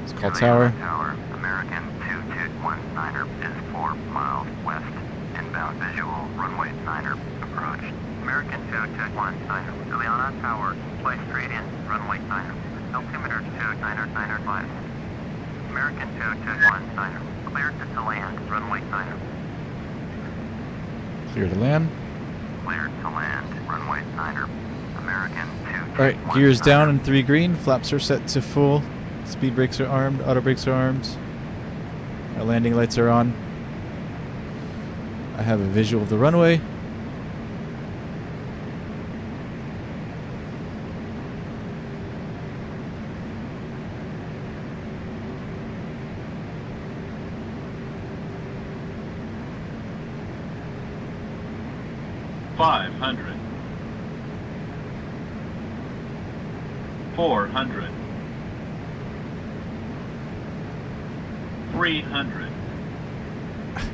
It's called Tower. Tower, American 2219er is 4 miles west. Inbound visual, runway 9er, approach. American 2219er, Juliana Tower, fly straight in, runway 9er. Altimeter 2995. American 2219er, cleared to land, runway 9er. Clear to land. Cleared to land, runway 9er. American 2219er. Alright, gears down and 3 green. Flaps are set to full. Speed brakes are armed. Auto brakes are armed. Our landing lights are on. I have a visual of the runway. $500, $400, $300.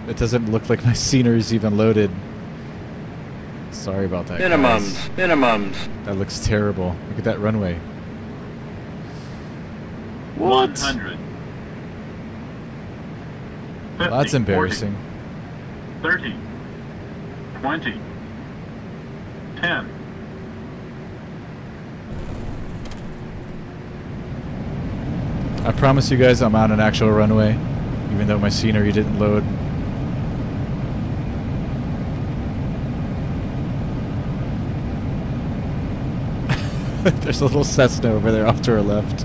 It doesn't look like my scenery is even loaded. Sorry about that, guys. Minimums. That looks terrible. Look at that runway. What? 100, Well, that's embarrassing. 40, 30, 20, 10. I promise you guys I'm on an actual runway, even though my scenery didn't load. There's a little Cessna over there off to our left.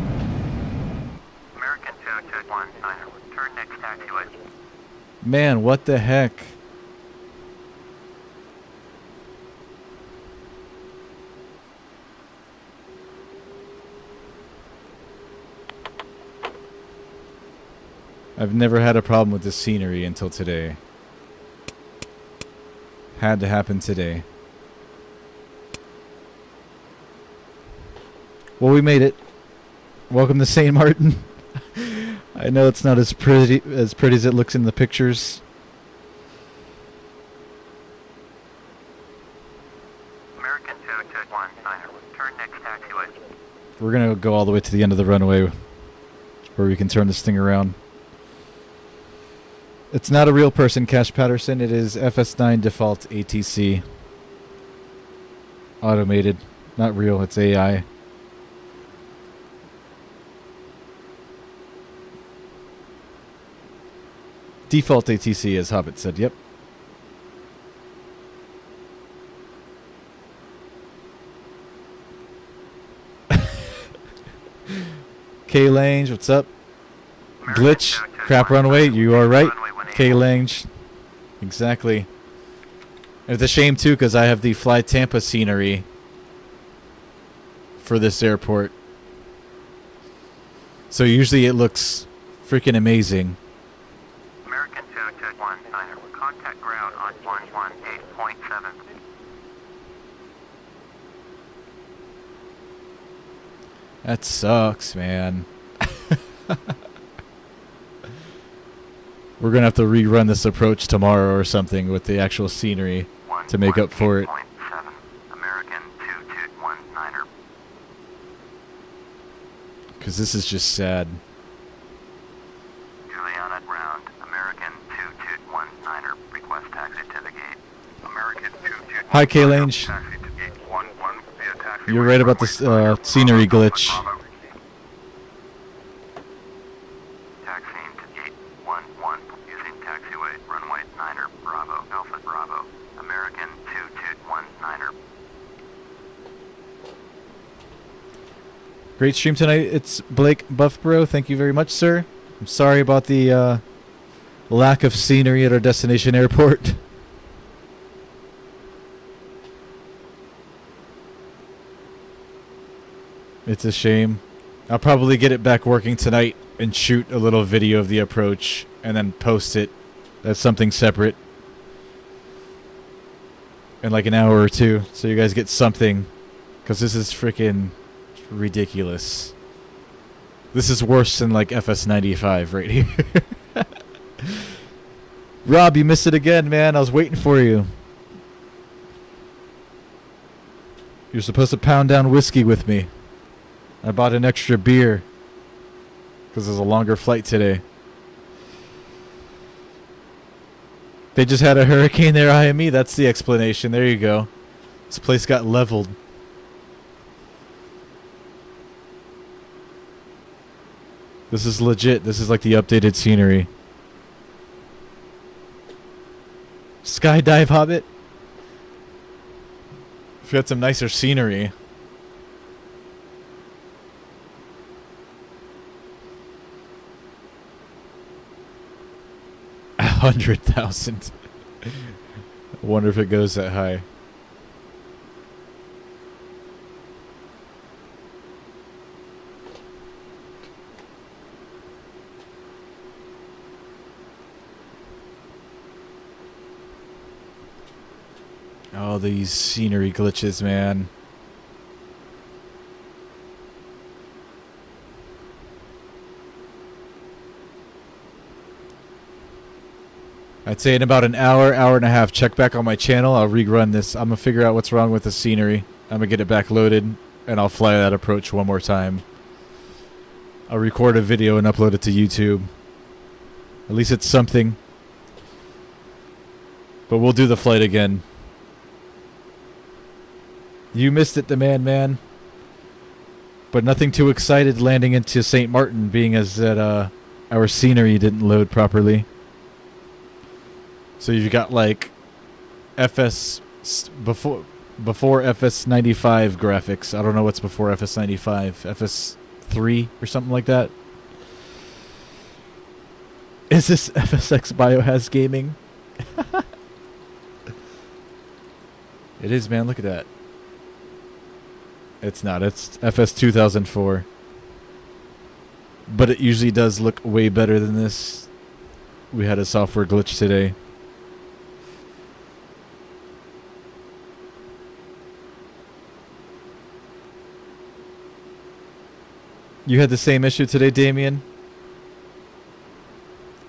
American 221 Niner, turn next taxiway. Man, what the heck? I've never had a problem with this scenery until today. Had to happen today. Well, we made it. Welcome to St. Martin. I know it's not as pretty as it looks in the pictures. American 221 Niner, turn next taxiway. We're gonna go all the way to the end of the runway where we can turn this thing around. It's not a real person, Cash Patterson. It is FS9 default ATC. Automated. Not real, it's AI. Default ATC, as Hobbit said. Yep. K-Lange, what's up? Glitch, crap runway, you are right. K-Lange. Exactly. And it's a shame, too, because I have the FlyTampa scenery for this airport. So usually it looks freaking amazing. American 221 Niner, contact ground on 118.7. That sucks, man. We're going to have to rerun this approach tomorrow or something with the actual scenery to make up for it. American 221 Niner. Because this is just sad. Juliana ground, American 221 Niner, request taxi to the gate. American 221. Hi, K-Lange. Taxi to gate 11 via taxi. You're right about this scenery glitch. Taxiing to gate 11 using taxiway runway Niner Bravo Alpha Bravo. American 221 Niner. Great stream tonight. It's Blake Buffbro. Thank you very much, sir. I'm sorry about the lack of scenery at our destination airport. It's a shame. I'll probably get it back working tonight and shoot a little video of the approach and then post it as something separate in like an hour or two so you guys get something, because this is freaking ridiculous. This is worse than like FS95 right here. Rob, you missed it again, man. I was waiting for you. You're supposed to pound down whiskey with me. I bought an extra beer because there's a longer flight today. They just had a hurricane there, IME. That's the explanation. There you go. This place got leveled. This is legit. This is like the updated scenery. Skydive, Hobbit. If you had some nicer scenery. 100,000. I wonder if it goes that high. Oh, these scenery glitches, man. I'd say in about an hour, hour and a half, check back on my channel. I'll rerun this. I'm going to figure out what's wrong with the scenery. I'm going to get it back loaded, and I'll fly that approach one more time. I'll record a video and upload it to YouTube. At least it's something. But we'll do the flight again. You missed it, Demand Man. But nothing too excited landing into St. Martin, being as that our scenery didn't load properly. So you've got like FS before FS95 graphics. I don't know what's before FS95. FS3 or something like that. Is this FSX Biohazard Gaming? It is, man. Look at that. It's not. It's FS 2004. But it usually does look way better than this. We had a software glitch today. You had the same issue today, Damien?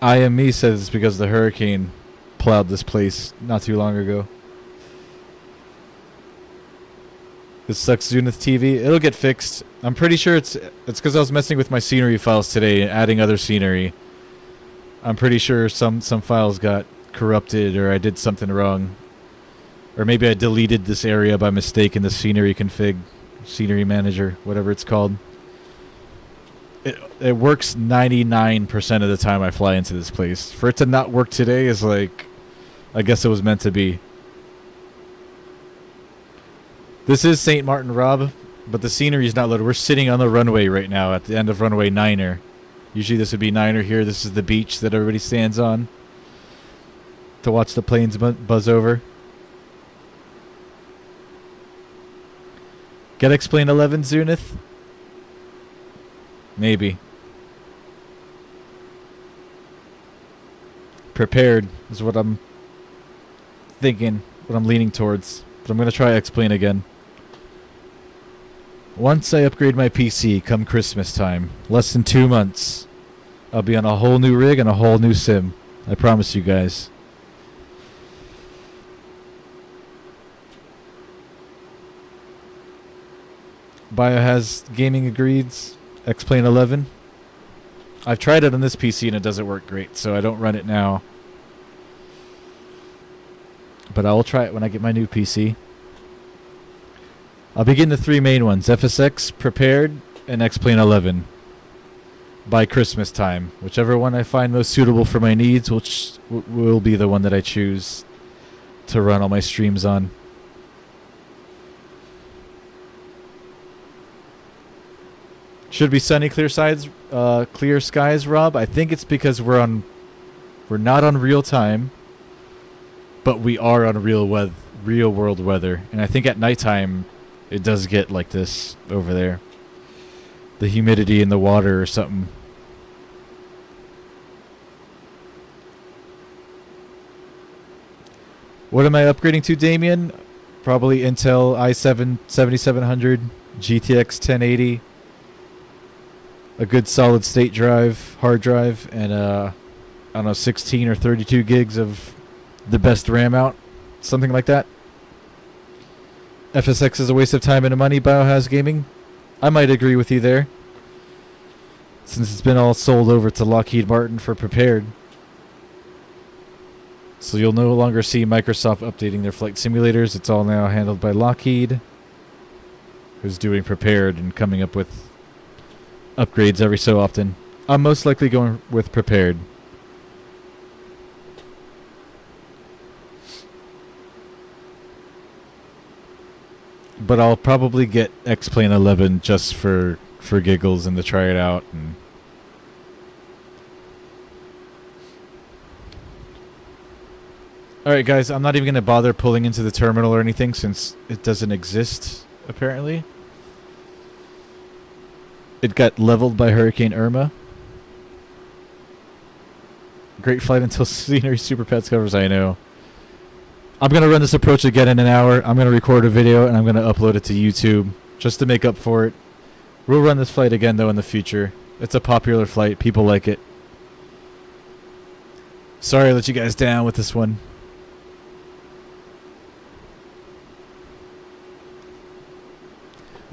IME says it's because the hurricane plowed this place not too long ago. This sucks, Zenith TV. It'll get fixed. I'm pretty sure it's because I was messing with my scenery files today and adding other scenery. I'm pretty sure some files got corrupted or I did something wrong. Or maybe I deleted this area by mistake in the scenery config, scenery manager, whatever it's called. It works 99% of the time I fly into this place. For it to not work today is like, I guess it was meant to be. This is St. Martin, Rob, but the scenery is not loaded. We're sitting on the runway right now at the end of runway 9er. Usually this would be 9er here. This is the beach that everybody stands on to watch the planes buzz over. Get X-Plane 11, Zenith? Maybe. Prepared is what I'm thinking, what I'm leaning towards. But I'm going to try X-Plane again. Once I upgrade my PC come Christmas time, less than 2 months, I'll be on a whole new rig and a whole new sim. I promise you guys. Biohazard Gaming agrees. X-Plane 11. I've tried it on this PC and it doesn't work great, so I don't run it now. But I will try it when I get my new PC. I'll begin the 3 main ones, FSX, Prepared, and X-Plane 11. By Christmas time. Whichever one I find most suitable for my needs will be the one that I choose to run all my streams on. Should be sunny, clear skies, Rob. I think it's because we're not on real time, but we are on real world weather. And I think at nighttime it does get like this over there. The humidity in the water or something. What am I upgrading to, Damien? Probably Intel i7 7700, GTX 1080. A good solid state drive, hard drive, and I don't know, 16 or 32 gigs of the best RAM out. Something like that. FSX is a waste of time and money, Biohazard Gaming. I might agree with you there. Since it's been all sold over to Lockheed Martin for Prepared. So you'll no longer see Microsoft updating their flight simulators. It's all now handled by Lockheed, who's doing Prepared and coming up with upgrades every so often. I'm most likely going with Prepared. But I'll probably get X-Plane 11 just for giggles and to try it out. And alright guys, I'm not even going to bother pulling into the terminal or anything since it doesn't exist, apparently. It got leveled by Hurricane Irma. Great flight until Scenery Super Pets covers, I know. I'm going to run this approach again in an hour. I'm going to record a video and I'm going to upload it to YouTube just to make up for it. We'll run this flight again though in the future. It's a popular flight. People like it. Sorry I let you guys down with this one.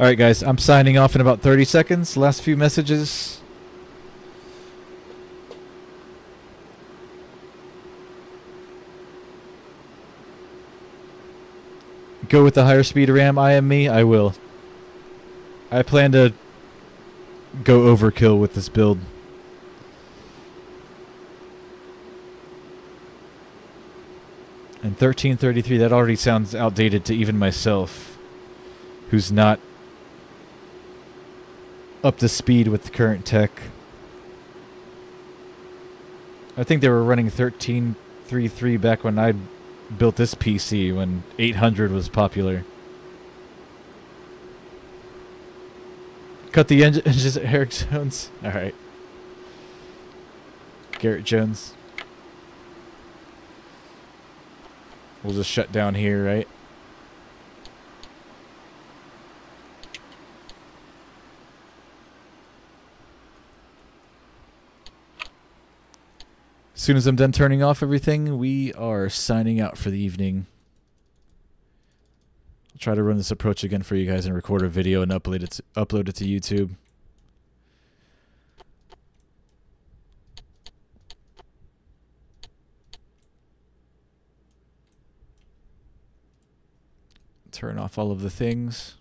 Alright guys, I'm signing off in about 30 seconds. Last few messages. go with the higher speed RAM, IME, I will. I plan to go overkill with this build. And 1333, that already sounds outdated to even myself, who's not up to speed with the current tech. I think they were running 1333 back when I built this PC, when 800 was popular. Cut the engines at Eric Jones. Alright. Garrett Jones. We'll just shut down here, right? As soon as I'm done turning off everything, we are signing out for the evening. I'll try to run this approach again for you guys and record a video and upload it to YouTube. Turn off all of the things.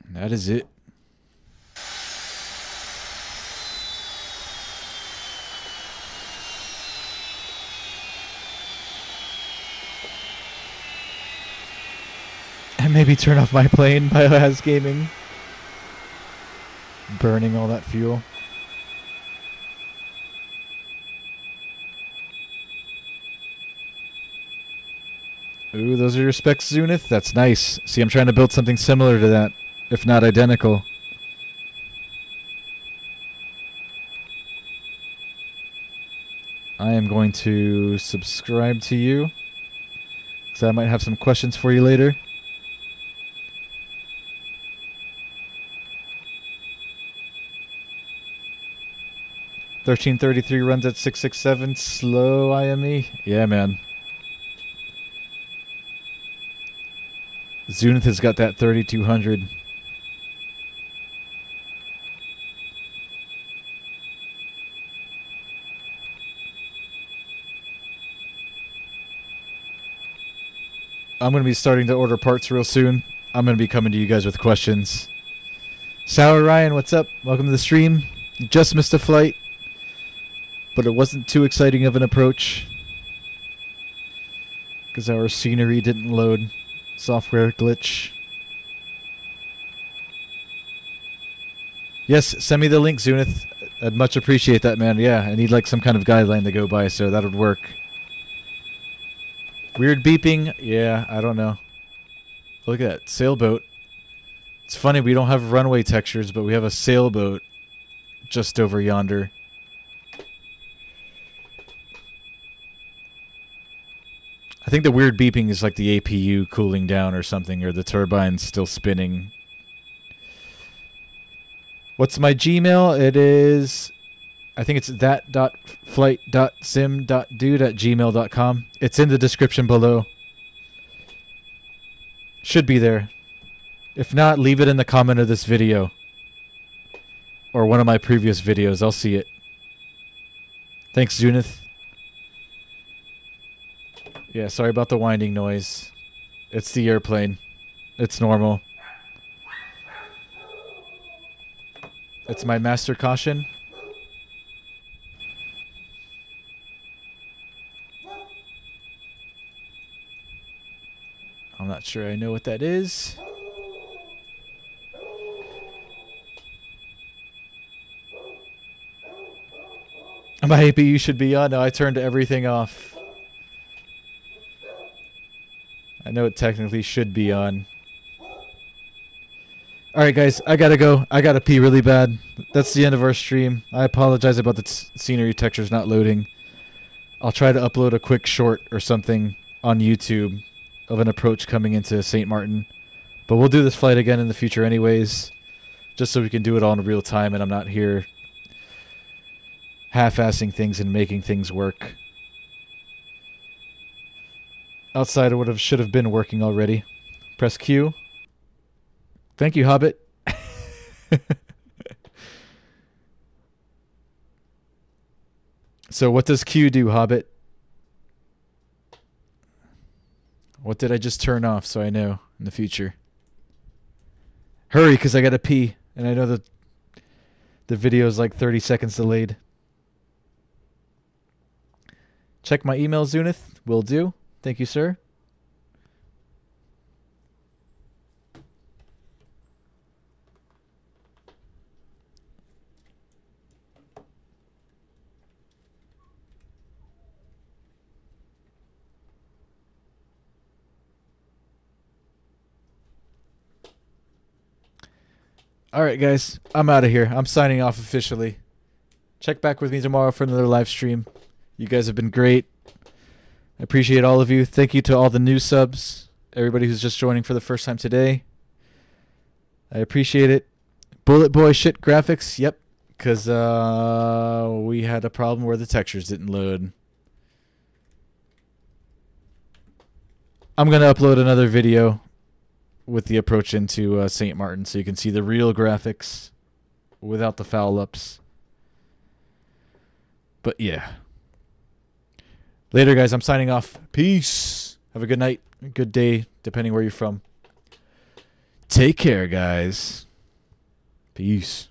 And that is it. And maybe turn off my plane, Biohaz Gaming. Burning all that fuel. Ooh, those are your specs, Zunith? That's nice. See, I'm trying to build something similar to that, if not identical. I am going to subscribe to you, because I might have some questions for you later. $13.33 runs at 667, slow IME. Yeah, man. Zunith has got that 3200. I'm going to be starting to order parts real soon. I'm going to be coming to you guys with questions. Sour Ryan, what's up? Welcome to the stream. You just missed a flight, but it wasn't too exciting of an approach because our scenery didn't load. Software glitch. Yes, send me the link, Zunith. I'd much appreciate that, man. Yeah, I need like some kind of guideline to go by, so that would work. Weird beeping? Yeah, I don't know. Look at that sailboat. It's funny, we don't have runway textures, but we have a sailboat just over yonder. I think the weird beeping is like the APU cooling down or something, or the turbines still spinning. What's my Gmail? It is, I think it's that.flight.sim.dude@gmail.com. It's in the description below. Should be there. If not, leave it in the comment of this video. Or one of my previous videos. I'll see it. Thanks, Zunith. Yeah, sorry about the winding noise. It's the airplane. It's normal. It's my master caution. I'm not sure I know what that is. My APU should be on. No, I turned everything off. I know it technically should be on. Alright guys, I gotta go. I gotta pee really bad. That's the end of our stream. I apologize about the scenery textures not loading. I'll try to upload a quick short or something on YouTube of an approach coming into St. Martin. But we'll do this flight again in the future anyways. Just so we can do it all in real time and I'm not here half-assing things and making things work. Outside of what should have been working already. Press Q. Thank you, Hobbit. So what does Q do, Hobbit? What did I just turn off so I know in the future? Hurry, because I got to pee. And I know that the video is like 30 seconds delayed. Check my email, Zunith. Will do. Thank you, sir. All right, guys. I'm out of here. I'm signing off officially. Check back with me tomorrow for another live stream. You guys have been great. I appreciate all of you. Thank you to all the new subs. Everybody who's just joining for the first time today. I appreciate it. Bullet Boy shit graphics. Yep. Because we had a problem where the textures didn't load. I'm going to upload another video with the approach into St. Martin so you can see the real graphics without the foul ups. But yeah. Later, guys. I'm signing off. Peace. Have a good night. Good day, depending where you're from. Take care, guys. Peace.